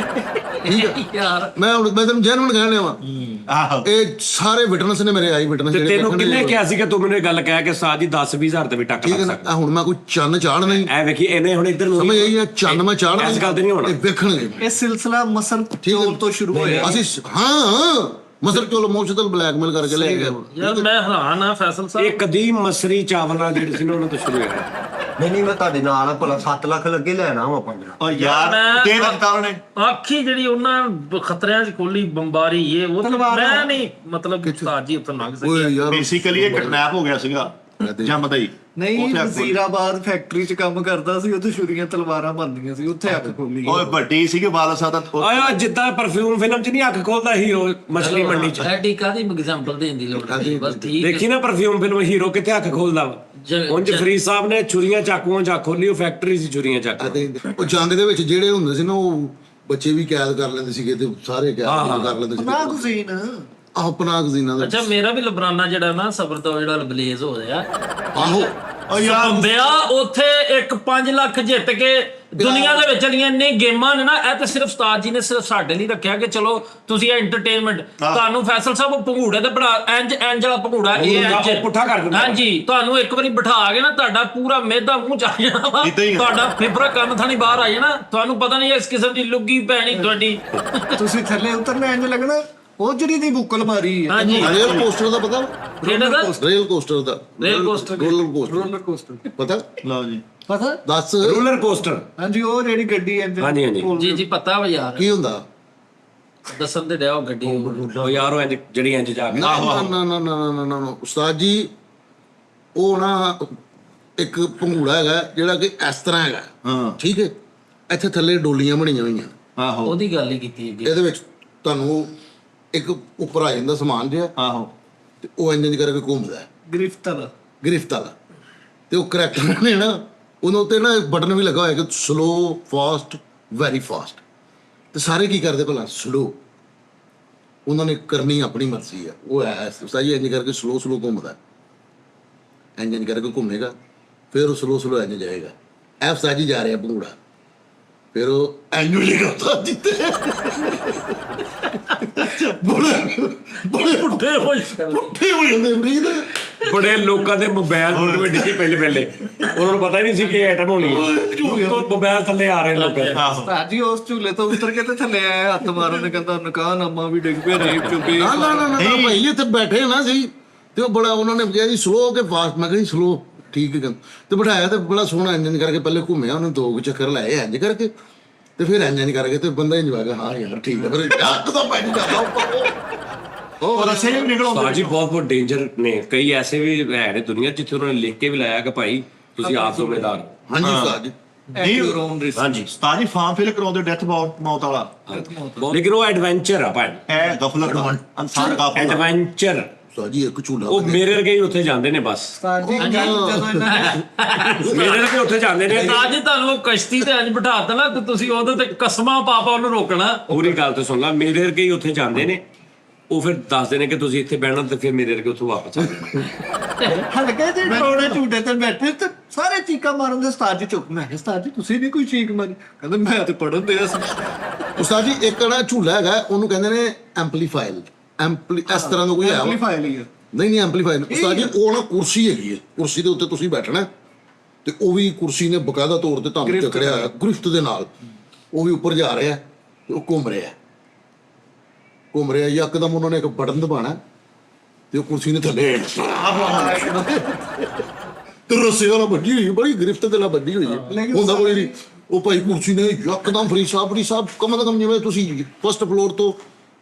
ਠੀਕ ਹੈ ਯਾਰ ਮੈਂ ਤੈਨੂੰ ਜੈਨੂਨ ਕਹਿਣ ਡਿਆ ਵਾਂ। ਆਹੋ ਇਹ ਸਾਰੇ ਵਿਟਨੈਸ ਨੇ, ਮੇਰੇ ਆਈ ਵਿਟਨੈਸ ਤੇ ਤੈਨੂੰ ਕਿੰਨੇ ਕਿਹਾ ਸੀ ਕਿ ਤੂੰ ਮੈਨੂੰ ਇਹ ਗੱਲ ਕਹਿ ਕੇ ਸਾਜ ਜੀ 10-20 ਹਜ਼ਾਰ ਤੇ ਵੀ ਟੱਕ ਠੀਕ ਹੈ ਲੱਗ ਨਾ? ਸਕਦਾ। ਹੁਣ ਮੈਂ ਕੋਈ ਚੰਨ ਚਾੜ ਨਹੀਂ, ਐ ਵੇਖੀ ਇਹਨੇ ਹੁਣ ਇੱਧਰ ਨੂੰ ਸਮਝ ਆਈ ਆ? ਚੰਨ ਮੈਂ ਚਾੜ ਇਸ ਗੱਲ ਤੇ ਨਹੀਂ ਹੋਣਾ। ਇਹ ਵੇਖਣਗੇ ਇਹ ਸਿਲਸਿਲਾ ਮਸਲ ਚੋਲ ਤੋਂ ਸ਼ੁਰੂ ਹੋਇਆ। ਅਸੀਂ ਹਾਂ ਮਸਲ ਚਲੋ ਮੋਸ਼ਤਲ ਬਲੈਕਮੇਲ ਕਰਕੇ ਲੈ ਗਏ। ਯਾਰ ਮੈਂ ਹੈਰਾਨ ਆ ਫੈਸਲ ਸਾਹਿਬ। ਇਹ ਕਦੀਮ ਮਸਰੀ ਚਾਵਲਾਂ ਜਿਹੜੇ ਸੀ ਨਾ ਉਹਨਾਂ ਤੋਂ ਸ਼ੁਰੂ ਹੋਇਆ। ਨਹੀਂ ਮੈਂ ਤੁਹਾਡੇ ਨਾਲ ਆ, ਭਲਾ 7 ਲੱਖ ਲੱਗੇ ਲੈਣਾ ਵਾ 5 ਲੱਖ। ਓ ਯਾਰ ਦੇ ਦਿੱਤਾ ਉਹਨੇ। ਆਖੀ ਜਿਹੜੀ ਉਹਨਾਂ ਖਤਰਿਆਂ 'ਚ ਖੋਲੀ ਬੰਬਾਰੀ ਇਹ ਉਹ ਤੇ ਮੈਂ ਨਹੀਂ ਮਤਲਬ ਕਿ ਉਸਤਾਦ ਜੀ ਉੱਥੇ ਲੰਘ ਓਏ ਸਕਿਆ। ਯਾਰ ਬੇਸਿਕਲੀ ਇਹ ਕਿਡਨੈਪ ਹੋ ਗਿਆ ਸੀਗਾ ਜੰਮਦਾ ਹੀ ਨਹੀਂ ਉੱਥੇ ਅੱਗ ਖੋਲੀ। ਵਜ਼ੀਰਾਬਾਦ ਫੈਕਟਰੀ 'ਚ ਕੰਮ ਕਰਦਾ ਸੀ, ਉੱਥੇ ਛੁਰੀਆਂ ਤਲਵਾਰਾਂ ਬਣਦੀਆਂ ਸੀ, ਉੱਥੇ ਅੱਗ ਖੋਲੀ ਓਏ ਵੱਡੀ ਸੀਗੇ ਵਾਲਸਾ ਦਾ ਆਇਆ ਜਿੱਦਾਂ ਪਰਫਿਊਮ ਫਿਲਮ 'ਚ ਨਹੀਂ ਅੱਖ ਖੋਲਦਾ ਹੀਰੋ ਮਛਲੀ ਮੰਡੀ 'ਚ। ਐਡੀ ਕਾਦੀ ਐਗਜ਼ਾਮਪਲ ਦੇਣ ਦੀ ਲੋੜ ਨਹੀਂ, ਬਸ ਠੀਕ ਦੇਖੀ ਨਾ ਪਰਫਿਊਮ ਫਿਲਮ ਹੀਰੋ ਕਿੱਥੇ ਅੱਖ ਖੋਲਦਾ ਵਾ। ਉਂਝ ਫਰੀਦ ਸਾਹਿਬ ਨੇ ਛੁਰੀਆਂ ਚਾਕੂਆਂ ਜਾ ਖੋਲੀ, ਉਹ ਫੈਕਟਰੀ ਸੀ ਛੁਰੀਆਂ ਚਾਕੂ। ਉਹ ਜੰਗ ਦੇ ਵਿੱਚ ਜਿਹੜੇ ਹੁੰਦੇ ਸੀ ਨਾ ਉਹ ਬੱਚੇ ਵੀ ਕੈਦ ਕਰ ਲੈਂਦੇ ਸੀਗੇ ਤੇ ਸਾਰੇ ਕੈਦ ਕਰ ਲੈਂਦੇ ਸੀ। ਨਾ ਕੁਜ਼ੀਨ ਆਪਣਾ ਗਜ਼ੀਨਾ ਦਾ ਅੱਛਾ ਮੇਰਾ ਵੀ ਲਬਰਾਨਾ ਜਿਹੜਾ ਨਾ ਸਬਰ ਤੋਂ ਜਿਹੜਾ ਬਲੇਜ਼ ਹੋ ਰਿਹਾ ਆਹੋ ਓ ਯਾਰ ਵਿਆਹ ਉੱਥੇ ਇੱਕ 5 ਲੱਖ ਜਿੱਤ ਕੇ ਦੁਨੀਆ ਦੇ ਵਿੱਚ ਜਿਹੜੀਆਂ ਇੰਨੀ ਗੇਮਾਂ ਨੇ ਨਾ, ਇਹ ਤਾਂ ਸਿਰਫ ਉਸਤਾਦ ਜੀ ਨੇ ਸਿਰਫ ਸਾਡੇ ਲਈ ਰੱਖਿਆ ਕਿ ਚਲੋ ਤੁਸੀਂ ਇਹ ਐਂਟਰਟੇਨਮੈਂਟ ਤੁਹਾਨੂੰ ਫੈਸਲ ਸਾਹਿਬ ਭੰਗੂੜੇ ਤੇ ਬਣਾ ਇੰਜ ਵਾਲਾ ਭੰਗੂੜਾ ਇਹ ਇੰਜ ਪੁੱਠਾ ਕਰ ਦਿੰਦਾ। ਹਾਂਜੀ ਤੁਹਾਨੂੰ ਇੱਕ ਵਾਰੀ ਬਿਠਾ ਕੇ ਨਾ ਤੁਹਾਡਾ ਪੂਰਾ ਮਿਹਦਾ ਮੂੰਹ ਚ ਆ ਜਾਣਾ ਵਾ, ਏਦਾਂ ਹੀ ਆ। ਤੁਹਾਡਾ ਫਿਬਰਾ ਕੰਨ ਥਾਣੀ ਬਾਹਰ ਆ ਜਾਣਾ, ਤੁਹਾਨੂੰ ਪਤਾ ਨਹੀਂ ਇਸ ਕਿਸਮ ਦੀ ਲੁੱਗੀ ਪੈਣੀ ਤੁਹਾਡੀ। ਤੁਸੀਂ ਥੱਲੇ ਉਤਰਨਾ ਇੰਜ ਲੱਗਣਾ ਉਹ ਜਿਹੜੀ ਦੀ ਬੁੱਕਲ ਮਾਰੀ ਹੈ। ਹਾਂਜੀ ਰੇਲ ਕੋਸਟਰ ਦਾ ਪਤਾ ਕਿਹੜਾ ਦਾ ਰੇਲ ਕੋਸਟਰ ਦਾ rail coaster roller coaster roller coaster ਪਤਾ ਲਓ ਜੀ ਪਤਾ? ਦੱਸ ਰੋਲਰ ਕੋਸਟਰ। ਹਾਂਜੀ ਉਹ ਜਿਹੜੀ ਗੱਡੀ ਇੰਜ ਹਾਂਜੀ, ਹਾਂਜੀ। ਜੀ ਜੀ ਪਤਾ ਵਾ ਯਾਰ, ਕੀ ਹੁੰਦਾ ਦੱਸਣ ਤੇ ਡਿਆ ਉਹ ਗੱਡੀ ਉਹ ਯਾਰ ਉਹ ਇੰਝ ਜਿਹੜੀ ਇੰਝ ਜਾ ਕੇ ਨਾ ਨਾ ਨਾ ਨਾ ਨਾ ਨਾ ਨਾ ਉਸਤਾਦ ਜੀ ਉਹ ਨਾ ਇੱਕ ਭੰਗੂੜਾ ਹੈਗਾ ਜਿਹੜਾ ਕਿ ਇਸ ਤਰ੍ਹਾਂ ਹੈਗਾ ਹਾਂ ਠੀਕ ਹੈ ਇੱਥੇ ਥੱਲੇ ਡੋਲੀਆਂ ਬਣੀਆਂ ਹੋਈਆਂ ਆਹੋ ਉਹਦੀ ਗੱਲ ਹੀ ਕੀਤੀ ਹੈਗੀ। ਇਹਦੇ ਵਿੱਚ ਤੁਹਾਨੂੰ ਇੱਕ ਉੱਪਰ ਆ ਜਾਂਦਾ ਸਮਾਨ ਜਿਹਾ ਆਹੋ ਤੇ ਉਹ ਇੰਜ ਕਰਕੇ ਘੁੰਮਦਾ ਹੈ ਗ੍ਰਿਫਤ ਵਾਲਾ। ਗ੍ਰਿਫਤ ਵਾਲਾ ਤੇ ਉਹ ਕਰੈਕਟਰ ਨੇ ਨਾ ਉਹਨਾਂ ਉੱਤੇ ਨਾ ਬਟਨ ਵੀ ਲੱਗਾ ਹੋਇਆ ਕਿ ਸਲੋ ਫਾਸਟ ਵੈਰੀ ਫਾਸਟ ਤੇ ਸਾਰੇ ਕੀ ਕਰਦੇ ਭਲਾ ਸਲੋ ਉਹਨਾਂ ਨੇ ਕਰਨੀ ਆਪਣੀ ਮਰਜ਼ੀ ਆ ਉਹ ਹੈ ਸਹੀ ਇੰਜ ਕਰਕੇ ਸਲੋ ਸਲੋ ਘੁੰਮਦਾ ਇੰਜ ਕਰਕੇ ਘੁੰਮੇਗਾ ਫਿਰ ਉਹ ਸਲੋ ਸਲੋ ਇੰਜ ਜਾਏਗਾ ਐਫ ਸਾਜੀ ਜਾ ਰਿਹਾ ਭੰਗੂੜਾ ਫਿਰ ਉਹ ਐਨੂ ਲਿਖਦਾ ਜਿੱਤੇ ਬੜੇ ਪੁੱਠੇ ਹੋਏ ਪੁੱਠੇ ਹੋ ਜਾਂਦੇ ਮਰੀਦ ਬੜੇ ਲੋਕਾਂ ਦੇ ਮੋਬਾਈਲ ਫੋਨ ਵਿੱਚ ਸੀ ਪਹਿਲੇ ਉਹਨਾਂ ਨੂੰ ਪਤਾ ਹੀ ਨਹੀਂ ਸੀ ਕਿ ਐਟਮ ਹੋਣੀ ਹੈ। ਤੋਂ ਮੋਬਾਈਲ ਥੱਲੇ ਆ ਰਹੇ ਲੋਕਾਂ ਦੇ। ਭਾਜੀ ਉਸ ਝੂਲੇ ਤੋਂ ਉਤਰ ਕੇ ਤੇ ਥੱਲੇ ਆਇਆ ਹੱਥ ਮਾਰਨ ਨੇ ਕਹਿੰਦਾ ਨਕਾਨ ਅੰਮਾ ਵੀ ਡਿੱਗ ਪਿਆ ਰੇਪ ਚੁੱਕੀ। ਨਾ ਨਾ ਨਾ ਨਾ ਭਾਈ ਇੱਥੇ ਬੈਠੇ ਨਾ ਸੀ ਤੇ ਉਹ ਬੜਾ ਉਹਨਾਂ ਨੇ ਕਿਹਾ ਜੀ ਸਲੋ ਕੇ ਫਾਸਟ ਮੈਂ ਕਿਹਾ ਜੀ ਸਲੋ ਠੀਕ ਹੈ ਤੇ ਬਿਠਾਇਆ ਤੇ ਬੜਾ ਸੋਹਣਾ ਇੰਜਨ ਕਰਕੇ ਪਹਿਲੇ ਘੁੰਮਿਆ ਉਹਨੇ 2 ਚੱਕਰ ਲਾਏ ਇੰਜ ਕਰਕੇ ਤੇ ਫਿਰ ਇੰਜਨ ਕਰਕੇ ਤੇ ਬੰਦਾ ਇੰਜ ਵਾਗਾ ਹਾਂ ਯਾਰ ਠੀਕ ਹੈ ਫਿਰ ਹੱਥ ਤਾਂ ਪੈਣ ਜਾਂਦਾ ਉੱਪਰ ਉਹ ਰਸੇ ਵੀ ਨਿਕਲ ਆਉਂਦੇ ਸਾਜੀ ਬਹੁਤ ਡੇਂਜਰ ਨੇ ਕਈ ਐਸੇ ਵੀ ਹੈ ਨੇ ਦੁਨੀਆ ਜਿੱਥੇ ਉਹਨਾਂ ਨੇ ਲਿਖ ਕੇ ਵੀ ਲਾਇਆ ਕਿ ਭਾਈ ਤੁਸੀਂ ਆਪ ਜ਼ਿੰਮੇਦਾਰ ਹੋ। ਹਾਂਜੀ ਸਾਜ ਨਹੀਂ ਹਾਂਜੀ ਉਸਤਾਦ ਜੀ ਫਾਰਮ ਫਿਲ ਕਰਾਉਂਦੇ ਡੈਥ ਮੌਤ ਵਾਲਾ ਲੇਕਿਨ ਉਹ ਐਡਵੈਂਚਰ ਆ ਭਾਈ, ਇਹ ਗਫਲਤ ਇਨਸਾਨ ਗਾਫਲ ਐਡਵੈਂਚਰ। ਸਾਜੀ ਇੱਕ ਝੂਲਾ ਉਹ ਮੇਰੇ ਵਰਗੇ ਹੀ ਉੱਥੇ ਜਾਂਦੇ ਨੇ ਬਸ, ਸਾਡੀ ਗੱਲ ਜਦੋਂ ਇਹਨਾਂ ਮੇਰੇ ਵਰਗੇ ਉੱਥੇ ਜਾਂਦੇ ਨੇ। ਤਾਂ ਜੀ ਤੁਹਾਨੂੰ ਉਹ ਕਸ਼ਤੀ ਤੇ ਅੱਜ ਬਿਠਾਤਾ ਨਾ ਤੇ ਤੁਸੀਂ ਉਹਦੇ ਤੇ ਕਸਮਾਂ ਪਾ ਉਹਨੂੰ ਰੋਕਣਾ। ਪੂਰੀ ਗੱਲ ਤੇ ਸੁਣ ਲਾ, ਮੇਰੇ ਵਰਗੇ ਹੀ ਉੱਥੇ ਜਾਂਦੇ ਨੇ। ਉਹ ਫਿਰ ਦੱਸਦੇ ਨੇ ਕਿ ਤੁਸੀਂ ਇੱਥੇ ਬਹਿਣਾ ਤੇ ਫਿਰ ਮੇਰੇ ਵਰਗੇ ਉੱਥੋਂ ਵਾਪਸ ਆ ਜਾਣਾ। ਹਲਕੇ ਜਿਹੇ ਟੋੜੇ ਝੂਟੇ ਤੇ ਬੈਠੇ ਤੇ ਸਾਰੇ ਚੀਕਾਂ ਮਾਰਨ ਦੇ ਉਸਤਾਦ ਜੀ ਚੁੱਪ। ਮੈਂ ਕਿਹਾ ਉਸਤਾਦ ਜੀ ਤੁਸੀਂ ਨਹੀਂ ਕੋਈ ਚੀਕ ਮਾਰੀ? ਕਹਿੰਦੇ ਮੈਂ ਤੇ ਪੜਨ ਦੇ ਸੀ। ਉਸਤਾਦ ਜੀ ਇੱਕ ਨਾ ਝੂਲਾ ਹੈਗਾ ਉਹਨੂੰ ਕਹਿੰਦੇ ਨੇ ਐਂਪਲੀਫਾਇਰ ਇਸ ਤਰ੍ਹਾਂ ਦਾ ਕੋਈ ਹੈ ਵਾ। ਐਂਪਲੀਫਾਇਰ ਹੀ ਹੈ। ਨਹੀਂ ਐਂਪਲੀਫਾਇਰ ਉਸਤਾਦ ਜੀ ਉਹ ਨਾ ਕੁਰਸੀ ਹੈਗੀ ਹੈ ਕੁਰਸੀ ਦੇ ਉੱਤੇ ਤੁਸੀਂ ਬੈਠਣਾ ਤੇ ਉਹ ਵੀ ਕੁਰਸੀ ਨੇ ਬਕਾਇਦਾ ਤੌਰ ਤੇ ਤੁਹਾਨੂੰ ਚੱਕੜਿਆ ਹੋਇਆ ਗ੍ਰਿਫਤ ਦੇ ਨਾਲ ਉਹ ਵੀ ਉੱਪਰ ਜਾ ਰਿਹਾ ਤੇ ਉਹ ਘੁੰਮ ਰਿਹਾ ਯਕਦਮ ਉਹਨਾਂ ਨੇ ਇੱਕ ਬਟਨ ਦਬਾਣਾ ਤੇ ਉਹ ਕੁਰਸੀ ਨੇ ਥੱਲੇ ਤੇ ਰੱਸੇ ਵਾਲਾ ਵੱਡੀ ਹੋਈ ਬੜੀ ਗ੍ਰਿਫਤ ਦੇ ਨਾਲ ਵੱਡੀ ਹੋਈ ਹੈ ਹੁੰਦਾ ਕੋਈ ਨਹੀਂ ਉਹ ਭਾਈ ਕੁਰਸੀ ਨੇ ਯਕਦਮ ਫਰੀ ਸਾਹਿਬ ਕਮ ਤੋਂ ਕਮ ਜਿਵੇਂ ਤੁਸੀਂ ਫਸਟ ਫਲੋਰ ਤੋਂ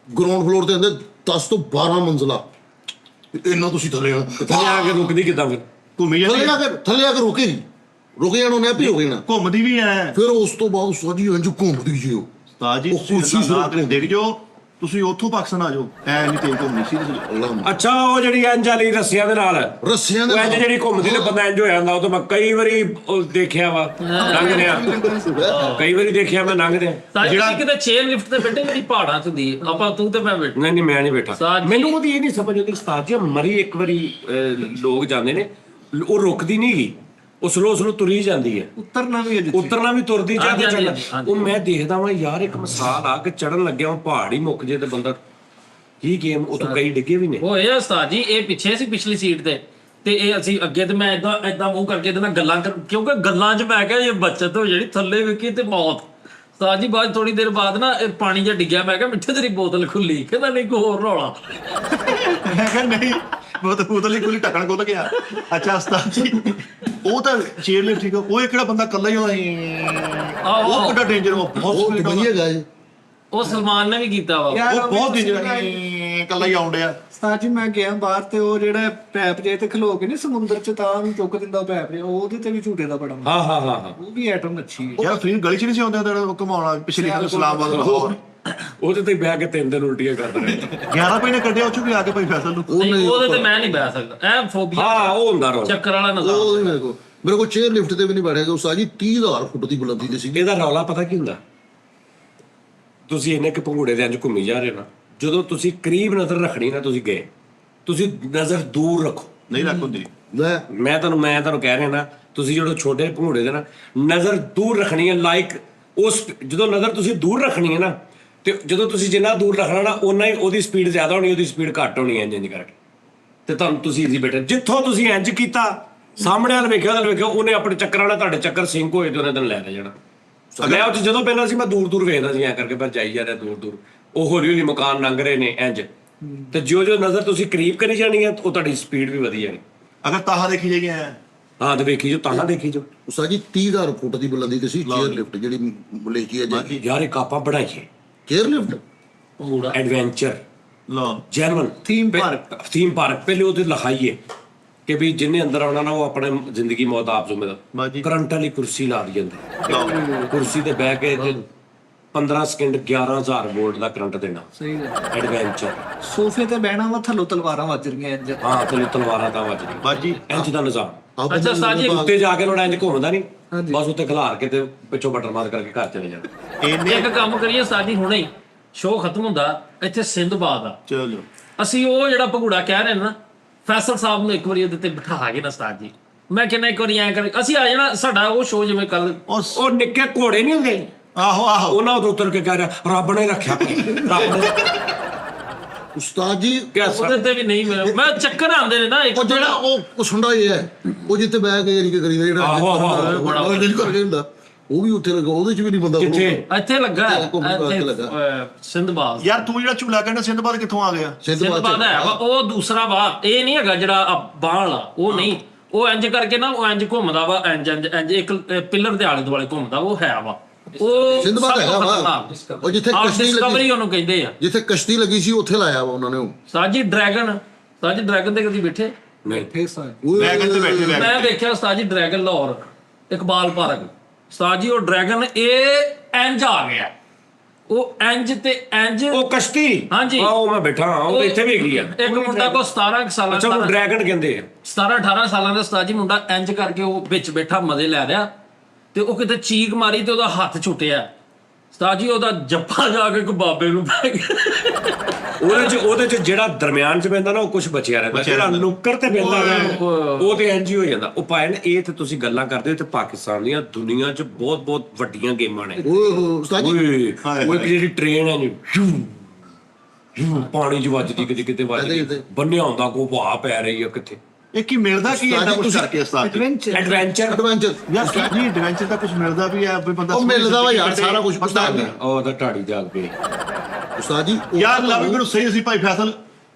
ਗਰਾਊਂਡ ਫਲੋਰ ਤੇ ਆਂਦੇ 10 ਤੋਂ 12 ਮੰਜ਼ਲਾ ਇੰਨਾ ਤੁਸੀਂ ਥੱਲੇ ਆ ਆ ਕੇ ਰੁਕਦੀ ਕਿੱਦਾਂ ਫਿਰ? ਘੁੰਮੀ ਜਾਂਦੀ ਥੱਲੇ ਆ ਕੇ ਰੁਕ ਜਾਣਾ ਉਹਨੇ ਆਪੇ ਹੋ ਜਾਣਾ ਘੁੰਮਦੀ ਵੀ ਐ ਫਿਰ ਉਸ ਤੋਂ ਬਾਅਦ ਸਾਜੀ ਇੰਜ ਘੁੰਮਦੀ ਜੀ ਉਹ ਉਸਤਾਦ ਜੀ ਉਹ ਤੁਸੀਂ ਕੁਰਸੀ ਨਾ ਸਿਰ ਦੇਖ ਜਾਓ ਤੁਸੀਂ ਉੱਥੋਂ ਪਾਕਿਸਤਾਨ ਆ ਜਾਓ ਐ ਨਹੀਂ ਤੇਜ਼ ਘੁੰਮਣੀ ਸੀ ਤੁਸੀਂ ਅੱਛਾ ਉਹ ਜਿਹੜੀ ਇੰਜ ਵਾਲੀ ਰੱਸਿਆਂ ਦੇ ਨਾਲ ਰੱਸਿਆਂ ਉਹ ਇੰਜ ਜਿਹੜੀ ਘੁੰਮਦੀ ਤੇ ਬੰਦਾ ਇੰਜ ਹੋ ਜਾਂਦਾ। ਉਹ ਤਾਂ ਮੈਂ ਕਈ ਵਾਰੀ ਉਹ ਦੇਖਿਆ ਵਾ ਲੰਘਦਿਆਂ, ਕਈ ਵਾਰੀ ਦੇਖਿਆ ਮੈਂ ਲੰਘਦਿਆਂ। ਤਾਂ ਜਿਹੜੀ ਕਿਤੇ ਚੇਅਰ ਲਿਫਟ ਤੇ ਬੈਠੇ ਜਿਹੜੀ ਪਹਾੜਾਂ ਚ ਹੁੰਦੀ ਹੈ, ਆਪਾਂ ਤੂੰ ਤੇ ਮੈਂ ਬੈਠ ਨਹੀਂ ਮੈਂ ਨਹੀਂ ਬੈਠਾ। ਸਾਜ- ਮੈਨੂੰ ਉਹਦੀ ਇਹ ਨਹੀਂ ਸਮਝ ਆਉਂਦੀ ਉਸਤਾਦ ਜੀ ਮਰੀ ਇੱਕ ਵਾਰੀ ਲੋਕ ਜਾਂਦੇ ਨੇ ਉਹ ਰੁਕਦੀ ਨਹੀਂ ਗਈ, ਉਹ ਸਲੋ ਤੁਰੀ ਜਾਂਦੀ ਹੈ। ਉਤਰਨਾ ਵੀ ਹੈ ਉਤਰਨਾ ਵੀ ਤੁਰਦੀ ਹਾਂਜੀ, ਜਾਂਦੀ ਹਾਂਜੀ, ਹਾਂਜੀ। ਉਹ ਮੈਂ ਦੇਖਦਾ ਵਾਂ ਯਾਰ ਇੱਕ ਮਿਸਾਲ ਆ ਕਿ ਚੜਨ ਲੱਗਿਆ ਉਹ ਪਹਾੜ ਹੀ ਮੁੱਕ ਜੇ ਤੇ ਬੰਦਾ ਕੀ ਗੇਮ ਉਹ ਤੋਂ ਕਈ ਡਿੱਗੇ ਵੀ ਨੇ। ਉਹ ਇਹ ਉਸਤਾਦ ਜੀ ਇਹ ਪਿੱਛੇ ਸੀ ਪਿਛਲੀ ਸੀਟ ਤੇ ਇਹ ਅਸੀਂ ਅੱਗੇ ਤੇ ਮੈਂ ਇਦਾਂ ਮੂੰਹ ਕਰਕੇ ਇਹਦੇ ਨਾਲ ਗੱਲਾਂ ਕਿਉਂਕਿ ਗੱਲਾਂ 'ਚ ਮੈਂ ਕਿਹਾ ਇਹ ਬੱਚਤ ਹੋ ਜਿਹੜੀ ਥੱਲੇ ਵਿਕੀ ਤੇ ਮੌਤ। ਉਸਤਾਦ ਜੀ ਬਾਅਦ ਥੋੜੀ ਦੇਰ ਬਾਅਦ ਨਾ ਇਹ ਪਾਣੀ ਜਿਹਾ ਡਿੱਗਿਆ, ਮੈਂ ਕਿਹਾ ਮਿੱਠੇ ਤੇਰੀ ਬੋਤਲ ਖੁੱਲੀ, ਕਹਿੰਦਾ ਨਹੀਂ ਕੋਈ ਹੋਰ ਰੌਲਾ। ਮੈਂ ਕਿਹਾ ਨਹੀਂ ਬੋਤਲ ਹੀ ਖੁੱਲੀ ਢੱਕਣ ਖੁੱਲ ਗਿਆ। ਅੱਛਾ ਉਸਤਾਦ ਜੀ ਉਹ ਤਾਂ ਚੇਅਰ ਲਿਫਟ ਠੀਕ ਉਹ ਕਿਹੜਾ ਬੰਦਾ ਇਕੱਲਾ ਹੀ ਹੋਇਆ ਉਹ ਕਿੱਡਾ ਡੇਂਜਰ ਉਹ ਬਹੁਤ ਉਹ speed ਵਧੀਆ ਗਾ ਜੀ ਉਹ ਸਲਮਾਨ ਨੇ ਵੀ ਕੀਤਾ ਵਾ। ਯਾਰ ਉਹ ਬਹੁਤ ਡੇਂਜਰ ਇਕੱਲਾ ਹੀ ਆਉਂਦਿਆ। ਉਸਤਾਦ ਜੀ ਮੈਂ ਗਿਆ ਬਾਹਰ ਤੇ ਉਹ ਜਿਹੜਾ ਪੈਪ ਜੇ ਤੇ ਖਲੋ ਕੇ ਨਹੀਂ ਸਮੁੰਦਰ ਚ ਤਾਂ ਵੀ ਚੁੱਕ ਦਿੰਦਾ ਉਹ ਪੈਪ ਜਿਹਾ, ਉਹਦੇ ਤੇ ਵੀ ਝੂਟੇ ਦਾ ਬੜਾ ਹਾਂ ਹਾਂ ਹਾਂ ਹਾਂ ਉਹ ਵੀ ਐਟਮ ਅੱਛੀ ਹੈ। ਯਾਰ ਫਰੀਦ ਗਲੀ ਚ ਨਹੀਂ ਸੀ ਆਉਂਦੇ ਉਹ ਘਮਾਉਣਾ ਪਿਛਲੀ ਇਸਲਾਮਾਬਾਦ ਲਾਹੌਰ ਉਹਦੇ ਤੇ ਬਹਿ ਕੇ 3 ਦਿਨ ਉਲਟੀਆਂ ਕਰਦਾ ਰਿਹਾ 11 ਮਹੀਨੇ ਕੱਢਿਆ ਉਹ ਚੋਂ ਵੀ ਆ ਕੇ ਭਾਈ ਫੈਸਲ ਨੂੰ ਨਹੀਂ, ਉਹਦੇ ਤੇ ਮੈਂ ਨਹੀਂ ਬਹਿ ਸਕਦਾ, ਇਹ ਫੋਬੀਆ ਹਾਂ ਉਹ ਹੁੰਦਾ ਰੋ ਚੱਕਰ ਵਾਲਾ ਨਜ਼ਾਰਾ। ਉਹ ਨਹੀਂ ਮੇਰੇ ਕੋਲ ਚੇਅਰ ਲਿਫਟ ਤੇ ਵੀ ਨਹੀਂ ਬੈਠਿਆ ਉਸਤਾਦ ਜੀ 30,000 ਫੁੱਟ ਦੀ ਬੁਲੰਦੀ ਤੇ ਸੀ। ਇਹਦਾ ਰੌਲਾ ਪਤਾ ਕੀ ਹੁੰਦਾ, ਤੁਸੀਂ ਇੰਨੇ ਕਿ ਪੰਘੂੜੇ ਦੇ ਅੰਜ ਘੁੰਮੀ ਜਾ ਰਹੇ ਹੋ ਨਾ, ਜਦੋਂ ਤੁਸੀਂ ਕਰੀਬ ਨਜ਼ਰ ਰੱਖਣੀ ਨਾ ਤੁਸੀਂ ਗਏ, ਤੁਸੀਂ ਨਜ਼ਰ ਦੂਰ ਰੱਖੋ। ਨਹੀਂ ਰੱਖ ਹੁੰਦੀ ਲੈ ਮੈਂ ਤੁਹਾਨੂੰ ਕਹਿ ਰਿਹਾ ਨਾ, ਤੁਸੀਂ ਜਦੋਂ ਛੋਟੇ ਭੰਗੂੜੇ ਦੇ ਨਾ ਨਜ਼ਰ ਦੂਰ ਰੱਖਣੀ ਹੈ, ਲਾਈਕ ਉਸ ਜਦੋਂ ਨਜ਼ਰ ਤੁਸੀਂ ਦੂਰ ਰੱਖਣੀ ਹੈ ਨਾ, ਤੇ ਜਦੋਂ ਤੁਸੀਂ ਜਿੰਨਾ ਦੂਰ ਰੱਖਣਾ ਨਾ ਓਨਾ ਹੀ ਉਹਦੀ ਸਪੀਡ ਜ਼ਿਆਦਾ ਹੋਣੀ, ਉਹਦੀ ਸਪੀਡ ਘੱਟ ਹੋਣੀ ਹੈ ਇੰਜ ਕਰਕੇ, ਤੇ ਤੁਹਾਨੂੰ ਤੁਸੀਂ ਈਜ਼ੀ ਬੈਠੇ। ਜਿੱਥੋਂ ਤੁਸੀਂ ਇੰਜ ਕੀਤਾ ਸਾਹਮਣੇ ਵਾਲ ਵੇਖਿਆ ਉਹਨੇ ਆਪਣੇ ਚੱਕਰਾਂ ਨਾਲ ਤੁਹਾਡੇ ਚੱਕਰ ਸਿੰਕ ਹੋਏ ਤੇ ਉਹਨੇ ਤੈਨੂੰ ਲੈ ਜਾਣਾ। ਮੈਂ ਉਹ 'ਚ ਜਦੋਂ ਪੈਂਦਾ ਸੀ ਮੈਂ ਦੂਰ ਦੂਰ ਵੇਖਦਾ ਸੀ ਐ ਕਰਕੇ, ਪਰ ਜਾਈ ਜਾ ਰਿਹਾ ਦੂਰ ਦੂਰ, ਉਹ ਹੌਲੀ ਹੌਲੀ ਮਕਾਨ ਲੰਘ ਰਹੇ ਨੇ ਇੰਜ, ਤੇ ਜੋ ਨਜ਼ਰ ਤੁਸੀਂ ਕਰੀਬ ਕਰੀ ਜਾਣੀ ਹੈ ਉਹ ਤੁਹਾਡੀ ਸਪੀਡ ਵੀ ਵਧੀ ਜਾਣੀ। ਅਗਰ ਤਾਹਾ ਦੇਖੀ ਜਾਈਏ ਹਾਂ ਤੇ ਵੇਖੀ ਜੋ ਤਾਂ ਦੇਖੀ ਜੋ ਉਸਤਾਦ ਜੀ 30,000 ਫੁੱਟ ਦੀ ਬੁਲੰਦੀ ਤੇ ਸੀ ਚੇਅਰ ਲਿਫਟ ਜਿਹੜੀ ਮਲੇਸ਼ੀਆ ਜੀ ਯਾਰ ਇੱਕ ਆਪਾਂ ਬਣਾਈਏ ਚੇਅਰ ਲਿਫਟ ਪੰਘੂੜਾ ਐਡਵੈਂਚਰ ਲਓ ਜੈਨੂਅਨ Theme ਪਾਰਕ ਪਹਿਲੇ ਉਹਦੇ ਲਿਖਾਈਏ ਕਿ ਵੀ ਜਿਹਨੇ ਅੰਦਰ ਆਉਣਾ ਨਾ ਉਹ ਆਪਣੇ ਜ਼ਿੰਦਗੀ ਮੌਤ ਆਪ ਜ਼ਿੰਮੇਦਾਰ। ਬਾਜੀ ਕਰੰਟ ਵਾਲੀ ਕੁਰਸੀ ਲਾ ਦੀ ਅੰਦਰ, ਲਓ ਕੁਰਸੀ ਤੇ ਬਹਿ ਕੇ ਤੇ 15 ਸਕਿੰਟ 11,000 ਵੋਲਟ ਦਾ ਕਰੰਟ ਦੇਣਾ। ਸਹੀ ਗੱਲ। ਐਡਵੈਂਚਰ ਸੋਫੇ ਤੇ ਬਹਿਣਾ ਵਾ, ਥੱਲੋਂ ਤਲਵਾਰਾਂ ਵੱਜ ਰਹੀਆਂ ਇੰਜ। ਹਾਂ ਤੇ ਤਲਵਾਰਾਂ ਤਾਂ ਵੱਜਦੀ ਬਾਜੀ ਇੰਜ ਦਾ ਨਿਜ਼ਾਮ। ਅੱਛਾ ਉਸਤਾਦ ਜੀ, ਉੱਤੇ ਜਾ ਕੇ ਲੋੜਾ ਇੰਜ ਘੁੰਮਦਾ ਨਹੀਂ, ਹਾਂਜੀ। ਬਸ ਉੱਤੇ ਖਿਲਾਰ ਕੇ ਤੇ ਪਿੱਛੋਂ ਬਟਨ ਮਾਰ ਕਰਕੇ ਘਰ ਚਲੇ ਜਾਣਾ। ਇਹਨੇ ਇੱਕ ਕੰਮ ਕਰੀਏ ਉਸਤਾਦ ਜੀ, ਹੁਣੇ ਹੀ ਸ਼ੋਅ ਖਤਮ ਹੁੰਦਾ, ਇੱਥੇ ਸਿੰਧਬਾਦ ਆ, ਚਲੋ ਅਸੀਂ ਉਹ ਜਿਹੜਾ ਪੰਘੂੜਾ ਕਹਿ ਰਹੇ ਨਾ, ਫੈਸਲ ਸਾਹਿਬ ਨੂੰ ਇੱਕ ਵਾਰੀ ਉਹਦੇ ਤੇ ਬਿਠਾ ਕੇ ਨਾ ਉਸਤਾਦ ਜੀ, ਮੈਂ ਕਹਿੰਦਾ ਇੱਕ ਵਾਰੀ ਐਂ ਕਰ ਅਸੀਂ ਆ ਜਾਣਾ, ਸਾਡਾ ਉਹ ਸ਼ੋਅ ਜਿਵੇਂ ਕੱਲ ਉਹ ਨਿੱਕੇ ਘੋੜੇ ਨਹੀਂ ਹੁੰਦੇ, ਆਹੋ ਆਹੋ ਉਹਨਾਂ ਤੋਂ ਉਤਰ ਕੇ ਕਹਿ ਰਿਹਾ ਰੱਬ ਨੇ ਰੱਖਿਆ, ਰੱਬ ਨੇ ਉਸਤਾਦ ਜੀ ਕਿਆ ਉਹਦੇ ਤੇ ਵੀ ਨਹੀਂ ਮੈਂ ਚੱਕਰ ਆਉਂਦੇ ਨੇ ਨਾ ਇੱਕ ਉਹ ਜਿਹੜਾ ਉਹ ਸੁੰਡਾ ਇਹ ਹੈ ਉਹ ਜਿੱਥੇ ਬਹਿ ਕੇ ਜਿਹੜੀ ਕਰੀਦਾ ਜਿਹੜਾ ਆਹੋ, ਆਹੋ, ਬੜਾ ਜਿਹੜੀ ਕਰਕੇ ਹੁੰਦਾ ਉਹ ਵੀ ਉੱਥੇ ਲੱਗਾ, ਉਹਦੇ ਚ ਵੀ ਨਹੀਂ ਬੰਦਾ ਕਿੱਥੇ? ਇੱਥੇ ਲੱਗਾ ਹੈ, ਘੁੰਮਣ ਵਾਸਤੇ ਇੱਥੇ, ਲੱਗਾ। ਸਿੰਧਬਾਦ ਯਾਰ ਤੂੰ ਜਿਹੜਾ ਝੂਲਾ ਕਹਿੰਦਾ ਸਿੰਧਬਾਦ ਕਿੱਥੋਂ ਆ ਗਿਆ? ਸਿੰਧਬਾਦ ਹੈ ਵਾ, ਉਹ ਦੂਸਰਾ ਵਾ, ਇਹ ਨਹੀਂ ਹੈਗਾ ਜਿਹੜਾ ਬਾਹ ਵਾਲਾ, ਉਹ ਨਹੀਂ, ਉਹ ਇੰਜ ਕਰਕੇ ਨਾ ਉਹ ਇੰਜ ਘੁੰਮਦਾ ਵਾ, ਇੰਜ ਇੱਕ ਪਿੱਲਰ ਦੇ ਆਲੇ ਦੁਆਲੇ ਘੁੰਮਦਾ, ਉਹ ਹੈ ਵਾ, ਉਹ ਸਿੰਧਬਾਦ ਹੈਗਾ ਵਾ ਉਹ ਜਿੱਥੇ ਕਸ਼ਤੀ ਡਿਸਕਵਰੀ ਲੱਗੀ, ਉਹਨੂੰ ਕਹਿੰਦੇ ਆ। ਜਿੱਥੇ ਕਸ਼ਤੀ ਲੱਗੀ ਸੀ ਉੱਥੇ ਲਾਇਆ ਵਾ ਉਹਨਾਂ ਨੇ ਉਹ ਸਾਜੀ ਡਰੈਗਨ ਤੇ ਕਦੀ ਬੈਠੇ? ਨਹੀਂ ਵੈਗਨ ਤੇ ਬੈਠੇ ਵੈਗਨ ਮੈਂ ਵੇਖਿਆ ਸਾਜੀ ਡਰੈਗਨ ਲਾਹੌਰ ਇਕਬਾਲ ਪਾਰਕ, ਸਾਜੀ ਉਹ ਡਰੈਗਨ ਇਹ ਇੰਜ ਆ ਗਿਆ, ਉਹ ਇੰਜ ਤੇ ਇੰਜ, ਉਹ ਕਸ਼ਤੀ ਹਾਂਜੀ। ਉਹ ਮੈਂ ਬੈਠਾ ਹਾਂ, ਉਹ ਤਾਂ ਇੱਥੇ ਵੀ ਗਈ ਆ। ਇੱਕ ਮੁੰਡਾ ਕੋ 17 ਸਾਲਾਂ ਅੱਛਾ ਉਹਨੂੰ ਡਰੈਗਨ ਕਹਿੰਦੇ ਆ। 17-18 ਸਾਲਾਂ ਦਾ ਉਸਤਾਦ ਜੀ ਮੁੰਡਾ ਇੰਜ ਕਰਕੇ ਉਹ ਵਿੱਚ ਬੈਠਾ ਮਜ਼ੇ ਲੈ ਰਿਹਾ, ਤੇ ਉਹ ਕਿਤੇ ਚੀਕ ਮਾਰੀ ਤੇ ਉਹਦਾ ਹੱਥ ਛੁੱਟਿਆ, ਉਸਤਾਦ ਜੀ ਉਹਦਾ ਜੱਫਾ ਜਾ ਕੇ ਕੋ ਬਾਬੇ ਨੂੰ ਪੈ ਗਿਆ। ਉਹਦੇ ਚ ਜਿਹੜਾ ਦਰਮਿਆਨ ਚ ਪੈਂਦਾ ਨਾ ਉਹ ਕੁਝ ਬਚਿਆ ਰਹਿੰਦਾ, ਜਿਹੜਾ ਨੁੱਕਰ ਤੇ ਪੈਂਦਾ ਨਾ ਉਹ ਤੇ ਇੰਜ ਹੀ ਹੋ ਜਾਂਦਾ। ਉਹ ਪਾਇਨ ਇਹ ਤੇ ਤੁਸੀਂ ਗੱਲਾਂ ਕਰਦੇ ਹੋ ਤੇ ਪਾਕਿਸਤਾਨ ਦੀਆਂ ਦੁਨੀਆ ਚ ਬਹੁਤ ਵੱਡੀਆਂ ਗੇਮਾਂ ਨੇ। ਉਹ ਉਸਤਾਦ ਜੀ ਉਹ ਇੱਕ ਜਿਹੜੀ ਟ੍ਰੇਨ ਹੈ ਜੀ ਪਾਣੀ ਚ ਵੱਜਦੀ, ਕਿਤੇ ਵੱਜਦੀ, ਬੰਨਿਆ ਹੁੰਦਾ ਕੋ ਭਾਅ ਪੈ ਰਹੀ ਆ ਕਿੱਥੇ। ਇਹ ਕੀ ਮਿਲਦਾ ਕੀ ਇੰਨਾ ਕੁਝ ਕਰਕੇ ਉਸਤਾਦ ਜੀ? ਐਡਵੈਂਚਰ ਯਾਰ ਉਸਤਾਦ ਜੀ ਐਡਵੈਂਚਰ ਦਾ ਕੁਝ ਮਿਲਦਾ ਵੀ ਹੈ, ਵੀ ਬੰਦਾ ਉਹ ਮਿਲਦਾ ਵਾ ਯਾਰ ਸਾਰਾ ਕੁਝ ਉਸਤਾਦ ਜੀ ਉਹ ਤਾਂ ਢਾੜੀ ਜਾਗ ਪਈ। ਉਸਤਾਦ ਜੀ ਯਾਰ ਲਵ ਮੈਨੂੰ ਸਹੀ ਸੀ ਭਾਈ ਫੈਸਲ,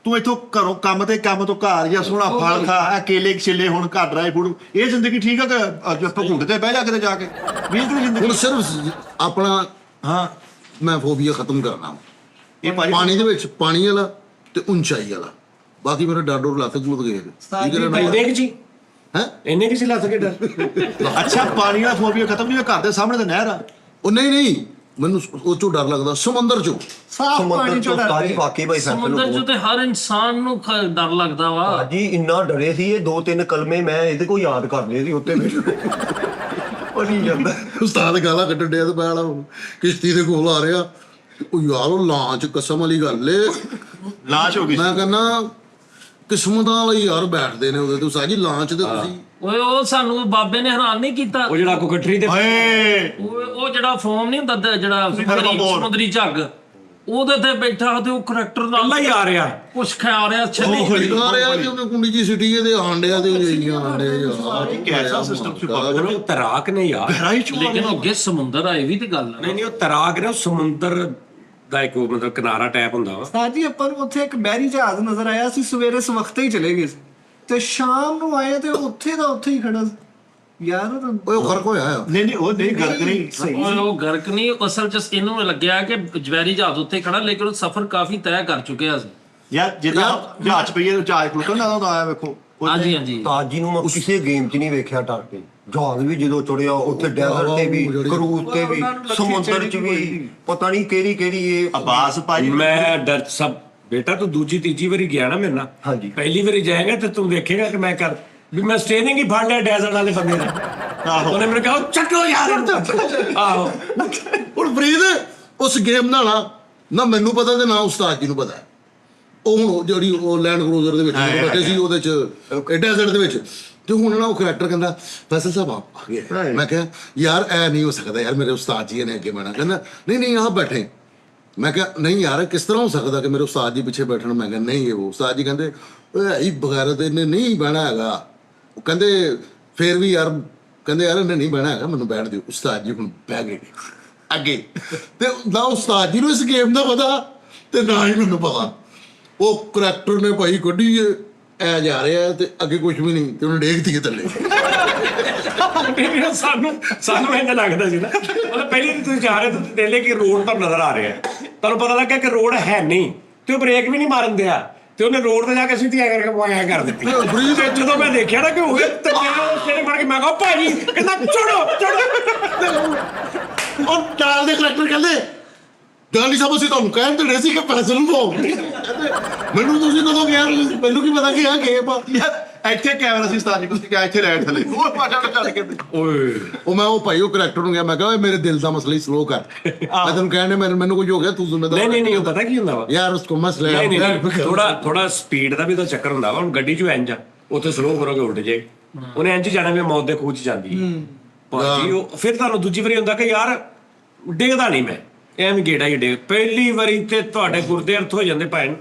ਤੂੰ ਇੱਥੋਂ ਘਰੋਂ ਕੰਮ ਤੋਂ ਘਰ ਜਾਂ ਸੋਹਣਾ ਫਲ ਖਾ, ਇਹ ਕੇਲੇ ਛਿੱਲੇ ਹੁਣ ਘਰ ਡਰਾਈ ਫੂਡ, ਇਹ ਜ਼ਿੰਦਗੀ ਠੀਕ ਆ ਕਿ ਅੱਜ ਭੁੰਡ ਤੇ ਬਹਿ ਜਾ ਕਿਤੇ ਜਾ ਕੇ ਵੀ ਇਹ ਜ਼ਿੰਦਗੀ? ਹੁਣ ਸਿਰਫ ਆਪਣਾ ਹਾਂ ਮੈਂ ਫੋਬੀਆ ਖਤਮ ਕਰਨਾ ਇਹ ਭਾਜੀ ਪਾਣੀ ਦੇ ਵਿੱਚ, ਪਾਣੀ ਵਾਲਾ ਤੇ ਉਚਾਈ ਵਾਲਾ, ਬਾਕੀ ਮੇਰੇ ਡਰ ਡਰ ਲੱਤ ਗੁੱਤ ਗਏ ਠੀਕ ਹੈ ਨਾ ਇੰਨੇ ਕਿ ਜੀ ਹੈ ਇੰਨੇ ਕਿਸੇ ਲੱਤ ਕੇ ਡਰ। ਅੱਛਾ ਪਾਣੀ ਵਾਲਾ ਫੋਬੀਆ ਖਤਮ ਨਹੀਂ, ਘਰ ਦੇ ਸਾਹਮਣੇ ਤਾਂ ਨਹਿਰ ਆ। ਉਹ ਨਹੀਂ ਮੈਨੂੰ ਉਹ ਚੋਂ ਡਰ ਲੱਗਦਾ, ਸਮੁੰਦਰ ਚੋਂ ਸਾਫ ਸਮੁੰਦਰ ਪਾਣੀ ਤੋਂ ਚੋਂ ਉਸਤਾਦ ਜੀ ਡਰਦੇ। ਵਾਕਈ ਭਾਈ ਫੈਸਲ ਸਮੁੰਦਰ ਚ ਤੇ ਹਰ ਇਨਸਾਨ ਨੂੰ ਡਰ ਲੱਗਦਾ ਵਾ। ਜੀ ਇੰਨਾ ਡਰੇ ਸੀ, ਇਹ 2-3 ਕਲਮੇ ਮੈਂ ਇਹਦੇ ਕੋਲ ਯਾਦ ਕਰ ਲਏ ਸੀ ਉੱਤੇ ਉਹ ਨਹੀਂ ਜਾਂਦਾ। ਉਸਤਾਦ ਗਾਲਾਂ ਕੱਢਣ ਡਿਆ ਤੇ ਮੈਂ ਵਾਲਾ ਕਿਸ਼ਤੀ ਦੇ ਕੋਲ ਆ ਰਿਹਾ, ਉਹ ਯਾਰ ਉਹ ਲਾਂਚ ਕਸਮ ਵਾਲੀ ਗੱਲ ਏ, ਲਾਸ਼ ਹੋ ਗਈ ਮੈਂ ਕਹਿੰਦਾ ਕਿਸਮਤਾਂ ਵਾਲੇ ਯਾਰ ਬੈਠਦੇ ਨੇ ਉਹਦੇ ਤੇ ਉਸਤਾਦ ਜੀ ਲਾਂਚ ਤੇ ਤੁਸੀਂ ਓਏ ਉਹ ਸਾਨੂੰ ਬਾਬੇ ਨੇ ਹੈਰਾਨ ਨਹੀਂ ਕੀਤਾ, ਉਹ ਜਿਹੜਾ ਕੋ ਗੱਠਰੀ ਤੇ ਓਏ ਉਹ ਜਿਹੜਾ ਫੋਮ ਨਹੀਂ ਹੁੰਦਾ ਜਿਹੜਾ ਸਮੁੰਦਰੀ ਝੱਗ, ਉਹਦੇ ਤੇ ਬੈਠਾ ਤੇ ਉਹ ਕਰੈਕਟਰ ਨਾਲ ਅੱਲਾ ਹੀ ਆ ਰਿਹਾ। ਕੁਛ ਖਾ ਰਿਹਾ ਛੱਲੀ ਆ ਰਿਹਾ ਕਿ ਉਹਨੇ ਕੁੰਡੀ ਜੀ ਸਿਟੀ ਇਹਦੇ ਆਂਡਿਆਂ ਤੇ ਜਾਈਆਂ ਆਂਡੇ ਯਾਰ ਕੈਸਾ ਸਿਸਟਮ ਸੀ ਬਾਬਾ? ਉਹ ਤਰਾਕ ਨੇ ਯਾਰ। ਗਹਿਰਾਈ ਚ ਲੇਕਿਨ ਅੱਗੇ ਸਮੁੰਦਰ ਆਏ ਵੀ ਤੇ ਗੱਲ ਆ। ਨਹੀਂ ਉਹ ਤਰਾਕ ਨੇ, ਉਹ ਸਮੁੰਦਰ ਦਾ ਇੱਕ ਮਤਲਬ ਕਿਨਾਰਾ ਟੈਪ ਹੁੰਦਾ ਵਾ। ਉਸਤਾਦ ਜੀ ਆਪਾਂ ਨੂੰ ਉੱਥੇ ਇੱਕ ਬਹਿਰੀ ਜਹਾਜ਼ ਨਜ਼ਰ ਆਇਆ ਸੀ, ਸਵੇਰੇ ਸਵਖਤੇ ਹੀ ਚਲੇ ਗਏ ਸੀ ਤੇ ਸ਼ਾਮ ਨੂੰ ਆਏ ਤੇ ਉੱਥੇ ਦਾ ਉੱਥੇ ਹੀ ਖੜਾ ਸੀ ਯਾਰ। ਓਏ ਉਹ ਫਰਕ ਹੋਇਆ ਆ ਨਹੀਂ ਉਹ ਨਹੀਂ ਗਲਤ ਨਹੀਂ ਸਹੀ ਓਏ ਉਹ ਗਰਕ ਨਹੀਂ, ਅਸਲ ਚ ਇਹਨੂੰ ਲੱਗਿਆ ਕਿ ਜਵੈਰੀ ਜਹਾਜ਼ ਉੱਤੇ ਖੜਾ, ਲੇਕਿਨ ਉਹ ਸਫ਼ਰ ਕਾਫੀ ਤੈਅ ਕਰ ਚੁੱਕਿਆ ਸੀ। ਯਾਰ ਜਿੱਦਾਂ ਜਹਾਜ਼ ਪਈਏ ਜਹਾਜ਼ ਖਲੋਟਣ ਨਾ ਆਇਆ ਵੇਖੋ ਹਾਂਜੀ ਹਾਂਜੀ ਤਾਜ ਜੀ ਨੂੰ ਮੈਂ ਕਿਸੇ ਗੇਮ 'ਚ ਨਹੀਂ ਵੇਖਿਆ ਡਰ ਕੇ। ਜਹਾਜ਼ ਵੀ ਜਦੋਂ ਚੜਿਆ ਉੱਥੇ ਡੈਜ਼ਰਟ ਤੇ ਵੀ, ਕਰੂਜ਼ ਤੇ ਵੀ, ਸਮੁੰਦਰ 'ਚ ਵੀ, ਪਤਾ ਨਹੀਂ ਕਿਹੜੀ ਇਹ ਅਬਾਸ ਭਾਈ ਮੈਂ ਡਰ ਸਭ ਬੇਟਾ ਤੂੰ ਦੂਜੀ ਤੀਜੀ ਵਾਰੀ ਗਿਆ ਨਾ ਮੇਰੇ ਨਾਲ ਹਾਂਜੀ। ਪਹਿਲੀ ਵਾਰੀ ਜਾਏਗਾ ਤੇ ਤੂੰ ਦੇਖੇਗਾ ਕਿ ਮੈਂ ਕਰ ਵੀ ਮੈਂ ਸਟੇਰਿੰਗ ਹੀ ਫੜ ਲਿਆ ਡੈਜ਼ਰਟ ਵਾਲੇ ਬੰਦੇ ਨੇ। ਆਹੋ ਉਹਨੇ ਮੈਨੂੰ ਕਿਹਾ ਚੱਕੋ ਯਾਰ ਇਹਨੂੰ। ਆਹੋ ਹੁਣ ਫਰੀਦ ਉਸ ਗੇਮ ਨਾਲ ਨਾ ਮੈਨੂੰ ਪਤਾ ਤੇ ਨਾ ਉਸਤਾਦ ਜੀ ਨੂੰ ਪਤਾ। ਉਹ ਹੁਣ ਜਿਹੜੀ ਉਹ ਲੈਂਡ ਕਰੂਜ਼ਰ ਦੇ ਵਿੱਚ ਬੈਠੇ ਸੀ ਉਹਦੇ ਚ ਡੈਜ਼ਰਟ ਦੇ ਵਿੱਚ, ਤੇ ਹੁਣ ਨਾ ਉਹ ਕਰੈਕਟਰ ਕਹਿੰਦਾ ਫੈਸਲ ਸਾਹਿਬ ਆ ਗਏ। ਮੈਂ ਕਿਹਾ ਯਾਰ ਐ ਨਹੀਂ ਹੋ ਸਕਦਾ ਯਾਰ, ਮੇਰੇ ਉਸਤਾਦ ਜੀ ਨੇ ਅੱਗੇ ਬੈਠਣਾ। ਕਹਿੰਦਾ ਨਹੀਂ ਆਹ ਬੈਠੇ। ਮੈਂ ਕਿਹਾ ਨਹੀਂ ਯਾਰ ਕਿਸ ਤਰ੍ਹਾਂ ਹੋ ਸਕਦਾ ਕਿ ਮੇਰੇ ਉਸਤਾਦ ਜੀ ਪਿੱਛੇ ਬੈਠਣ। ਮੈਂ ਕਿਹਾ ਨਹੀਂ ਉਹ ਉਸਤਾਦ ਜੀ ਕਹਿੰਦੇ ਇਹ ਬਗੈਰਤ ਇਹਨੇ ਨਹੀਂ ਬਹਿਣਾ ਹੈਗਾ। ਉਹ ਕਹਿੰਦੇ ਫੇਰ ਵੀ ਯਾਰ ਕਹਿੰਦੇ ਯਾਰ ਇਹਨੇ ਨਹੀਂ ਬਹਿਣਾ ਹੈਗਾ, ਮੈਨੂੰ ਬੈਠ ਦਿਓ। ਉਸਤਾਦ ਜੀ ਹੁਣ ਬਹਿ ਗਏ ਅੱਗੇ, ਤੇ ਨਾ ਉਸਤਾਦ ਜੀ ਨੂੰ ਇਸ ਗੇਮ ਦਾ ਪਤਾ ਤੇ ਨਾ ਹੀ ਮੈਨੂੰ ਪਤਾ। ਉਹ ਕਰੈਕਟਰ ਨੇ ਭਾਈ ਕੱਢੀ ਐ ਜਾ ਰਿਹਾ ਤੇ ਅੱਗੇ ਕੁਝ ਵੀ ਨਹੀਂ, ਤੇ ਉਹਨੇ ਡੇਗਤੀ ਕੇ ਥੱਲੇ। ਸਾਨੂੰ ਇੰਨਾ ਲੱਗਦਾ ਸੀ ਨਾ ਮਤਲਬ ਪਹਿਲੀ ਵਾਰੀ ਤੁਸੀਂ ਜਾ ਰਹੇ ਤੁਸੀਂ ਦੇਖਲੇ ਕਿ ਰੋਡ ਤਾਂ ਨਜ਼ਰ ਆ ਰਿਹਾ, ਤੁਹਾਨੂੰ ਪਤਾ ਲੱਗਾ ਕਿ ਰੋਡ ਹੈ ਨਹੀਂ, ਤੇ ਉਹ ਬ੍ਰੇਕ ਵੀ ਨਹੀਂ ਮਾਰਨ ਦਿਆ, ਤੇ ਉਹਨੇ ਰੋਡ ਤੇ ਜਾ ਕੇ ਸਿੱਧੀ ਐ ਕਰਕੇ ਐ ਕਰ ਦਿੱਤੀ। ਤੇ ਜਦੋਂ ਮੈਂ ਦੇਖਿਆ ਨਾ ਕਿ ਹੋਏ ਤੇ ਮੇਰੇ ਫੜ ਕੇ ਮੈਂ ਕਿਹਾ ਭਾਜੀ ਕਹਿੰਦਾ ਚੜੋ ਉਹ ਨਾਲ ਦੇ ਕਰੈਕਟਰ ਕਹਿੰਦੇ ਗੱਲ ਨਹੀਂ ਸਮਝੀ, ਤੁਹਾਨੂੰ ਕਹਿਣ ਤੇ ਰਹੇ ਸੀ ਕਿ ਪੈਸੇ ਨੂੰ ਪਾਓ। ਮੈਨੂੰ ਤੁਸੀਂ ਕਦੋਂ ਕਿਹਾ? ਮੈਨੂੰ ਕੀ ਪਤਾ ਕਿ ਆ ਗੇਮ ਆ। ਯਾਰ ਇੱਥੇ ਕੈਮਰਾ ਸੀ ਸਤਾਜ ਕੋਲ ਕਿ ਇੱਥੇ ਲੈਟ ਥੱਲੇ ਉਹ ਪਾਟਾ ਚੜ ਕੇ ਓਏ ਉਹ ਮੈਂ ਉਹ ਭਾਈ ਉਹ ਕਰੈਕਟਰ ਨੂੰ ਗਿਆ, ਮੈਂ ਕਿਹਾ ਓਏ ਮੇਰੇ ਦਿਲ ਦਾ ਮਸਲਾ ਹੀ ਸਲੋ ਕਰ। ਮੈਂ ਤੈਨੂੰ ਕਹਿਣ ਮੈਨੂੰ ਕੁਝ ਹੋ ਗਿਆ, ਤੂੰ ਜ਼ਿੰਮੇਦਾਰ। ਨਹੀਂ ਉਹ ਪਤਾ ਕੀ ਹੁੰਦਾ ਵਾ ਯਾਰ ਉਸ ਕੋ ਮਸਲਾ ਨਹੀਂ ਥੋੜਾ ਸਪੀਡ ਦਾ ਵੀ ਤਾਂ ਚੱਕਰ ਹੁੰਦਾ ਵਾ। ਹੁਣ ਗੱਡੀ 'ਚ ਇੰਜ ਆ ਉੱਥੇ ਸਲੋ ਕਰੋਗੇ ਉਲਟ ਜੇ, ਉਹਨੇ ਇੰਜ ਜਾਣਾ ਵੀ ਮੌਤ ਦੇ ਖੂਹ 'ਚ ਜਾਂਦੀ ਭਾਜੀ। ਉਹ ਫਿਰ ਤੁਹਾਨੂੰ ਦੂਜੀ ਵਾਰੀ ਹੁੰਦਾ ਕਿ ਯਾਰ ਡਿੱਗਦਾ ਨਹੀਂ ਮੈਂ ਐਵੇਂ ਗੇੜਾ ਹੀ ਡਿੱਗ। ਪਹਿਲੀ ਵਾਰੀ ਤੇ ਤੁਹਾਡੇ ਗੁਰਦੇ ਅਰਥ ਹੋ ਜਾਂਦੇ ਭੈਣ।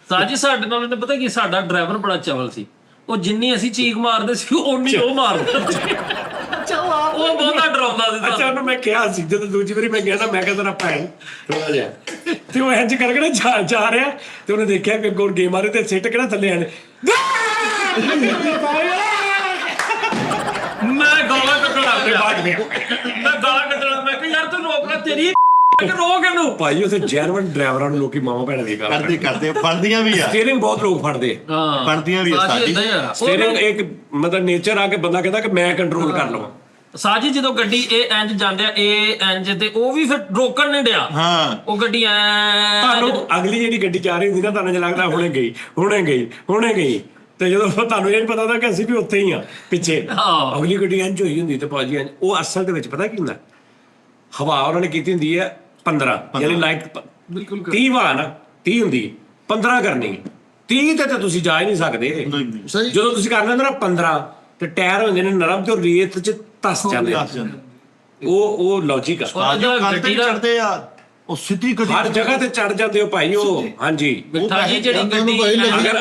ਸਾਜੀ ਸਾਡੇ ਨਾਲ ਇਹਨੇ ਪਤਾ ਕੀ, ਸਾਡਾ ਡਰਾਈਵਰ ਬੜਾ ਚਵਲ ਸੀ। ਉਹ ਜਿੰਨੀ ਅਸੀਂ ਚੀਕ ਮਾਰਦੇ ਸੀ ਓਨੀ ਉਹ ਮਾਰਦਾ ਸੀ। ਉਹ ਬਹੁਤਾ ਡਰਾਉਂਦਾ ਸੀ ਅੱਛਾ ਉਹਨੂੰ ਮੈਂ ਕਿਹਾ ਸੀ ਜਦੋਂ ਦੂਜੀ ਵਾਰੀ ਮੈਂ ਗਿਆ ਨਾ, ਮੈਂ ਕਿਹਾ ਤੇਰਾ ਭੈਣ ਥੋੜਾ ਜਿਹਾ, ਤੇ ਉਹ ਇੰਜ ਕਰਕੇ ਨਾ ਜਾ ਰਿਹਾ, ਤੇ ਉਹਨੇ ਦੇਖਿਆ ਕਿ ਅੱਗੋਂ ਗੇਮ ਮਾਰੇ ਤੇ ਸਿੱਟ ਕੇ ਨਾ ਥੱਲੇ ਆਣੇ। ਮੈਂ ਗਾਲਾਂ ਕੱਢਣਾ ਮੈਂ ਕਿਹਾ ਯਾਰ ਤੂੰ ਰੋਕ ਲੈ, ਤੇਰੀ ਰੋਕ ਇਹਨੂੰ। ਭਾਈ ਉੱਥੇ ਜੈਨੂਇਨ ਡਰਾਈਵਰਾਂ ਨੂੰ ਲੋਕੀ ਮਾਵਾ ਭੈਣਾਂ ਦੀ ਗੱਲ ਕਰਦੇ ਬਣਦੀਆਂ ਵੀ ਆ, ਸਟੀਅਰਿੰਗ ਬਹੁਤ ਲੋਕ ਫੜਦੇ ਹਾਂ ਬਣਦੀਆਂ ਵੀ ਆ ਸਾਡੀ ਸਟੀਅਰਿੰਗ ਇੱਕ ਮਤਲਬ ਨੇਚਰ ਆ ਕੇ ਬੰਦਾ ਕਹਿੰਦਾ ਕਿ ਮੈਂ ਕੰਟਰੋਲ ਕਰ ਲਵਾਂ। ਸਾਜੀ ਜਦੋਂ ਗੱਡੀ ਇਹ ਇੰਜ ਜਾਂਦੇ ਆ ਇਹ ਇੰਜ, ਤੇ ਉਹ ਵੀ ਫਿਰ ਰੋਕਣ ਨਹੀਂ ਡਿਆ। ਹਾਂ ਉਹ ਗੱਡੀ ਐ ਤੁਹਾਨੂੰ ਅਗਲੀ ਜਿਹੜੀ ਗੱਡੀ ਜਾ ਰਹੀ ਹੁੰਦੀ ਨਾ, ਤੁਹਾਨੂੰ ਜਿਹਾ ਲੱਗਦਾ ਹੁਣੇ ਗਈ ਤੇ ਜਦੋਂ ਤੁਹਾਨੂੰ ਇਹ ਪਤਾ ਹੁੰਦਾ ਕਿ ਅਸੀਂ ਵੀ ਉੱਥੇ ਹੀ ਆ ਪਿੱਛੇ, ਅਗਲੀ ਗੱਡੀ ਇੰਜ ਹੋਈ ਹੁੰਦੀ ਤੇ ਭਾਜੀ ਇੰਜ। ਉਹ ਅਸਲ ਦੇ ਵਿੱਚ ਪਤਾ ਕੀ ਹੁੰਦਾ, ਹਵਾ ਉਹਨਾਂ ਨੇ ਕੀਤੀ ਹੁੰਦੀ ਹੈ 15 ਯਾਨੀ ਲਾਈਟ ਬਿਲਕੁਲ 30 ਵਾ ਨਾ 30 ਹੁੰਦੀ 15 ਕਰਨੀ 30 ਤੇ ਤੁਸੀਂ ਜਾ ਹੀ ਨਹੀਂ ਸਕਦੇ। ਸਹੀ। ਜਦੋਂ ਤੁਸੀਂ ਕਰਨਾ ਹੁੰਦਾ ਨਾ 15 ਤੇ ਟਾਇਰ ਹੁੰਦੇ ਨੇ ਨਰਮ ਤੇ ਉਹ ਰੇਤ 'ਚ ਧਸ ਜਾਂਦੇ ਆ। ਉਹ ਲੌਜੀਕ ਆ। ਜੋ ਕੰਨ ਤੇ ਚੜਦੇ ਆ ਉਹ ਸਿੱਧੀ ਗੱਡੀ ਹਰ ਜਗ੍ਹਾ ਤੇ ਚੜ ਜਾਂਦੇ ਹੋ ਭਾਈ ਉਹ। ਹਾਂਜੀ ਸਾਜੀ ਜਿਹੜੀ ਗੱਡੀ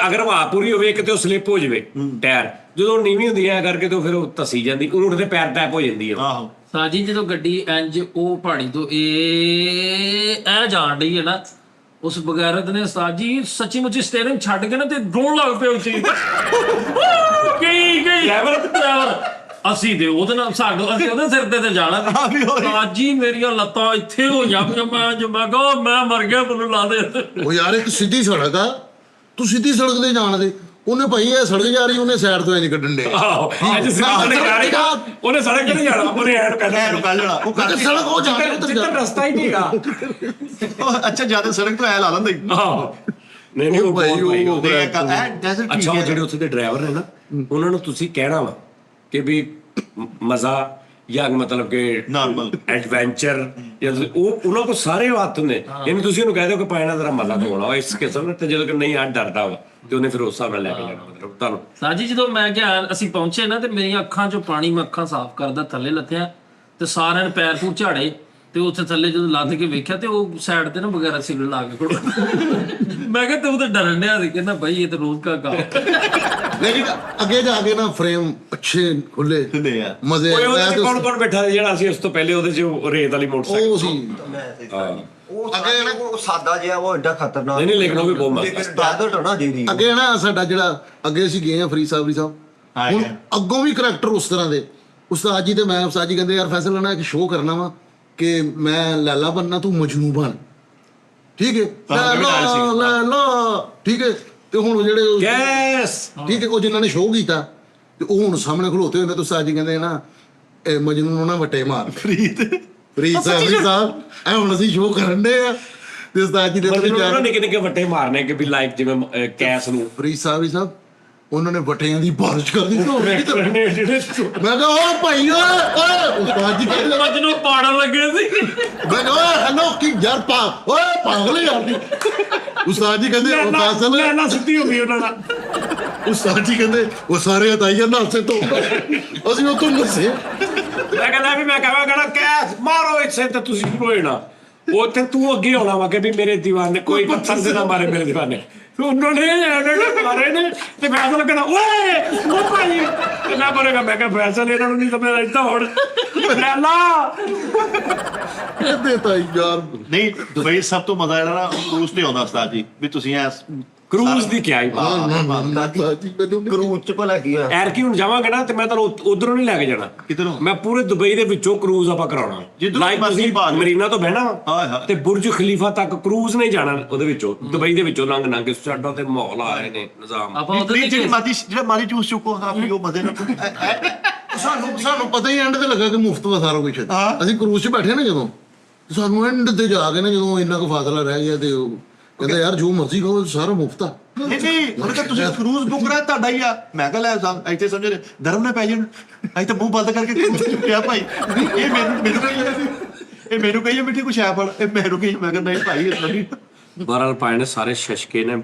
ਅਗਰ ਹਵਾ ਪੂਰੀ ਹੋਵੇ ਕਿਤੇ ਉਹ ਸਲਿੱਪ ਹੋ ਜਾਵੇ ਟਾਇਰ, ਜਦੋਂ ਨੀਵੀਂ ਹੁੰਦੀ ਐ ਕਰਕੇ ਤੇ ਫਿਰ ਉਹ ਧਸੀ ਜਾਂਦੀ, ਊਂਠ ਦੇ ਪੈਰ ਟੈਪ ਹੋ ਜਾਂਦੀ ਆ। ਆਹੋ ਸਾਜੀ ਜਦੋਂ ਗੱਡੀ ਇੰਜ ਉਹ ਪਹਾੜੀ ਤੋਂ ਇਹ ਜਾਣ ਰਹੀ ਹੈ ਨਾ, ਉਸ ਬਗੈਰਤ ਨੇ ਸਾਜੀ ਸੱਚੀ ਮੁੱਚੀ ਸਟੀਅਰਿੰਗ ਛੱਡ ਕੇ ਨਾ ਤੇ ਰੋਣ ਲੱਗ ਪਿਆ ਉੱਚੀ। ਕੀ ਡਰਾਈਵਰ ਅਸੀਂ ਤੇ ਉਹਦੇ ਨਾਲ ਅਸੀਂ ਉਹਦੇ ਸਿਰ ਤੇ ਜਾਣਾ। ਸਾਜੀ ਮੇਰੀਆਂ ਲੱਤਾਂ ਇੱਥੇ ਹੋ ਜਾਂਦੀਆਂ, ਮੈਂ ਕਹਾਂ ਮੈਂ ਮਰ ਗਿਆ, ਮੈਨੂੰ ਲਾ ਦੇ। ਉਹ ਯਾਰ ਇੱਕ ਸਿੱਧੀ ਸੜਕ ਆ, ਤੂੰ ਸਿੱਧੀ ਸੜਕ ਤੇ ਜਾਣਦੇ, ਉਹਨੇ ਭਾਈ ਇਹ ਸੜਕ ਜਾ ਰਹੀ, ਉਹਨੇ ਸਾਈਡ ਤੋਂ ਇੰਜ ਕੱਢਣ ਦੇ। ਉਹਨੇ ਸੜਕ ਤੇ ਨਹੀਂ ਜਾਣਾ, ਉਹਨੇ ਐਨ ਕੱਢ ਲੈਣਾ ਉਹ ਕਹਿੰਦੇ ਸੜਕ ਉਹ ਜਾ ਰਹੀ ਜਿੱਧਰ ਰਸਤਾ ਹੀ ਨਹੀਂਗਾ। ਅੱਛਾ ਜਿਆਦਾ ਸੜਕ ਤੋਂ ਐ ਲਾ ਲੈਂਦੇ ਨਹੀਂ ਉਹ ਭਾਈ ਉਹ ਡੈਜ਼ਰਟ ਅੱਛਾ ਉਹ ਜਿਹੜੇ ਉੱਥੇ ਦੇ ਡਰਾਈਵਰ ਨੇ ਨਾ, ਉਹਨਾਂ ਨੂੰ ਤੁਸੀਂ ਕਹਿਣਾ ਵਾ ਕਿ ਵੀ ਮਜ਼ਾ ਜਾਂ ਮਤਲਬ ਕਿ ਨਾਰਮਲ ਐਡਵੈਂਚਰ ਜਾਂ ਉਹ ਉਹਨਾਂ ਕੋਲ ਸਾਰੇ ਹੱਥ ਹੁੰਦੇ, ਯਾਨੀ ਤੁਸੀਂ ਉਹਨੂੰ ਕਹਿ ਦਿਓ ਕਿ ਪਾਇਣਾ ਤੇਰਾ ਮਜ਼ਾ ਦਵਾਉਣਾ ਇਸ ਕਿਸਮ ਦਾ, ਤੇ ਜਦੋਂ ਕਿ ਨਹੀਂ ਆ ਡਰਦਾ ਵਾ ਤੇ ਉਹਨੇ ਫਿਰ ਉਸ ਹਿਸਾਬ ਨਾਲ ਲੈ ਕੇ ਜਾਣਾ। ਮਤਲਬ ਤੁਹਾਨੂੰ ਸਾਜੀ ਜਦੋਂ ਮੈਂ ਕਿਹਾ ਅਸੀਂ ਪਹੁੰਚੇ ਨਾ, ਤੇ ਮੇਰੀਆਂ ਅੱਖਾਂ 'ਚੋਂ ਪਾਣੀ, ਮੈਂ ਅੱਖਾਂ ਸਾਫ਼ ਕਰਦਾ ਥੱਲੇ ਲੱਥਿਆ, ਤੇ ਸਾਰਿਆਂ ਨੇ ਪੈਰ ਪੂਰ ਝਾੜੇ, ਤੇ ਉੱਥੇ ਥੱਲੇ ਜਦੋਂ ਲੱਥ ਕੇ ਵੇਖਿਆ ਤੇ ਉਹ ਸਾਈਡ ਤੇ ਨਾ ਵਗੈਰਾ ਸਿਗਨਲ ਲਾ ਕੇ ਖੜੋ। ਮੈਂ ਕਿਹਾ ਤੂੰ ਤਾਂ ਡਰਨ ਡਿਆ ਸੀ। ਕਹਿੰਦਾ ਭਾਈ ਇਹ ਤਾਂ ਰੋਜ਼ ਕਾ ਕੰਮ। ਲੇਕਿਨ ਅੱਗੇ ਜਾ ਕੇ ਨਾ ਫਰੇਮ ਅੱਛੇ ਖੁੱਲੇ ਹੁੰਦੇ ਆ ਮਜ਼ੇ ਕੌਣ ਬੈਠਾ ਜਿਹੜਾ ਅਸੀਂ ਉਸ ਤੋਂ ਪਹਿਲੇ ਉਹਦੇ 'ਚ ਰੇਤ ਵਾਲੀ ਮੋਟਰਸਾਈਕਲ ਉਹ ਸੀ। ਉਹ ਅੱਗੇ ਉਹ ਸਾਦਾ ਜਿਹਾ ਉਹ ਐਡਾ ਖਤਰਨਾਕ ਨਹੀਂ ਲੇਕਿਨ ਉਹ ਵੀ ਬਹੁਤ ਮਸਤ ਡੈਜ਼ਰਟ ਨਾ ਜਿਹਦੀ ਅੱਗੇ ਨਾ ਸਾਡਾ ਜਿਹੜਾ ਅੱਗੇ ਅਸੀਂ ਗਏ ਆ ਫਰੀਦ ਸਾਹਿਬ ਹੁਣ ਅੱਗੋਂ ਵੀ ਕਰੈਕਟਰ ਉਸ ਤਰ੍ਹਾਂ ਦੇ। ਉਸਤਾਦ ਜੀ ਤੇ ਮੈਂ ਉਸਤਾਦ ਜੀ ਕਹਿੰਦੇ ਯਾਰ ਫੈਸਲਾ ਨਾ ਇੱਕ ਸ਼ੋਅ ਕਰਨਾ ਵਾ ਕਿ ਮੈਂ ਲਾਲਾ ਬਣਨਾ, ਤੂੰ ਮਜਨੂ ਬਣ। ਠੀਕ ਹੈ ਤਾਂ ਮੈਂ ਵੀ ਨਾਲ ਸੀ। ਲੈ ਲਾ ਠੀਕ ਹੈ। ਤੇ ਹੁਣ ਜਿਹੜੇ ਗੈਸ ਠੀਕ ਹੈ ਉਹ ਜਿਨ੍ਹਾਂ ਨੇ ਸ਼ੋਅ ਕੀਤਾ ਤੇ ਉਹ ਹੁਣ ਸਾਹਮਣੇ ਖਲੋਤੇ ਹੁੰਦੇ ਤੁਸੀਂ ਅੱਜ ਕਹਿੰਦੇ ਨਾ ਇਹ ਮਜਨੂ ਨੂੰ ਨਾ ਵੱਟੇ ਮਾਰ ਫਰੀਦ ਫਰੀਦ ਸਾਹਿਬ ਐ ਹੁਣ ਅਸੀਂ ਸ਼ੋਅ ਕਰਨ ਦੇ ਆ ਤੇ ਉਸਤਾਦ ਜੀ ਦੇ ਮਤਲਬ ਵਿਚਾਰ ਉਹਨਾਂ ਨਿੱਕੇ ਨਿੱਕੇ ਵੱਟੇ ਮਾਰਨੇ ਕਿ ਵੀ ਲਾਈਕ ਜਿਵੇਂ ਕੈਸ ਨੂੰ ਫਰੀਦ ਸਾਹਿਬ ਉਹਨਾਂ ਨੇ ਵੱਟਿਆਂ ਦੀ ਬਾਰਿਸ਼ ਕਰ ਦਿੱਤੀ ਮੈਂ ਕਿਹਾ ਓ ਭਾਈ ਓਏ ਉਸਤਾਦ ਜੀ ਕਹਿੰਦੇ ਅੱਜ ਨੂੰ ਪਾੜਨ ਲੱਗੇ ਸੀ। ਮੈਂ ਕਿਹਾ ਓਏ ਹੈਲੋ ਕੀ ਯਾਰ ਓਏ ਪਾਗਲ ਯਾਰ ਦੀ ਉਸਤਾਦ ਜੀ ਕਹਿੰਦੇ ਉਹ ਫਾਸਲ ਲੈਣਾ ਸਿੱਧੀ ਹੋ ਗਈ ਉਹਨਾਂ ਨਾਲ। ਉਸਤਾਦ ਜੀ ਕਹਿੰਦੇ ਉਹ ਸਾਰੇ ਹਟਾਈਏ ਨਾਸੇ ਤੋਂ ਅਸੀਂ ਉਹ ਤੋਂ ਨਸੇ ਮੈਂ ਕਹਿੰਦਾ ਵੀ ਮੈਂ ਕਹਾਂਗਾ ਕੈਸ ਮਾਰੋ ਇੱਥੇ ਤੇ ਤੁਸੀਂ ਰੋਏ ਨਾ ਉਹ ਤੇ ਤੂੰ ਅੱਗੇ ਆਉਣਾ ਵਾ ਕਿ ਵੀ ਮੇਰੇ دیਵਾਨੇ ਕੋਈ ਪੱਥਰ ਦੇ ਨਾ ਮਾਰੇ ਮੇਰੇ دیਵਾਨੇ ਉਹਨਾਂ ਨੇ ਮਾਰੇ ਨੇ ਤੇ ਮੈਂ ਤਾਂ ਕਹਿੰਦਾ ਓਏ ਉਹ ਭਾਈ ਤੇ ਮੈਂ ਕਰੇਗਾ ਮੈਂ ਕਿਹਾ ਫੈਸਲ ਇਹਨਾਂ ਨੂੰ ਨਹੀਂ ਸਮਝ ਆਇਆ ਹੁਣ ਲਾ ਕਹਿੰਦੇ ਤਾਂ ਯਾਰ ਨਹੀਂ ਦੁਬਈ ਸਭ ਤੋਂ ਮਜ਼ਾ ਜਿਹੜਾ ਨਾ ਕਰੂਜ਼ ਤੇ ਆਉਂਦਾ ਉਸਤਾਦ ਜੀ ਵੀ ਤੁਸੀਂ ਐ ਕਰੂਜ਼ ਦੀ ਕਿਆ ਹੀ ਉਸਤਾਦ ਜੀ ਮੈਨੂੰ ਕਰੂਜ਼ ਚ ਭਲਾ ਕੀ ਆ? ਐਰ ਕੀ ਹੁਣ ਜਾਵਾਂਗੇ ਨਾ ਤੇ ਮੈਂ ਤੁਹਾਨੂੰ ਉਧਰੋਂ ਨਹੀਂ ਲੈ ਕੇ ਜਾਣਾ ਕਿੱਧਰੋਂ? ਮੈਂ ਪੂਰੇ ਦੁਬਈ ਦੇ ਵਿੱਚੋਂ ਕਰੂਜ਼ ਆਪਾਂ ਕਰਾਉਣਾ ਜਿੱਧਰੋਂ ਲਾਈਕ ਮਰਜ਼ੀ ਤੁਸੀਂ ਪਾ ਲਓ। ਮਰੀਨਾ ਤੋਂ ਬਹਿਣਾ ਹਾਏ ਹਾਏ। ਤੇ ਬੁਰਜ ਖਲੀਫਾ ਤੱਕ ਕਰੂਜ਼ ਨਹੀਂ ਜਾਣਾ ਉਹਦੇ ਵਿੱਚੋਂ ਦੁਬਈ ਦੇ ਵਿੱਚੋਂ ਲੰਘ ਕੇ ਸਾਡਾ ਤੇ ਮਾਹੌਲ ਆ ਰਹੇ ਨੇ ਨਿਜ਼ਾਮ ਆਪਾਂ ਉਧਰ ਫਰੀਦ ਨਹੀਂ ਗਏ। ਜਿਹੜਾ ਮਾਰੀ ਚੂਸ ਚੁੱਕੋ ਆਪਣੀ ਉਹ ਮਜ਼ੇ ਨਾਲ ਸਾਨੂੰ ਪਤਾ ਹੀ ਐਂਡ ਤੇ ਲੱਗਾ ਕਿ ਮੁਫਤ ਵਾ ਸਾਰਾ ਕੁਝ ਹਾਂ। ਅਸੀਂ ਕਰੂਜ਼ 'ਚ ਬੈਠੇ ਨਾ ਜਦੋਂ ਸਾਨੂੰ ਐਂਡ ਤੇ ਜਾ ਕੇ ਨਾ ਜਦੋਂ ਇੰਨਾ ਕੁ ਫਾਸਲਾ ਰਹਿ ਗਿਆ ਤੇ ਉਹ ਕਹਿੰਦਾ ਯਾਰ ਜੋ ਮਰਜ਼ੀ ਕਹੋ ਸਾਰਾ ਮੁਫਤ ਆ ਨਹੀਂ ਉਹਨੇ ਕਿਹਾ ਤੁਸੀਂ ਕਰੂਜ਼ ਬੁੱਕ ਕਰਾ ਤੁਹਾਡਾ ਹੀ ਆ ਮੈਂ ਕਿਹਾ ਲੈ ਸਾਹਿਬ ਇੱਥੇ ਸਮਝ ਰਹੇ ਧਰਮ ਨਾ ਪੈ ਜਾਣ ਅਸੀਂ ਤਾਂ ਮੂੰਹ ਬੰਦ ਕਰਕੇ ਚੁੱਕਿਆ ਭਾਈ ਇਹ ਮੈਨੂੰ ਕਹੀਏ ਮਿੱਠੀ ਕੁਛ ਆ ਫੜ ਇਹ ਮੈਨੂੰ ਕਹੀ ਮੈਂ ਕਹਿੰਦਾ ਨਹੀਂ ਭਾਈ ਇਸ ਨਹੀਂ ਬਹਰਾਲ ਪਾਏ ਨੇ ਸਾਰੇ ਸ਼ਸ਼ਕੇ ਨੇ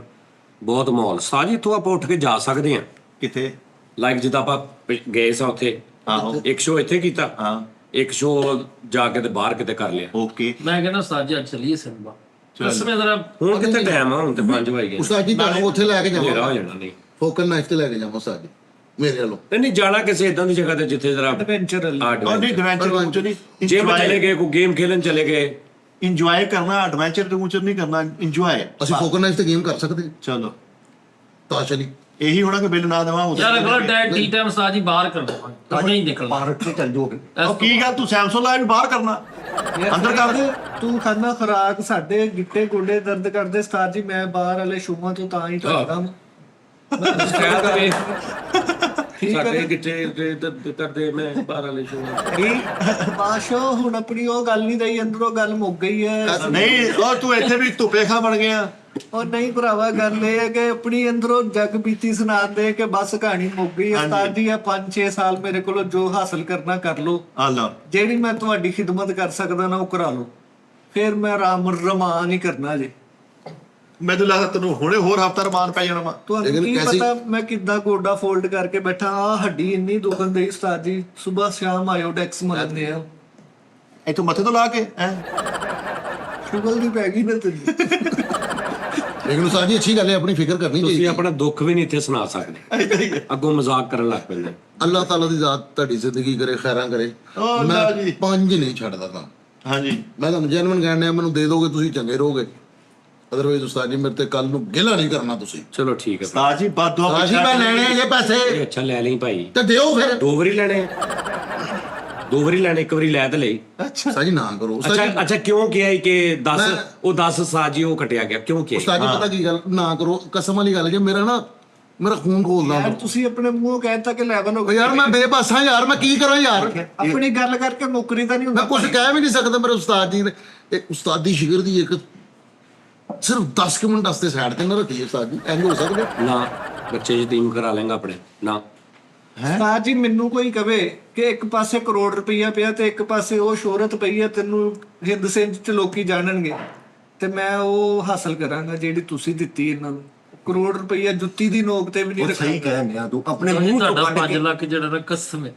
ਬਹੁਤ ਮਾਹੌਲ ਸਾਜੀ ਤੋਂ ਆਪਾਂ ਉੱਠ ਕੇ ਜਾ ਸਕਦੇ ਆ ਕਿੱਥੇ ਲਾਈਕ ਜਿੱਦਾਂ ਆਪਾਂ ਗਏ ਸਾਂ ਉੱਥੇ ਆਹੋ ਇੱਕ ਸ਼ੋਅ ਇੱਥੇ ਕੀਤਾ ਹਾਂ ਇੱਕ ਸ਼ੋਅ ਜਾ ਕੇ ਤੇ ਬਾਹਰ ਕਿਤੇ ਕਰ ਲਿਆ ਓਕੇ ਮੈਂ ਕਹਿੰਦਾ ਉਸਤਾਦ ਜੀ ਅੱਜ ਚੱਲੀਏ ਸਿਨੇਮਾ ਇਸਮੇ ਜ਼ਰਾ ਹੁਣ ਕਿੱਥੇ ਟਾਈਮ ਆ ਹੁਣ ਤੇ 5 ਵਜ ਗਏ ਉਸਤਾਦ ਜੀ ਤੁਹਾਨੂੰ ਉੱਥੇ ਲੈ ਕੇ ਹਨੇਰਾ ਹੋ ਜਾਵਾਂ ਜਾਣਾ ਨਹੀਂ ਫੋਕਲ ਨਾਈਫ ਤੇ ਲੈ ਕੇ ਜਾਵਾਂ ਉਸਤਾਦ ਜੀ ਮੇਰੇ ਵੱਲੋਂ ਨਹੀਂ ਜਾਣਾ ਕਿਸੇ ਇਦਾਂ ਦੀ ਜਗ੍ਹਾ ਤੇ ਜਿੱਥੇ ਜਰਾ ਐਡਵੈਂਚਰ ਔਰ ਨਹੀਂ ਐਡਵੈਂਚਰ ਵਿੱਚ ਨਹੀਂ ਜਿਮ ਚਲੇ ਗਏ ਕੋਈ ਗੇਮ ਖੇਲਣ ਚਲੇ ਗਏ ਇੰਜੋਏ ਕਰਨਾ ਐਡਵੈਂਚਰ ਤੇ ਉੱਚਰ ਨਹੀਂ ਕਰਨਾ ਇੰਜੋਏ ਅਸੀਂ ਫੋਕਲ ਨਾਈਫ ਤੇ ਗੇਮ ਕਰ ਸਕਦੇ ਹਾਂ ਚਲੋ ਤਾਂ ਚਲੀ ਇਹੀ ਹੋਣਾ ਕਿ ਬਿੱਲ ਨਾ ਦੇਵਾਂ ਯਾਰ ਅਗਲਾ ਡੈਡ ਟੀ ਟਾਈਮ ਉਸਤਾਦ ਜੀ ਬਾਹਰ ਕਰਨਾ ਆਪਣੇ ਹੀ ਨਿਕਲਣਾ ਪਾਰਕ ਚ ਚੱਲ ਜਾਓਗੇ ਉਹ ਕੀ ਗੱਲ ਤੂੰ ਸੈਮਸੰਗ ਲਾਈਵ ਬਾਹਰ ਕਰਨਾ ਅੰਦਰ ਕਰ ਦੇ ਤੂੰ ਖਾਣਾ ਖੁਰਾਕ ਸਾਡੇ ਗਿੱਟੇ ਗੋਡੇ ਦਰਦ ਕਰਦੇ ਉਸਤਾਦ ਜੀ ਮੈਂ ਬਾਹਰ ਵਾਲੇ ਸ਼ੂਆਂ ਤੋਂ ਤਾਂ ਹੀ ਕਰਦਾ ਸਾਡੇ ਕਿਤੇ ਕਰਦੇ ਮੈਂ ਬਾਹਰ ਵਾਲੇ ਸ਼ੋਅ ਬਾਸ਼ੋ ਹੁਣ ਆਪਣੀ ਉਹ ਗੱਲ ਨਹੀਂ ਰਹੀ ਅੰਦਰੋਂ ਗੱਲ ਮੁੱਕ ਗਈ ਹੈ ਨਹੀਂ ਉਹ ਤੂੰ ਇੱਥੇ ਵੀ ਧੁੱਪੇ ਖਾ ਬਣ ਗਿਆ ਉਹ ਨਹੀਂ ਭਰਾਵਾ ਗੱਲ ਇਹ ਹੈ ਕਿ ਆਪਣੀ ਅੰਦਰੋਂ ਜਗ ਬੀਤੀ ਸੁਣਾਉਂਦੇ ਕਿ ਬਸ ਕਹਾਣੀ ਮੁੱਕ ਗਈ ਉਸਤਾਦ ਜੀ ਆ 5-6 ਸਾਲ ਮੇਰੇ ਕੋਲੋਂ ਜੋ ਹਾਸਲ ਕਰਨਾ ਕਰ ਲੋ ਆ ਲਓ ਜਿਹੜੀ ਮੈਂ ਤੁਹਾਡੀ ਖਿਦਮਤ ਕਰ ਸਕਦਾ ਨਾ ਉਹ ਕਰਾ ਲਓ ਫਿਰ ਮੈਂ ਰਮਾਨ ਹੀ ਕਰਨਾ ਜੇ ਮੈਨੂੰ ਲੱਗਦਾ ਤੈਨੂੰ ਹੁਣੇ ਹੋਰ ਹਫਤਾ ਰਮਾਨ ਪੈ ਜਾਣਾ ਵਾ ਤੁਹਾਨੂੰ ਲੇਕਿਨ ਕੀ ਕੈਸੀ- ਪਤਾ ਮੈਂ ਕਿੱਦਾਂ ਗੋਡਾ ਫੋਲਡ ਕਰਕੇ ਬੈਠਾ ਆ ਹੱਡੀ ਇੰਨੀ ਦੁਖਣ ਦੀ ਉਸਤਾਦ ਜੀ ਸਵੇਰ ਸ਼ਾਮ ਆਇਓਡੈਕਸ ਮਲਦੇ ਆ ਇੱਥੋਂ ਮੱਥੇ ਤੋਂ ਲਾ ਕੇ ਹੈ ਸ਼ੁਗਲ ਦੀ ਪੈ ਗਈ ਨਾ ਤੈਨੂੰ ਲੇਕਿਨ ਉਸਤਾਦ ਜੀ ਅੱਛੀ ਗੱਲ ਹੈ ਆਪਣੀ ਫਿਕਰ ਕਰਨੀ ਤੁਸੀਂ ਚਾਹੀਦੀ ਆਪਣਾ ਦੁੱਖ ਵੀ ਨਹੀਂ ਇੱਥੇ ਸੁਣਾ ਸਕਦੇ ਅੱਗੋਂ ਮਜ਼ਾਕ ਕਰਨ ਲੱਗ ਪੈਂਦੇ ਅੱਲਾਹ ਤਾਲਾ ਦੀ ਜ਼ਾਤ ਤੁਹਾਡੀ ਜ਼ਿੰਦਗੀ ਕਰੇ ਖੈਰਾਂ ਕਰੇ ਓ ਅੱਲਾ ਜੀ। 5 ਨਹੀਂ ਛੱਡਦਾ ਤਾਂ ਹਾਂਜੀ ਮੈਂ ਤੁਹਾਨੂੰ ਜੈਨੂਇਨ ਕਹਿਣ ਡਿਆ ਮੈਨੂੰ ਦੇ ਦੋਗੇ ਤੁਸੀਂ ਚੰਗੇ ਰਹੋਗੇ ਅਦਰਵਾਈਜ਼ ਉਸਤਾਦ ਜੀ ਮੇਰੇ ਤੇ ਕੱਲ ਨੂੰ ਗਿਲਾ ਨਹੀਂ ਕਰਨਾ ਤੁਸੀਂ ਚਲੋ ਠੀਕ ਹੈ ਉਸਤਾਦ ਜੀ ਬਾਤ ਦੁਆ ਸਾਜੀ ਮੈਂ ਲੈਣੇ ਆ ਜੇ ਪੈਸੇ ਇਹ ਅੱਛਾ ਲੈ ਲਈ ਭਾਈ ਤੇ ਦਿਓ ਫਿਰ 2 ਵਾਰੀ ਲੈਣੇ 2 ਵਾਰੀ ਲੈਣੇ 1 ਵਾਰੀ ਲੈ ਤੇ ਲਈ ਸਾਜੀ ਨਾ ਕਰੋ ਉਸਤਾਦ ਅੱਛਾ ਜੀ ਅੱਛਾ ਕਿਉਂ ਕਿਹਾ ਕਿ 10 ਮੈਂ- ਉਹ 10 ਸਾਜੀ ਉਹ ਕਟਿਆ ਗਿਆ ਕਿਉਂ ਕਿਹਾ ਉਸਤਾਦ ਜੀ ਪਤਾ ਕੀ ਗੱਲ ਨਾ ਕਰੋ ਕਸਮ ਵਾਲੀ ਗੱਲ ਜੇ ਮੇਰਾ ਖੂਨ ਖੋਲਦਾ ਯਾਰ ਤੁਸੀਂ ਆਪਣੇ ਮੂੰਹੋਂ ਕਹਿਤਾ ਕਿ ਲੈਵਲ ਹੋ ਉਹ ਯਾਰ ਮੈਂ ਬੇਬਸ ਹਾਂ ਯਾਰ ਮੈਂ ਕੀ ਕਰਾਂ ਯਾਰ ਆਪਣੀ ਗੱਲ ਕਰਕੇ ਮੁੱਕਰੀ ਤਾਂ ਨਹੀਂ ਮੈਂ ਹੁੰਦਾ ਕੁਝ ਕਹਿ ਵੀ ਨਹੀਂ ਸਕਦਾ ਮੇਰੇ ਉਸਤਾਦ ਜੀ ਨੇ ਇੱਕ ਉਸਤਾਦੀ ਸ਼ਿਗਰ ਦੀ ਇੱਕ ਸਿਰਫ 10 ਕੁ ਮਿੰਟ ਵਾਸਤੇ ਸਾਈਡ ਤੇ ਨਾ ਰੱਖੀਏ ਉਸਤਾਦ ਜੀ ਐਂ ਹੋ ਸਕਦਾ ਨਾ ਬੱਚੇ ਯਤੀਮ ਕਰਾ ਲੇਗਾ ਆਪਣੇ ਨਾ ਉਸਤਾਦ ਜੀ ਮੈਨੂੰ ਕੋਈ ਕਵੇ ਕਿ ਇੱਕ ਪਾਸੇ ਕਰੋੜ ਰੁਪਈਆ ਪਿਆ ਤੇ ਇੱਕ ਪਾਸੇ ਉਹ ਸ਼ੋਹਰਤ ਪਈ ਹੈ ਤੈਨੂੰ ਹਿੰਦ ਸਿੰਧ ਚ ਲੋਕੀ ਜਾਣਨਗੇ ਤੇ ਮੈਂ ਉਹ ਹਾਸਲ ਕਰਾਂਗਾ ਜਿਹੜੀ ਤੁਸੀਂ ਦਿੱਤੀ ਇਹਨਾਂ ਨੂੰ ਕਰੋੜ ਰੁਪਈਆ ਜੁੱਤੀ ਦੀ ਨੋਕ ਤੇ ਵੀ ਨਹੀਂ ਉਹ ਸਹੀ ਰੱਖਾਂਗਾ ਕਹਿ ਰਿਹਾ ਤੂੰ ਆਪਣੇ ਭਾਜੀ ਮੂੰਹ ਤੋਂ ਤੁਹਾਡਾ ਕੱਢ 5 ਕੇ ਲੱਖ ਜਿਹੜਾ ਨਾ ਕਸਮ ਹੈ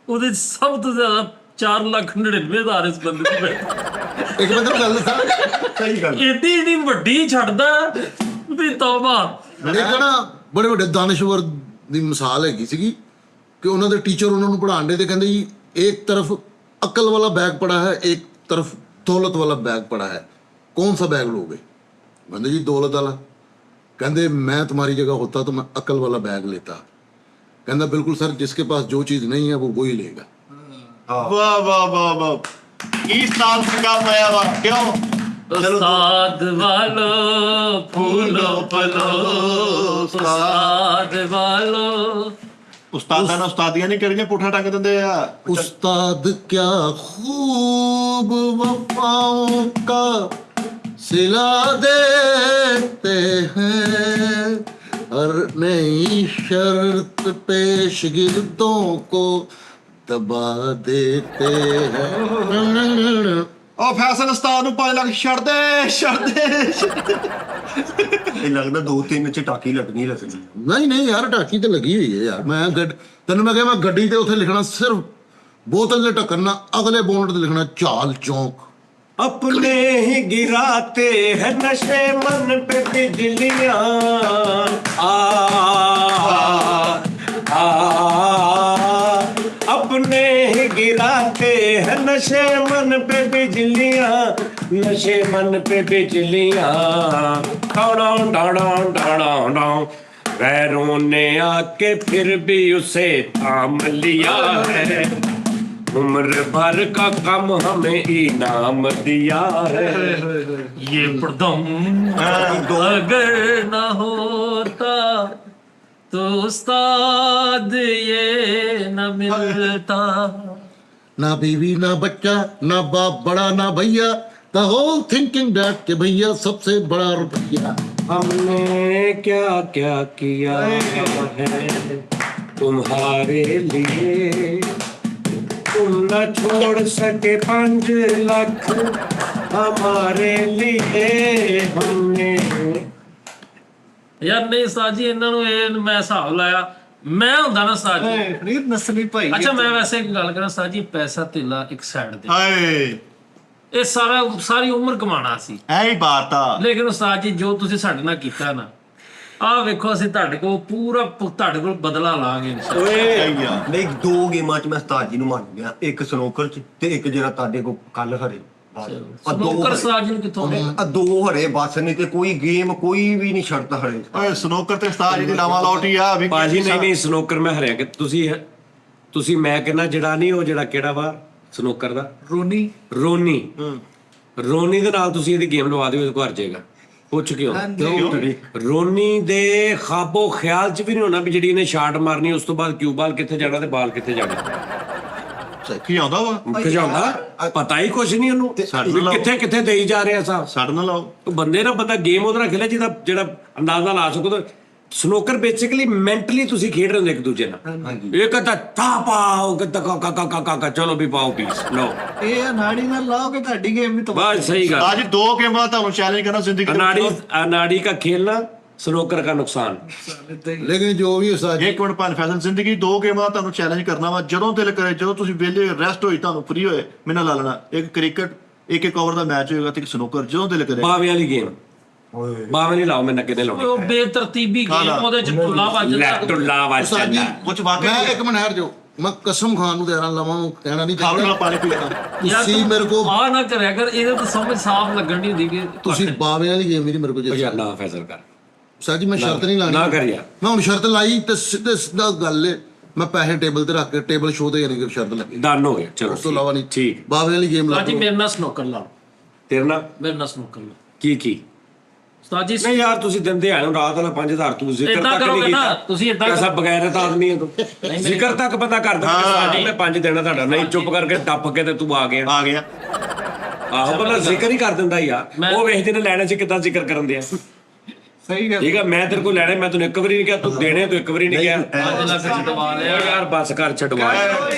ਉਹਦੇ 'ਚ ਸਭ ਤੋਂ ਜ਼ਿਆਦਾ 4,99,000 ਇਸ ਬੰਦੇ ਦੀ ਬੈਠ ਇੱਕ ਬੰਦੇ ਨੂੰ ਗੱਲ ਦੱਸਾਂ ਸਹੀ ਗੱਲ ਏਡੀ ਵੱਡੀ ਛੱਡਦਾ ਵੀ ਤੌਬਾ ਇੱਕ ਨਾ ਬੜੇ ਵੱਡੇ ਦਾਨਿਸ਼ਵਰ ਦੀ ਮਿਸਾਲ ਹੈਗੀ ਸੀਗੀ ਕਿ ਉਹਨਾਂ ਦੇ ਟੀਚਰ ਉਹਨਾਂ ਨੂੰ ਪੜ੍ਹਾਉਣ ਦੇ ਤੇ ਕਹਿੰਦੇ ਜੀ ਇੱਕ ਤਰਫ ਅਕਲ ਵਾਲਾ बैग पड़ा है एक तरफ दौलत वाला बैग पड़ा है कौन सा बैग लोगे कहते जी दौलत वाला कहते मैं तुम्हारी जगह होता तो मैं अकल वाला बैग लेता कहता बिल्कुल सर जिसके पास जो चीज़ नहीं है वो वही लेगा ਵਾਹ ਵਾਹ ਵਾਹ ਵਾਹ ਕੀ ਸਾਲ ਸਿਕਾ ਪਾਇਆ ਵਾ ਕਿਉਂ ਉਸਤਾਦ ਵਾਲੋ ਫੂਲੋ ਫਲੋ ਉਸਤਾਦ ਵਾਲੋ ਉਸਤਾਦਾਂ ਨਾਲ ਉਸਤਾਦੀਆਂ ਨਹੀਂ ਕਰੀਆਂ ਪੁੱਠਾ ਟੰਗ ਦਿੰਦੇ ਆ उस्ताद क्या खूब वफाओं का सिला देते हैं हर नई शर्त पेश गिरदों को दबा देते हैं ਉਹ ਫੈਸਲ ਉਸਤਾਦ ਨੂੰ 5 ਲੱਖ ਛੱਡ ਦੇ ਇਹ ਲੱਗਦਾ 2-3 ਚ ਟਾਕੀ ਲੱਗਣੀ ਨਹੀਂ ਨਹੀਂ ਯਾਰ ਟਾਕੀ ਤੇ ਲੱਗੀ ਹੋਈ ਹੈ ਯਾਰ ਮੈਂ ਤੈਨੂੰ ਮੈਂ ਕਿਹਾ ਮੈਂ ਗੱਡੀ ਤੇ ਉੱਥੇ ਲਿਖਣਾ ਸਿਰਫ ਬੋਤਲ ਦੇ ਢੱਕਣ ਨਾਲ ਅਗਲੇ ਬੋਨਟ ਤੇ ਲਿਖਣਾ ਚਾਲ ਚੌਂਕ अपने ही गिराते हैं नशे मन पे बिजलियां अपने ही गिराते हैं नशे मन पे बिजलियां नशे मन पे बिजलियां डाउन डाउन डाउन डाउन गैरों ने आके फिर भी उसे थाम लिया है उम्र भर का कम हमें इनाम दिया है ये पड़दम अगर न होता तो उस्ताद ये न मिलता ना बीवी ना बच्चा ना बाप बड़ा ना भैया द होल थिंकिंग डैट के भैया सबसे बड़ा रुपया हमने क्या क्या किया है तुम्हारे लिए तुम न छोड़ सके 5 लाख हमारे लिए हमने ਯਾਰ ਨਹੀਂ ਉਸਤਾਦ ਜੀ ਇਹਨਾਂ ਨੂੰ ਇਹ ਮੈਂ ਹਿਸਾਬ ਲਾਇਆ ਮੈਂ ਹੁੰਦਾ ਨਾ ਉਸਤਾਦ ਜੀ ਫਰੀਦ ਨਸਲੀ ਭਾਈ ਅੱਛਾ ਮੈਂ ਵੈਸੇ ਇੱਕ ਗੱਲ ਕਰਾਂ ਉਸਤਾਦ ਜੀ ਪੈਸਾ ਧੇਲਾ ਇੱਕ ਸਾਈਡ ਤੇ ਹਾਏ ਇਹ ਸਾਰੀ ਉਮਰ ਕਮਾਣਾ ਸੀ ਐ ਹੀ ਬਾਤ ਆ ਲੇਕਿਨ ਉਸਤਾਦ ਜੀ ਜੋ ਤੁਸੀਂ ਸਾਡੇ ਨਾਲ ਕੀਤਾ ਨਾ ਆਹ ਵੇਖੋ ਅਸੀਂ ਤੁਹਾਡੇ ਕੋਲ ਪੂਰਾ ਤੁਹਾਡੇ ਕੋਲ ਬਦਲਾ ਲਾਂਗੇ ਓਏ ਆ ਨਹੀਂ 2 ਗੇਮਾਂ ਚ ਮੈਂ ਉਸਤਾਦ ਜੀ ਨੂੰ ਮੰਨ ਗਿਆ ਇੱਕ ਸਨੋਕਰ ਚ ਤੇ ਇੱਕ ਜਿਹੜਾ ਤੁਹਾਡੇ ਕੋਲ ਕੱਲ ਹਰੇ ਸਨੋਕਰ ਉਸਤਾਦ ਜੀ ਨੂੰ ਕਿੱਥੋਂ ਆ 2 ਹਰੇ ਬਸ ਨਹੀਂ ਤੇ ਕੋਈ ਗੇਮ ਕੋਈ ਵੀ ਨਹੀਂ ਛੱਡਦਾ ਹਰੇ ਓਏ ਸਨੋਕਰ ਤੇ ਉਸਤਾਦ ਜੀ ਦੀ ਲਾਵਾ ਲੋਟੀ ਆ ਵੀ ਬਾਜੀ ਨਹੀਂ ਸਨੋਕਰ ਮੈਂ ਹਰਿਆ ਕਿ ਤੁਸੀਂ ਮੈਂ ਕਹਿੰਦਾ ਜਿਹੜਾ ਨਹੀਂ ਉਹ ਜਿਹੜਾ ਕਿਹੜਾ ਵਾ ਸਨੋਕਰ ਦਾ ਰੋਨੀ ਦੇ ਨਾਲ ਤੁਸੀਂ ਇਹਦੀ ਗੇਮ ਲਵਾ ਦਿਓ ਉਹਦੇ ਘਰ ਜਾਏਗਾ ਪੁੱਛ ਕਿਉਂ ਰੋਨੀ ਦੇ ਖਾਬੋ ਖਿਆਲ ਚ ਵੀ ਨਹੀਂ ਹੋਣਾ ਵੀ ਜਿਹੜੀ ਇਹਨੇ ਸ਼ਾਟ ਮਾਰਨੀ ਉਸ ਤੋਂ ਬਾਅਦ ਕਿਊ ਬਾਲ ਕਿੱਥੇ ਜਾਣਾ ਤੇ ਬਾਲ ਕਿੱਥੇ ਜਾਣਾ ਕੀ ਆਉਂਦਾ ਵਾ ਖਿਜਾਉਂਦਾ ਪਤਾ ਹੀ ਕੁਛ ਨਹੀਂ ਉਹਨੂੰ ਵੀ ਕਿੱਥੇ ਕਿੱਥੇ ਦੇਈ ਜਾ ਰਿਹਾ ਸਾਹਿਬ ਛੱਡ ਨਾ ਲਾਓ ਉਹ ਬੰਦੇ ਨਾਲ ਬੰਦਾ ਗੇਮ ਉਹਦੇ ਨਾਲ ਖੇਲੇ ਜਿਹੜਾ ਅੰਦਾਜ਼ਾ ਲਾ ਸਕੋ ਸਨੋਕਰ ਬੇਸਿਕਲੀ ਮੈਂਟਲੀ ਤੁਸੀਂ ਖੇਡ ਰਹੇ ਹੋ ਇੱਕ ਦੂਜੇ ਨਾਲ ਇਹ ਕਹਿੰਦਾ ਪਾਓ ਕਿ ਚਲੋ ਵੀ ਪਾਓ ਪੀਸ ਲਓ ਇਹ ਅਨਾੜੀ ਨਾਲ ਲਾਓਗੇ ਤੁਹਾਡੀ ਗੇਮ ਵੀ ਬਸ ਸਹੀ ਗੱਲ ਅੱਜ 2 ਗੇਮਾਂ ਤੁਹਾਨੂੰ ਚੈਲੰਜ ਕਰਨਾ ਜ਼ਿੰਦਗੀ अनाड़ी का खेलना स्नूकर का नुकसान लेकिन जो भी उस्ताद जी ਇੱਕ ਮਿੰਟ ਪੰਜ ਫੈਸਲ ਜ਼ਿੰਦਗੀ 2 ਗੇਮਾਂ ਤੁਹਾਨੂੰ ਚੈਲੰਜ ਕਰਨਾ ਵਾ ਜਦੋਂ ਦਿਲ ਕਰੇ ਜਦੋਂ ਤੁਸੀਂ ਵਿਹਲੇ ਰੈਸਟ ਹੋਈ ਤੁਹਾਨੂੰ ਫ੍ਰੀ ਹੋਏ ਮੈਨਾਂ ਲਾ ਲੈਣਾ ਇੱਕ ਕ੍ਰਿਕਟ ਇੱਕ ਓਵਰ ਦਾ ਮੈਚ ਹੋਏਗਾ ਤੇ ਇੱਕ ਸਨੋਕਰ ਜਦੋਂ ਦਿਲ ਕਰੇ बावे वाली गेम बावे नहीं लाओ मैंने कितने लाने ਉਹ ਬੇਤਰਤੀਬੀ ਗੇਮ ਉਹਦੇ ਚ ਢੁੱਲਾ ਵੱਜਦਾ टुल्ला उस्ताद जी ਕੁਝ ਵਾਕਈ मैं एक मिनट हट जाओ मैं कसम खान ਨੂੰ ਦੇਣਾ ਲਵਾਂ ਕਹਿਣਾ ਨਹੀਂ ਖਾਣ ਚਾਹੀਦਾ ਨਾਲ ਪਾਣੀ ਪੀ ਲੈਣਾ ਤੁਸੀਂ ਮੇਰੇ ਕੋ ਆ ਨਾ ਕਰਿਆ ਕਰ ਇਹਦੇ ਤੋਂ ਸਮਝ ਸਾਫ਼ ਲੱਗਣ ਨਹੀਂ ਹੁੰਦੀ ਕਿ ਤੁਸੀਂ ਬਾਵੇਂ ਵਾਲੀ ਗੇਮ ਵੀ ਨਹੀਂ ਮੇਰੇ ਕੋ ਜੇ ना फैसल कर ਉਸਤਾਦ ਜੀ ਮੈਂ ਸ਼ਰਤ ਨਹੀਂ ਲਾਣੀ ना कर यार ਮੈਂ ਹੁਣ ਸ਼ਰਤ ਲਾਈ ਤੇ ਸਿੱਧੇ ਸਿੱਧਾ ਗੱਲ ਏ ਮੈਂ ਪੈਸੇ ਟੇਬਲ ਤੇ ਰੱਖ ਕੇ ਟੇਬਲ ਸ਼ੋਅ ਤੇ ਯਾਨੀ ਕਿ ਸ਼ਰਤ ਲੱਗੀ डन हो गया चलो ਉਸ ਤੋਂ ਇਲਾਵਾ ਨਹੀਂ ठीक ਬਾਵੇਂ ਵਾਲੀ ਗੇਮ ਲਾ ਉਸਤਾਦ ਜੀ ਮੇਰੇ ਨਾਲ ਸਨੋਕਰ ਲਾ तेरे ना ਮੇਰੇ ਨਾਲ ਸਨੋਕਰ ਲਾ की ਉਸਤਾਦ ਜੀ नहीं यार ਤੁਸੀਂ ਦਿੰਦੇ ਆ ਨੂੰ ਰਾਤ ਵਾਲਾ 5000 ਤੂੰ ਜ਼ਿਕਰ ਏਦਾਂ ਤੱਕ ਨਹੀਂ ਕਰੋਗੇ ਨਾ, ਕੀਤਾ ਤੁਸੀਂ ਏਦਾਂ ਐਸਾ ਬਗੈਰਤ ਆਦਮੀ ਹੈ ਤੂੰ ਜ਼ਿਕਰ ਤੱਕ ਪਤਾ ਕਰਦਾ ਕਿ ਸਾਡੀ ਮੈਂ 5 ਦੇਣਾ ਤੁਹਾਡਾ ਨਹੀਂ ਚੁੱਪ ਕਰਕੇ ਟੱਪ ਕੇ ਤੇ ਤੂੰ ਆ ਗਿਆ ਆ ਗਿਆ ਆਹੋ ਬੰਦਾ ਜ਼ਿਕਰ ਹੀ ਕਰ ਦਿੰਦਾ ਯਾਰ ਉਹ ਵੇਖਦੇ ਨੇ ਲੈਣੇ ਚ ਕਿੱਦਾਂ ਜ਼ਿਕਰ ਕਰਨ ਦੇ ਆ ਸਹੀ ਗੱਲ ਠੀਕ ਆ ਮੈਂ ਤੇਰੇ ਕੋਲ ਲੈਣੇ ਮੈਂ ਤੈਨੂੰ ਇੱਕ ਵਾਰੀ ਨਹੀਂ ਕਿਹਾ ਤੂੰ ਦੇਣੇ ਤੂੰ ਇੱਕ ਵਾਰੀ ਨਹੀਂ ਕਿਹਾ 5 ਲੱਖ ਛਡਵਾ ਲਿਆ ਯਾਰ ਬਸ ਕਰ ਛਡਵਾ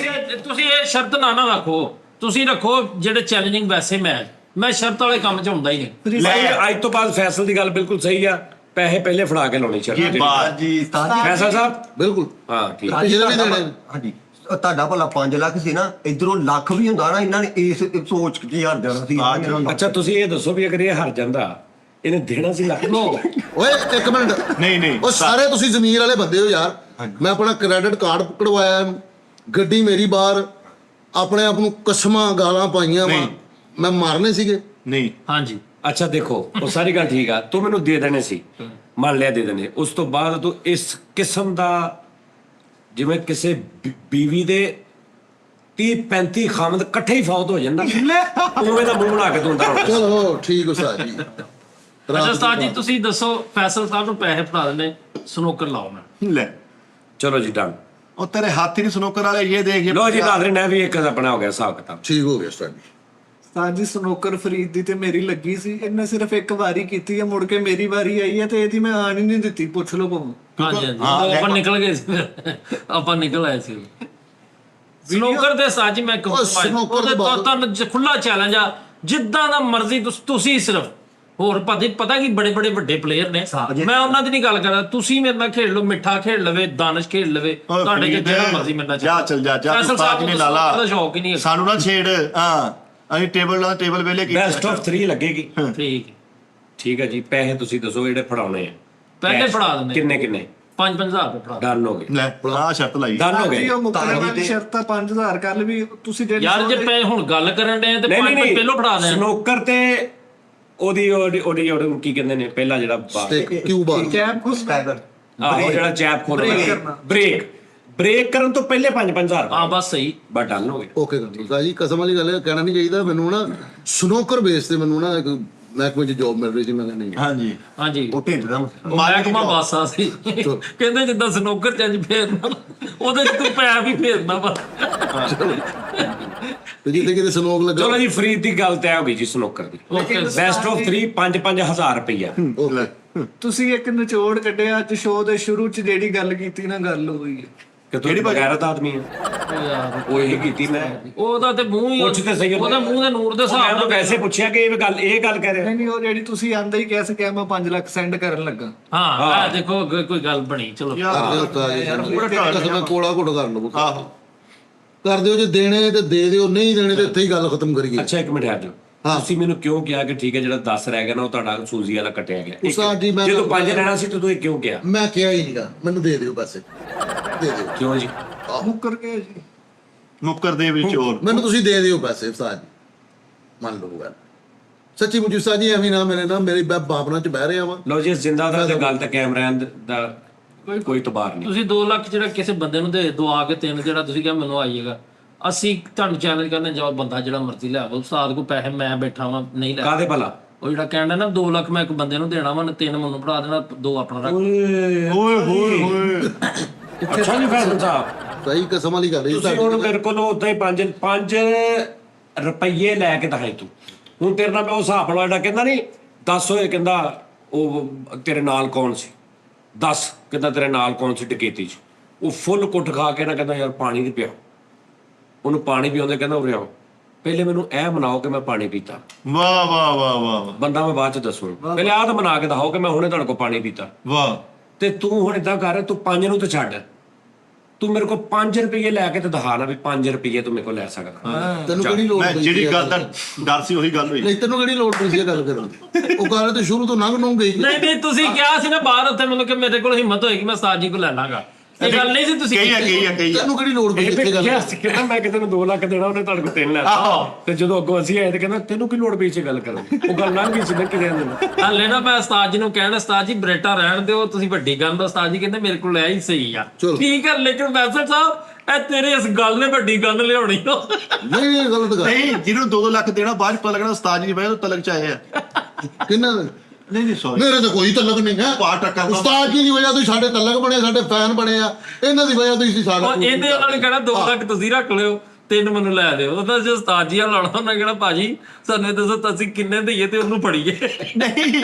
ਤੁਸੀਂ ਇਹ ਸ਼ਰਤ ਨਾ ਰੱਖੋ ਤੁਸੀਂ ਰੱਖੋ ਜਿਹੜੇ ਚੈਲੰਜਿੰਗ ਵੈਸੇ ਮੈਂ ਸ਼ਰਤ ਵਾਲੇ ਕੰਮ ਚ ਹੁੰਦਾ ਹੀ ਨਹੀਂ ਲੈ ਅੱਜ ਤੋਂ ਬਾਅਦ ਫੈਸਲ ਦੀ ਗੱਲ ਬਿਲਕੁਲ ਸਹੀ ਆ ਪੈਸੇ ਪਹਿਲੇ ਫੜਾ ਕੇ ਲਾਉਣੀ ਚਾਹੀਦੀ ਇਹ ਬਾਤ ਜੀ ਉਸਤਾਦ ਜੀ ਫੈਸਲ ਸਾਹਿਬ ਬਿਲਕੁਲ ਹਾਂ ਠੀਕ ਪਿਛਲੇ ਵੀ ਦੇਣੇ ਹਾਂਜੀ ਤੁਹਾਡਾ ਭਲਾ 5 ਲੱਖ ਸੀ ਨਾ ਇਧਰੋਂ ਲੱਖ ਵੀ ਹੁੰਦਾ ਨਾ ਇਹਨਾਂ ਨੇ ਇਸ ਸੋਚ ਕੇ ਹਰ ਜਾਣਾ ਸੀ ਅੱਛਾ ਤੁਸੀਂ ਇਹ ਦੱਸੋ ਵੀ ਅਗਰ ਇਹ ਹਾਰ ਜਾਂਦਾ ਇਹਨੇ ਦੇਣਾ ਸੀ ਲੱਖ ਓਏ ਇੱਕ ਮਿੰਟ ਨਹੀਂ ਉਹ ਸਾਰੇ ਤੁਸੀਂ ਜ਼ਮੀਰ ਵਾਲੇ ਬੰਦੇ ਹੋ ਯਾਰ ਮੈਂ ਆਪਣਾ ਕ੍ਰੈਡਿਟ ਕਾਰਡ ਕਢਵਾਇਆ ਗੱਡੀ ਮੇਰੀ ਬਾਹਰ ਆਪਣੇ ਆਪ ਨੂੰ ਕਸਮਾਂ ਗਾਲਾਂ ਪਾਈਆਂ ਵਾ ਮੈਂ ਮਾਰਨੇ ਸੀਗੇ ਨਹੀਂ ਹਾਂਜੀ ਅੱਛਾ ਦੇਖੋ ਉਹ ਸਾਰੀ ਗੱਲ ਠੀਕ ਆ ਤੂੰ ਮੈਨੂੰ ਦੇ ਦੇਣੇ ਸੀ ਮੰਨ ਲਿਆ ਦੇ ਦੇਣੇ ਉਸ ਤੋਂ ਬਾਅਦ ਤੂੰ ਇਸ ਕਿਸਮ ਦਾ ਜਿਵੇਂ ਕਿਸੇ ਬੀਵੀ ਦੇ 30-35 ਖਾਮਦ ਇਕੱਠੇ ਹੀ ਫੌਤ ਹੋ ਜਾਂਦਾ ਉਵੇਂ ਦਾ ਮੂੰਹ ਬਣਾ ਕੇ ਤੂੰ ਅੰਦਰ ਆਉਣਾ। ਚਲੋ ਠੀਕ ਉਸਤਾਦ ਜੀ। ਅੱਛਾ ਉਸਤਾਦ ਜੀ ਤੁਸੀਂ ਦੱਸੋ ਫੈਸਲ ਸਾਹਿਬ ਨੂੰ ਪੈਸੇ ਫੜਾ ਦੇਣੇ ਸਨੋਕਰ ਲਾਓ ਮੈਂ ਲੈ ਚਲੋ ਜੀ ਡਨ। ਉਹ ਤੇਰੇ ਹੱਥ ਹੀ ਨਹੀਂ ਸਨੋਕਰ ਵਾਲੇ ਇਹ ਦੇਖ ਲੋ ਜੀ ਨਾਜ਼ਰੀਨ ਇਹ ਵੀ ਇੱਕ ਆਪਣਾ ਹੋ ਗਿਆ ਹਿਸਾਬ ਕਿਤਾਬ। ਠੀਕ ਹੋ ਗਿਆ ਉਸਤਾਦ ਜੀ। ਤਾਂ ਜੀ ਸਨੋਕਰ ਫਰੀਦ ਦੀ ਤੇ ਮੇਰੀ ਲੱਗੀ ਸੀ, ਇਹਨੇ ਸਿਰਫ ਇੱਕ ਵਾਰੀ ਕੀਤੀ ਹੈ, ਮੁੜ ਕੇ ਮੇਰੀ ਵਾਰੀ ਆਈ ਹੈ ਤੇ ਇਹਦੀ ਮੈਂ ਆਣ ਹੀ ਨਹੀਂ ਦਿੱਤੀ, ਪੁੱਛ ਲਓ ਭਾਵੇਂ। ਹਾਂਜੀ ਹਾਂਜੀ ਆਪਾਂ ਨਿਕਲ ਗਏ ਸੀ ਆਪਾਂ ਨਿਕਲ ਆਏ ਸੀ ਸਨੋਕਰ ਦੇ ਸਾਜੀ ਮੈਂ ਸਨੋਕਰ ਦੇ ਤੁਹਾਨੂੰ ਖੁੱਲਾ ਚੈਲੰਜ ਆ ਜਿੱਦਾਂ ਦਾ ਮਰਜ਼ੀ ਤੁਸੀਂ ਸਿਰਫ ਹੋਰ ਪਤਾ ਕੀ ਬੜੇ ਬੜੇ ਵੱਡੇ ਪਲੇਅਰ ਨੇ ਮੈਂ ਉਹਨਾਂ ਦੀ ਨਹੀਂ ਗੱਲ ਕਰਦਾ ਤੁਸੀਂ ਮੇਰੇ ਨਾਲ ਖੇਡ ਲਓ ਮਿੱਠਾ ਖੇਡ ਲਵੇ ਦਾਨਿਸ਼ ਖੇਡ ਲਵੇ ਤੁਹਾਡੇ ਚ ਜਿਹੜਾ ਮਰਜ਼ੀ ਮੇਰੇ ਨਾਲ ਜਾ ਚੱਲ ਜਾ ਜਾ ਤੂੰ ਪਾਜ ਨਹੀਂ ਲਾ ਲਾ ਸ਼ੌਕ ਹੀ ਨਹੀਂ ਸਾਨੂੰ ਨਾ ਛੇੜ ਹਾਂ ਅਸੀਂ ਟੇਬਲ ਵੇਲੇ ਕੀ ਬੈਸਟ ਆਫ 3 ਲੱਗੇਗੀ। ਠੀਕ ਠੀਕ ਹੈ ਜੀ ਪੈਸੇ ਤੁਸੀਂ ਦੱਸੋ ਜਿਹੜੇ ਫੜਾਉਣੇ ਆ ਪਹਿਲੇ ਫੜਾ ਦਿੰਦੇ ਕਿੰਨੇ ਕਿੰਨੇ 5,000 ਰੁਪਏ ਫੜਾ ਡਨ ਹੋ ਗਏ ਲੈ ਆ ਸ਼ਰਤ ਲਾਈ ਡਨ ਹੋ ਜੀ ਗਏ। ਉਹ ਮੁਕਰਨ ਵਾਲੀ ਸ਼ਰਤ ਤਾਂ 5000 ਕਰ ਲਈ ਤੁਸੀਂ ਜਿਹੜੀ ਯਾਰ ਜੇ ਪੈ ਹੁਣ ਗੱਲ ਕਰਨ ਦੇ ਤੇ ਨਹੀਂ ਨਹੀਂ ਪਹਿਲੋਂ ਫੜਾ ਦੇ ਸਨੋਕਰ ਤੇ ਉਹਦੀ ਕੀ ਕਹਿੰਦੇ ਨੇ ਪਹਿਲਾ ਜਿਹੜਾ ਕਿਊਬਾ ਕੈਪ ਖੁਦ ਆਹੋ ਜਿਹੜਾ ਚੈਪ ਖੋਲਣਾ ਬ੍ਰੇਕ ਕਰਨ ਤੋਂ ਪਹਿਲੇ 5,000 ਹਾਂ ਬਸ ਸਹੀ ਬਟ ਡਨ ਹੋ ਗਏ। ਓਕੇ ਕਰ ਉਸਤਾਦ ਜੀ। ਕਸਮ ਵਾਲੀ ਗੱਲ ਹੈ, ਕਹਿਣਾ ਨਹੀਂ ਚਾਹੀਦਾ ਮੈਨੂੰ ਨਾ ਸਨੋਕਰ ਬੇਸ ਤੇ ਮੈਨੂੰ ਨਾ ਇੱਕ ਮਹਿਕਮੇ 'ਚ ਜੌਬ ਮਿਲ ਰਹੀ ਸੀ। ਮੈਂ ਕਿਹਾ ਨਹੀਂ ਹਾਂਜੀ ਹਾਂਜੀ ਉਹ ਢਿੱਡ ਦਾ ਮਹਿਕਮਾ ਬਾਸਾ ਸੀ ਕਹਿੰਦੇ ਜਿੱਦਾਂ ਸਨੋਕਰ ਚ ਫੇਰਨਾ ਉਹਦੇ ਚ ਤੂੰ ਪੈ ਵੀ ਫੇਰਨਾ ਵਾ ਤੇ ਜਿੱਥੇ ਕਿਤੇ ਸਨੋਕ ਲੱਗਾ ਚਲੋ ਜੀ ਫਰੀਦ ਦੀ ਗੱਲ ਤੈਅ ਹੋ ਗਈ ਜੀ ਸਨੋਕਰ ਦੀ। ਬੈਸਟ ਆਫ 3 5,000 ਰੁਪਈਆ। ਓਕੇ ਤੁਸੀਂ ਇੱਕ ਨਿਚੋੜ ਕੱਢਿਆ ਅੱਜ ਸ਼ੋਅ ਦੇ ਸ਼ੁਰੂ 'ਚ ਜਿਹੜੀ ਗੱਲ ਕੀਤੀ ਨਾ ਗੱਲ ਹੋਈ ਹੈ ਕਿ ਤੂੰ ਬਗੈਰਤ ਆਦਮੀ ਹੈ ਉਹ ਇਹ ਕੀਤੀ ਮੈਂ ਉਹਦਾ ਤੇ ਮੂੰਹ ਹੀ ਪੁੱਛ ਤੇ ਸਹੀ ਉਹਦੇ ਮੂੰਹ ਦੇ ਨੂਰ ਦੇ ਹਿਸਾਬ ਮੈਂ ਨਾਲ ਉਹਨੂੰ ਵੈਸੇ ਪੁੱਛਿਆ ਕਿ ਇਹ ਗੱਲ ਕਹਿ ਰਿਹਾ। ਨਹੀਂ ਉਹ ਜਿਹੜੀ ਤੁਸੀਂ ਆਂਦੇ ਹੀ ਕਹਿ ਸਕਿਆ ਮੈਂ 5 ਲੱਖ ਸੈਂਡ ਕਰਨ ਲੱਗਾ। ਹਾਂ ਆ ਦੇਖੋ ਕੋਈ ਗੱਲ ਬਣੀ ਚਲੋ ਕਰਦੇ ਉਸਤਾਦ ਜੀ ਕਸਮ ਕੋਲਾ ਘੁੱਟ ਕਰ ਲਓ ਆਹੋ ਕਰ ਦਿਓ ਜੇ ਦੇਣੇ ਤੇ ਦੇ ਦਿਓ, ਨਹੀਂ ਦੇਣੇ ਤੇ ਇੱਥੇ ਹੀ ਗੱਲ ਖਤਮ ਕਰੀਏ। ਅੱਛਾ ਇੱਕ ਮਿੰਟ ਠਹਿਰ ਜਾਓ ਤੁਸੀਂ ਮੈਨੂੰ ਕਿਉਂ ਕਿਹਾ ਕਿ ਠੀਕ ਹੈ ਜਿਹੜਾ 10 ਰਹਿ ਗਿਆ ਨਾ ਉਹ ਤੁਹਾਡਾ ਸੂਜ਼ੀ ਵਾਲਾ ਕੱਟਿਆ ਗਿਆ। ਉਸਤਾਦ ਜੀ ਮੈਂ ਜਦੋਂ 5 ਰਹਿਣਾ ਸੀ ਤਾਂ ਤੂੰ ਇਹ ਕਿਉਂ ਕਿਹਾ? ਮੈਂ ਕਿਹਾ ਹੀ ਨਹੀਂਗਾ, ਮੈਨੂੰ ਦੇ ਦਿਓ ਪੈਸੇ ਦੇ ਦਿਓ। ਕਿਉਂ ਜੀ? ਮੁੱਕਰ ਕੇ ਜੀ ਮੁੱਕਰ ਦੇ ਵਿੱਚ ਹੋਰ ਮੈਨੂੰ ਤੁਸੀਂ ਦੇ ਦਿਓ ਪੈਸੇ ਉਸਤਾਦ ਜੀ, ਮੰਨ ਲਓ ਗੱਲ ਸੱਚੀ ਮੁੱਚੀ ਉਸਤਾਦ ਜੀ। ਐਵੇਂ ਨਾ ਮੇਰੇ ਬਾਪਨਾ 'ਚ ਬਹਿ ਰਿਹਾ ਵਾ। ਲਓ ਜੀ ਜਿੰਦਾ ਦਾ ਤੇ ਗੱਲ ਤਾਂ ਕੈਮਰਿਆਂ ਦਾ ਕੋਈ ਤਬਾਰ ਨਹੀਂ। ਤੁਸੀਂ 2 ਲੱਖ ਜਿਹੜਾ ਕਿਸੇ ਬੰਦੇ ਨੂੰ ਦੇ ਦਵਾ ਕੇ 3 ਜਿਹੜਾ ਤੁਸੀਂ ਕਿਹਾ ਮੈਨੂੰ ਆਈਏਗਾ ਅਸੀਂ ਤੁਹਾਨੂੰ ਚੈਲੰਜ ਕਰਨੇ ਜਾਓ ਬੰਦਾ ਜਿਹੜਾ ਮਰਜ਼ੀ ਲੈ ਆਵੋ ਉਸਤਾਦ ਕੋ ਪੈਸੇ ਮੈਂ ਬੈਠਾ ਵਾਂ ਨਹੀਂ ਲੈ ਕਾਦੇ ਭਲਾ ਉਹ ਜਿਹੜਾ ਕਹਿੰਦਾ ਨਾ 2 ਲੱਖ ਮੈਂ ਇੱਕ ਬੰਦੇ ਨੂੰ ਦੇਣਾ ਵਾ 3 ਮੈਨੂੰ ਫੜਾ ਦੇਣਾ 2 ਆਪਣਾ ਰੱਖ ਓਏ ਹੋਏ ਹੋਏ ਅੱਛਾ ਜੀ ਫੈਸਲ ਸਾਹਿਬ ਸਹੀ ਕਸਮ ਵਾਲੀ ਗੱਲ ਹੈ ਤੁਸੀਂ ਹੁਣ ਮੇਰੇ ਕੋਲ ਉਦਾਂ ਹੀ 5 ਰੁਪਏ ਲੈ ਕੇ ਦਿਖਾਈ ਤੂੰ ਹੁਣ ਤੇਰੇ ਨਾਲ ਮੈਂ ਉਹ ਹਿਸਾਬ ਨਾਲ ਜਿਹੜਾ ਕਹਿੰਦਾ ਨਹੀਂ 10 ਹੋਏ ਕਹਿੰਦਾ ਉਹ ਤੇਰੇ ਨਾਲ ਕੌਣ ਸੀ 10 ਕਹਿੰਦਾ ਤੇਰੇ ਨਾਲ ਕੌਣ ਸੀ ਡਕੈਤੀ 'ਚ ਉਹ ਫੁੱਲ ਕੁੱਟ ਖਾ ਕੇ ਨਾ ਕਹਿੰਦਾ ਯਾਰ ਪਾਣੀ ਨਹੀਂ ਪਿਆ ਉਹਨੂੰ ਪਾਣੀ ਪਿਆਉਂਦੇ ਕਹਿੰਦਾ ਉਰੇ ਆਓ ਪਹਿਲੇ ਮੈਨੂੰ ਇਹ ਮਨਾਓ ਕਿ ਮੈਂ ਪਾਣੀ ਪੀਤਾ। ਵਾਹ ਵਾਹ ਵਾਹ ਵਾਹ ਬੰਦਾ ਮੈਂ ਬਾਅਦ ਚ ਦੱਸੂ ਪਹਿਲੇ ਆਹ ਤਾਂ ਮਨਾ ਕੇ ਦਿਖਾਓ ਕਿ ਮੈਂ ਹੁਣੇ ਤੁਹਾਡੇ ਕੋਲ ਪਾਣੀ ਪੀਤਾ। ਵਾਹ ਤੇ ਤੂੰ ਹੁਣ ਇਦਾਂ ਕਰ ਤੂੰ 5 ਨੂੰ ਤੇ ਛੱਡ ਤੂੰ ਮੇਰੇ ਕੋਲ 5 ਰੁਪਏ ਲੈ ਕੇ ਤੇ ਦਿਖਾ ਨਾ ਵੀ 5 ਰੁਪਏ ਤੂੰ ਮੇਰੇ ਕੋਲ ਲੈ ਸਕਦਾ। ਤੈਨੂੰ ਕਿਹੜੀ ਲੋੜ ਮੈਂ ਪਈ ਜਿਹੜੀ ਗੱਲ ਦਾ ਡਰ ਸੀ ਉਹੀ ਗੱਲ ਹੋਈ। ਨਹੀਂ ਤੈਨੂੰ ਕਿਹੜੀ ਲੋੜ ਪਈ ਸੀ ਇਹ ਗੱਲ ਕਰਨ ਦੀ? ਉਹ ਗੱਲ ਤੇ ਸ਼ੁਰੂ ਤੋਂ ਲੰਘ ਗਈ। ਨਹੀਂ ਤੁਸੀਂ ਕਿਹਾ ਸੀ ਨਾ ਬਾਹਰ ਉੱਥੇ ਮੈਨੂੰ ਕਿ ਮੇਰੇ ਕੋਲ ਹਿੰਮਤ ਹੋਏਗੀ ਮੈਂ ਉਸਤਾਦ ਜੀ ਕੋਲ ਲੈ ਲਾਂਗਾ ਇਹ ਗੱਲ ਨਹੀਂ ਸੀ ਤੁਸੀਂ ਕਹੀ ਤੈਨੂੰ ਕਿਹੜੀ ਲੋੜ ਪਈ ਇੱਥੇ ਗੱਲ ਕਹਿੰਦਾ ਮੈਂ ਕਿਤੇ ਨੂੰ 2 ਲੱਖ ਦੇਣਾ ਉਹਨੇ ਤੁਹਾਡੇ ਕੋਲ 3 ਲੈਤਾ ਤੇ ਜਦੋਂ ਅੱਗੋਂ ਅਸੀਂ ਆਏ ਤੇ ਕਹਿੰਦਾ ਤੈਨੂੰ ਕੀ ਲੋੜ ਪਈ ਸੀ ਗੱਲ ਕਰਨ ਦੀ? ਉਹ ਗੱਲ ਲੰਘ ਗਈ ਸੀ ਨਾ ਕਿਤੇ ਨੂੰ ਹਾਲੇ ਨਾ ਮੈਂ ਉਸਤਾਦ ਜੀ ਨੂੰ ਕਹਿਣਾ ਉਸਤਾਦ ਜੀ ਬਰੇਟਾ ਰਹਿਣ ਦਿਓ ਤੁਸੀਂ ਵੱਡੀ ਗੱਲ ਦਾ ਉਸਤਾਦ ਜੀ ਕਹਿੰਦੇ ਮੇਰੇ ਕੋਲ ਇਹ ਹੀ ਸਹੀ ਆ ਠੀਕ ਹੈ ਲੇਕਿਨ ਵੈਸੇ ਸਾਹਿਬ ਇਹ ਤੇਰੇ ਇਸ ਗੱਲ ਨੇ ਵੱਡੀ ਗੱਲ ਲਿਆਉਣੀ ਨਹੀਂ ਇਹ ਗਲਤ ਗੱਲ ਨਹੀਂ ਜਿਹਨੂੰ 2 ਲੱਖ ਦੇਣਾ ਬਾਅਦ ਚ ਪਤਾ ਲੱਗਣਾ ਉਸਤਾਦ ਜੀ ਵਜ੍ਹਾ ਤੋਂ ਤਲਕ ਚ ਆਏ ਆ। ਕਿੰਨਾ ਨਹੀਂ ਸੌਰੀ ਮੇਰੇ ਤਾਂ ਕੋਈ ਤਲਕ ਨਹੀਂ ਹੈ। ਪਾ ਟੱਕਾ ਉਸਤਾਦ ਜੀ ਦੀ ਵਜ੍ਹਾ ਤੋਂ ਸਾਡੇ ਤਲਕ ਬਣੇ, ਸਾਡੇ ਫੈਨ ਬਣੇ ਆ, ਇਹਨਾਂ ਦੀ ਵਜ੍ਹਾ ਤੋਂ ਹੀ ਸਾਰਾ ਉਹ ਇਹਦੇ ਉਹਨਾਂ ਨੇ ਕਹਿਣਾ 2 ਲੱਖ ਤੁਸੀਂ ਰੱਖ ਲਿਓ 3 ਮੈਨੂੰ ਲੈ ਦਿਓ ਉਹਦਾ ਜੇ ਉਸਤਾਦ ਜੀ ਆ ਲਾਉਣਾ ਉਹਨਾਂ ਕਹਿਣਾ ਭਾਜੀ ਸਾਨੂੰ ਦੱਸੋ ਅਸੀਂ ਕਿੰਨੇ ਦਈਏ ਤੇ ਉਹਨੂੰ ਫੜੀਏ। ਨਹੀਂ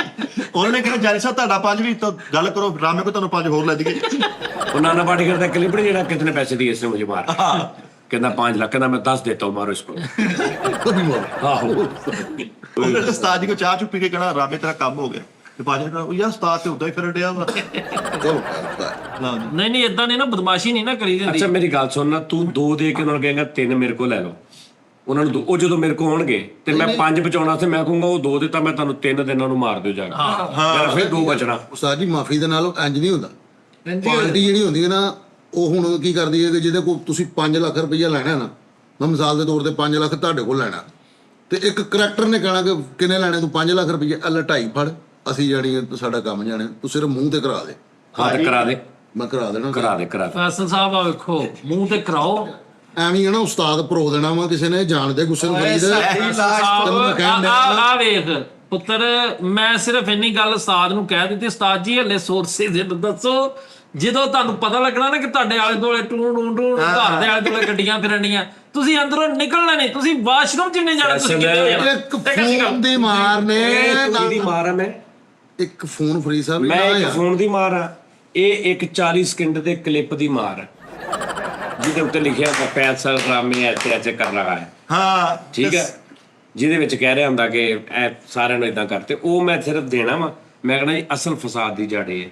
ਉਹਨਾਂ ਨੇ ਕਿਹਾ ਜਾਰੀ ਸਾਹਿਬ ਤੁਹਾਡਾ 5 ਵੀ ਤਾਂ ਗੱਲ ਕਰੋ ਰਾਮੇ ਕੋ ਤੁਹਾਨੂੰ 5 ਹੋਰ ਲੈ ਦਈਏ। ਉਹ ਨਾਨਾ ਪਾਟੀ ਕਰਦਾ ਕਲਿੱਪ ਨਹੀਂ ਜਿਹੜਾ ਕਿਤਨੇ ਪੈਸੇ ਦਿਏ ਇਸਨੇ ਮੁਝੇ ਮਾਰ ਕਹਿੰਦਾ 5 ਲੱਖ ਕਹਿੰਦਾ ਮੈਂ 10 ਦੇਤਾ ਹੂੰ ਮਾਰੋ ਇਸਕੋ ਕभी ਮਾਰ ਆਹੋ ਉਹਨੇ ਉਸਤਾਦ ਜੀ ਕੋ ਚਾਹ ਚੁੱਪੀ ਕੇ ਕਹਿਣਾ ਰਾਮੇ ਤੇਰਾ ਕੰਮ ਹੋ ਗਿਆ ਤੇ ਬਾਜੀ ਨੇ ਕਹਾ ਯਾਰ ਉਸਤਾਦ ਤੇ ਉਦਾਂ ਹੀ ਫਿਰਨ ਡਿਆ ਵਾ। ਚਲੋ ਨਹੀਂ ਇਦਾਂ ਨਹੀਂ ਨਾ ਬਦਮਾਸ਼ੀ ਨਹੀਂ ਨਾ ਕਰੀ ਜਾਂਦੀ। ਅੱਛਾ ਮੇਰੀ ਗੱਲ ਸੁਣ ਨਾ ਤੂੰ 2 ਦੇ ਕੇ ਉਹਨਾਂ ਨੂੰ ਕਹੇਗਾ 3 ਮੇਰੇ ਕੋਲ ਲੈ ਲਓ ਉਹਨਾਂ ਨੂੰ ਉਹ ਜਦੋਂ ਮੇਰੇ ਕੋਲ ਆਉਣਗੇ ਤੇ ਮੈਂ 5 ਬਚਾਉਣਾ ਤੇ ਮੈਂ ਕਹੂੰਗਾ ਉਹ 2 ਦਿੱਤਾ ਮੈਂ ਤੁਹਾਨੂੰ 3 ਦਿਨਾਂ ਨੂੰ ਮਾਰ ਦਿਓ ਜਾਗਾ ਹਾਂ ਫਿਰ 2 ਬਚਣਾ। ਉਸਤਾਦ ਜੀ ਮਾਫੀ ਦੇ ਨਾਲ ਇੰਜ ਨਹੀਂ ਹੁੰਦਾ। ਪਾਰਟੀ ਜਿਹੜੀ ਹੁੰਦੀ ਹੈ ਨਾ ਉਹ ਹੁਣ ਕੀ ਕਰਦੀ ਹੈ ਕਿ ਜਿਹਦੇ ਕੋਲ ਤੁਸੀਂ 5 ਲੱਖ ਰੁਪਈਆ ਲੈਣਾ ਨਾ ਮੈਂ ਮਿਸਾਲ ਦੇ ਤੌਰ ਤੇ 5 ਲੱਖ ਤੁਹਾਡੇ ਕੋਲ ਲੈਣਾ ਤੇ ਇੱਕ ਕਰੈਕਟਰ ਨੇ ਕਹਿਣਾ ਕਿ ਕਿੰਨੇ ਲੈਣੇ ਤੂੰ 5 ਲੱਖ ਰੁਪਈਆ ਅੱਲਾ 2.5 ਫੜ ਅਸੀਂ ਜਾਣੀ ਸਾਡਾ ਕੰਮ ਜਾਣੇ ਤੂੰ ਸਿਰਫ ਮੂੰਹ ਤੇ ਕਰਾ ਦੇ। ਹਾਂ ਤੇ ਕਰਾ ਦੇ ਮੈਂ ਕਰਾ ਦੇਣਾ ਕਰਾ ਦੇ ਫੈਸਲ ਸਾਹਿਬ ਆ ਵੇਖੋ ਮੂੰਹ ਤੇ ਕਰਾਓ ਐਵੇਂ ਨਾ ਉਸਤਾਦ ਪਰੋ ਦੇਣਾ ਵਾ ਕਿਸੇ ਨੇ ਜਾਣਦੇ ਗੁੱਸੇ ਨੂੰ ਫਰੀਦ ਤੈਨੂੰ ਮੈਂ ਕਹਿਣ ਡਿਆ ਨਾ। ਆ ਵੇਖ ਪੁੱਤਰ, ਮੈਂ ਸਿਰਫ ਇੰਨੀ ਗੱਲ ਉਸਤਾਦ ਨੂੰ ਕਹਿ ਦਿੱਤੀ, ਉਸਤਾਦ ਜੀ ਹਲੇ ਸੋਰਸਿਸ ਦੱਸੋ, ਜਦੋਂ ਤੁਹਾਨੂੰ ਪਤਾ ਲੱਗਣਾ ਨਾ ਕਿ ਤੁਹਾਡੇ ਆਲੇ ਦੁਆਲੇ ਟੂ ਟੂ ਟੂ ਘਰ ਦੇ ਆਲੇ ਦੁਆਲੇ ਗੱਡੀਆਂ ਫਿਰਨੀਆਂ, ਤੁਸੀਂ ਅੰਦਰੋਂ ਨਿਕਲਣਾ ਨਹੀਂ, ਤੁਸੀਂ ਵਾਸ਼ਰੂਮ ਜਿੰਨੇ ਜਾਣਾ ਤੁਸੀਂ ਕਿੱਥੇ ਹੋ ਜਾਣਾ। ਇੱਕ ਫੋਨ ਦੀ ਮਾਰ ਨੇ ਦੀ ਮਾਰ ਆ। ਮੈਂ ਇੱਕ ਫੋਨ ਫਰੀਦ ਸਾਹਿਬ ਮੈਂ ਇੱਕ ਫੋਨ ਦੀ ਮਾਰ ਆ, ਇਹ ਇੱਕ 40 ਸਕਿੰਟ ਦੇ ਕਲਿੱਪ ਦੀ ਮਾਰ ਆ ਜਿਹਦੇ ਉੱਤੇ ਲਿਖਿਆ ਹੁੰਦਾ ਪੈਸਾ ਡਰਾਮੇ ਐਸੇ ਕਰ ਰਹਾ ਹੈ, ਹਾਂ ਠੀਕ ਹੈ, ਜਿਹਦੇ ਵਿੱਚ ਕਹਿ ਰਿਹਾ ਹੁੰਦਾ ਕਿ ਇਹ ਸਾਰਿਆਂ ਨੂੰ ਇਦਾਂ ਕਰਤੇ। ਉਹ ਮੈਂ ਸਿਰਫ ਦੇਣਾ ਵਾ, ਮੈਂ ਕਹਿੰਦਾ ਜੀ ਅਸਲ ਫਸਾਦ ਦੀ ਜੜ ਇਹ ਹੈ।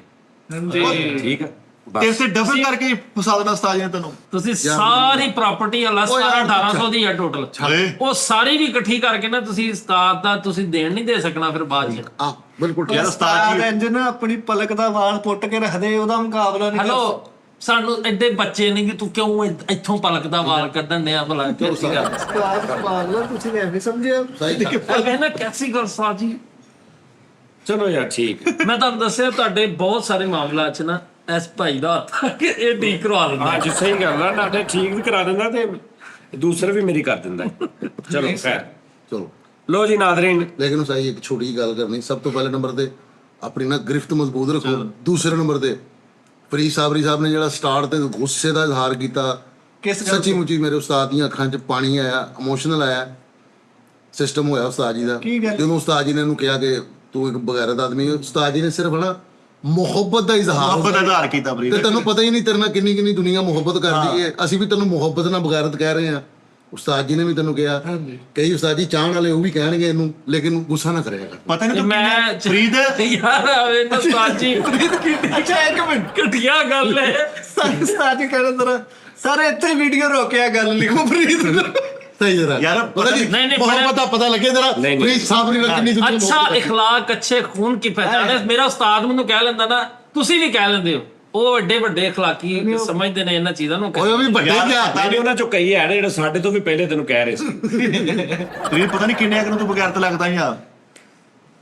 ਤੇ ਠੀਕ ਹੈ ਤੇ ਤੇ ਡਬਲ ਕਰਕੇ ਫਸਾ ਦੇਣਾ ਉਸਤਾਦ ਜੀ ਨੇ ਤੈਨੂੰ। ਤੁਸੀਂ ਸਾਰੀ ਪ੍ਰਾਪਰਟੀ ਅੱਲਾ 1800 ਦੀ ਹੈ ਟੋਟਲ, ਹਾਏ ਉਹ ਸਾਰੀ ਵੀ ਇਕੱਠੀ ਕਰਕੇ ਨਾ ਤੁਸੀਂ ਉਸਤਾਦ ਦਾ ਤੁਸੀਂ ਦੇਣ ਨਹੀਂ ਦੇ ਸਕਣਾ ਫਿਰ ਬਾਅਦ ਚ। ਆ ਬਿਲਕੁਲ ਠੀਕ ਯਾਰ ਉਸਤਾਦ ਜੀ ਇੰਜ ਨਾ ਆਪਣੀ ਪਲਕ ਦਾ ਵਾਲ ਪੁੱਟ ਕੇ ਰੱਖਦੇ, ਉਹਦਾ ਮੁਕਾਬਲਾ ਨਹੀਂ ਹੈਲੋ, ਸਾਨੂੰ ਐਡੇ ਬੱਚੇ ਨਹੀਂ ਕਿ ਤੂੰ ਕਿਉਂ ਇੱਥੋਂ ਪਲਕ ਦਾ ਵਾਲ ਕੱਢਣ ਡਿਆ ਭਲਾ ਕਿਹੜੀ ਗੱਲ। ਤੁਸੀਂ ਐਵੇਂ ਸਮਝਿਆ। ਕਹਿੰਦਾ ਕੈਸੀ ਗੱਲ ਸਾਜੀ। ਚਲੋ ਯਾਰ ਠੀਕ ਹੈ। ਮੈਂ ਤੁਹਾਨੂੰ ਦੱਸਿਆ ਤੁਹਾਡੇ ਬਹੁਤ ਸਾਰੇ ਮਾਮਲਾ ਚ ਨਾ ਇਸ ਭਾਈ ਦਾ ਹੱਥ ਆ ਕਿ ਇਹ ਠੀਕ ਕਰਵਾ ਦਿੰਦਾ। ਅੱਜ ਸਹੀ ਗੱਲ ਆ, ਨਾਲੇ ਠੀਕ ਵੀ ਕਰਾ ਦਿੰਦਾ ਤੇ ਦੂਸਰੇ ਵੀ ਮੇਰੀ ਕਰ ਦਿੰਦਾ। ਚਲੋ ਖੈਰ, ਚਲੋ ਲੋ ਜੀ ਨਾਜ਼ਰੀਨ, ਲੇਕਿਨ ਸਾਈ ਇੱਕ ਛੋਟੀ ਜਿਹੀ ਗੱਲ ਕਰਨੀ। ਸਭ ਤੋਂ ਪਹਿਲੇ ਨੰਬਰ ਤੇ ਆਪਣੀ ਨਾ ਗ੍ਰਿਫਤ ਮਜ਼ਬੂਤ ਰੱਖੋ। ਦੂਸਰੇ ਨੰਬਰ ਤੇ ਫਰੀਦ ਸਾਬਰੀ ਸਾਹਿਬ ਨੇ ਜਿਹੜਾ ਸਟਾਰਟ ਤੇ ਗੁੱਸੇ ਦਾ ਇਜ਼ਹਾਰ ਕੀਤਾ, ਕਿਸ ਗੱਲ ਸੱਚੀ ਮੁੱਚੀ ਮੇਰੇ ਉਸਤਾਦ ਦੀਆਂ ਅੱਖਾਂ 'ਚ ਪਾਣੀ ਆਇਆ, ਇਮੋਸ਼ਨਲ ਆਇਆ ਸਿਸਟਮ ਹੋਇਆ ਉਸਤਾਦ ਜੀ ਦਾ। ਕੀ ਗੱਲ? ਜਦੋਂ ਉਸਤਾਦ ਜੀ ਨੇ ਇਹਨੂੰ ਕਿਹਾ ਕਿ ਤੂੰ ਇੱਕ ਬਗੈਰਤ ਆਦਮੀ ਹੈ, ਉਸਤਾਦ ਜੀ ਨੇ ਸਿਰਫ ਨਾ ਮੁਹੱਬਤ ਦਾ ਇਜ਼ਹਾਰ ਮੁਹੱਬਤ ਦਾ ਇਜ਼ਹਾਰ ਕੀਤਾ ਤੇ ਫਰੀਦ। ਤੈਨੂੰ ਪਤਾ ਹੀ ਨਹੀਂ ਤੇਰੇ ਨਾਲ ਕਿੰਨੀ ਕਿੰਨੀ ਦੁਨੀਆ ਮੁਹੱਬਤ ਕਰਦੀ ਹੈ। ਅਸੀਂ ਵੀ ਤੈਨੂੰ ਮੁਹੱਬਤ ਨਾਲ ਬਗੈਰਤ ਕਹਿ ਰਹੇ ਹਾਂ। ਉਸਤਾਦ ਜੀ ਨੇ ਵੀ ਤੈਨੂੰ ਕਿਹਾ, ਕਈ ਉਸਤਾਦ ਜੀ ਚਾਹਣ ਵਾਲੇ ਉਹ ਵੀ ਕਹਿਣਗੇ ਇਹਨੂੰ, ਲੇਕਿਨ ਗੁੱਸਾ ਨਾ ਕਰਿਆ ਕਰ। ਪਤਾ ਨਹੀਂ ਤੂੰ ਮੈਂ ਫਰੀਦ ਯਾਰ ਆਵੇ ਨਾ ਸਾਜੀ ਅੱਛਾ ਇੱਕ ਮਿੰਟ, ਘਟੀਆ ਗੱਲ ਹੈ। ਉਸਤਾਦ ਜੀ ਕਹਿੰਦੇ ਜ਼ਰਾ ਸਾਰੇ ਇੱਥੇ ਵੀਡੀਓ ਰੋਕਿਆ, ਗੱਲ ਲਿਖੋ ਫਰੀਦ। ਸਹੀ ਜਰਾ ਯਾਰ, ਪਤਾ ਨਹੀਂ ਨਹੀਂ, ਮੁਹੱਬਤ ਦਾ ਪਤਾ ਲੱਗੇ ਜਰਾ। ਨਹੀਂ, ਨਹੀਂ। ਫਰੀਦ ਸਾਬਰੀ ਨਾਲ ਕਿੰਨੀ ਦੁਨੀਆ ਅੱਛਾ ਮੁਹੱਬਤ اخلاق ਅੱਛੇ ਖੂਨ ਕੀ ਪਹਿਚਾਨ ਹੈ। ਮੇਰਾ ਉਸਤਾਦ ਮੈਨੂੰ ਕਹਿ ਲੈਂਦਾ ਨਾ, ਤੁਸੀਂ ਵੀ ਕਹਿ ਲੈਂਦੇ ਹੋ। ਉਹ ਵੱਡੇ ਵੱਡੇ اخلاقی ਸਮਝਦੇ ਨੇ ਇਹਨਾਂ ਚੀਜ਼ਾਂ ਨੂੰ। ਓਏ ਉਹ ਵੀ ਵੱਡੇ ਕਿਆ ਨਹੀਂ ਉਹਨਾਂ ਚੋਂ ਕਈ ਹੈ ਨਾ ਜਿਹੜੇ ਸਾਡੇ ਤੋਂ ਵੀ ਪਹਿਲੇ ਤੈਨੂੰ ਕਹਿ ਰਹੇ ਸੀ। ਫਰੀਦ ਪਤਾ ਨਹੀਂ ਕਿੰਨੇ ਅਗਰ ਤੂੰ ਬਗੈਰਤ ਲੱਗਦਾ ਯਾਰ।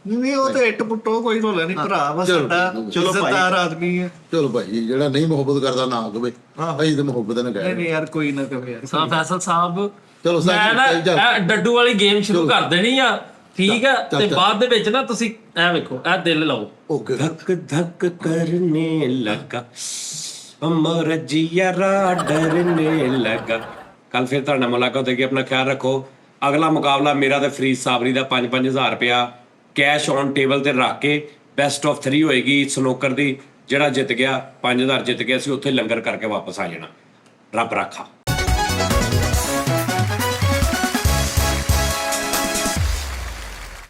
ਨਹੀਂ ਉਹ ਤੇ ਇੱਟ ਪੁੱਟੋ, ਕੋਈ ਰੋਲਾ ਨਹੀਂ, ਭਰਾ ਵਾ ਸਾਡਾ, ਚਲੋ ਭਾਈ। ਇੱਜ਼ਤਦਾਰ ਆਦਮੀ ਹੈ। ਚਲੋ ਭਾਈ ਜਿਹੜਾ ਨਹੀਂ ਮੁਹੱਬਤ ਕਰਦਾ ਨਾ ਕਵੇ, ਅਸੀਂ ਤੇ ਮੁਹੱਬਤ ਨਾਲ ਨਹੀਂ ਕਹਿ ਨਹੀਂ ਯਾਰ ਕੋਈ ਨਾ ਕਵੇ ਯਾਰ। ਸਾਹ ਫੈਸਲ ਸਾਹਿਬ, ਚਲੋ ਮੈਂ ਨਾ ਸਾਜੀ ਇਹ ਡੱਡੂ ਵਾਲੀ ਗੇਮ ਸ਼ੁਰੂ ਕਰ ਦੇਣੀ ਆ, ਠੀਕ ਆ? ਚੱਲ, ਤੇ ਚੱਲ। ਬਾਅਦ ਦੇ ਵਿੱਚ ਨਾ ਤੁਸੀਂ ਐ ਵੇਖੋ, ਇਹ ਦਿਲ ਲਾਓ। ਓਕੇ धक धक करने लगा अमर जियरा डरने लगा। कल फिर ਤੁਹਾਡਾ ਮੁਲਾਕਾਤ ਹੋਏਗੀ। ਆਪਣਾ ਖਿਆਲ ਰੱਖੋ। ਅਗਲਾ ਮੁਕਾਬਲਾ ਮੇਰਾ ਤੇ ਫਰੀਦ ਸਾਬਰੀ ਦਾ 5-5000 ਰੁਪਇਆ ਕੈਸ਼ ਔਨ ਟੇਬਲ ਤੇ ਰੱਖ ਕੇ ਬੈਸਟ ਆਫ 3 ਹੋਏਗੀ ਸਨੋਕਰ ਦੀ। ਜਿਹੜਾ ਜਿੱਤ ਗਿਆ 5000 ਜਿੱਤ ਗਿਆ ਸੀ, ਉੱਥੇ ਲੰਗਰ ਕਰਕੇ ਵਾਪਸ ਆ ਜਾਣਾ। ਰੱਬ ਰਾਖਾ।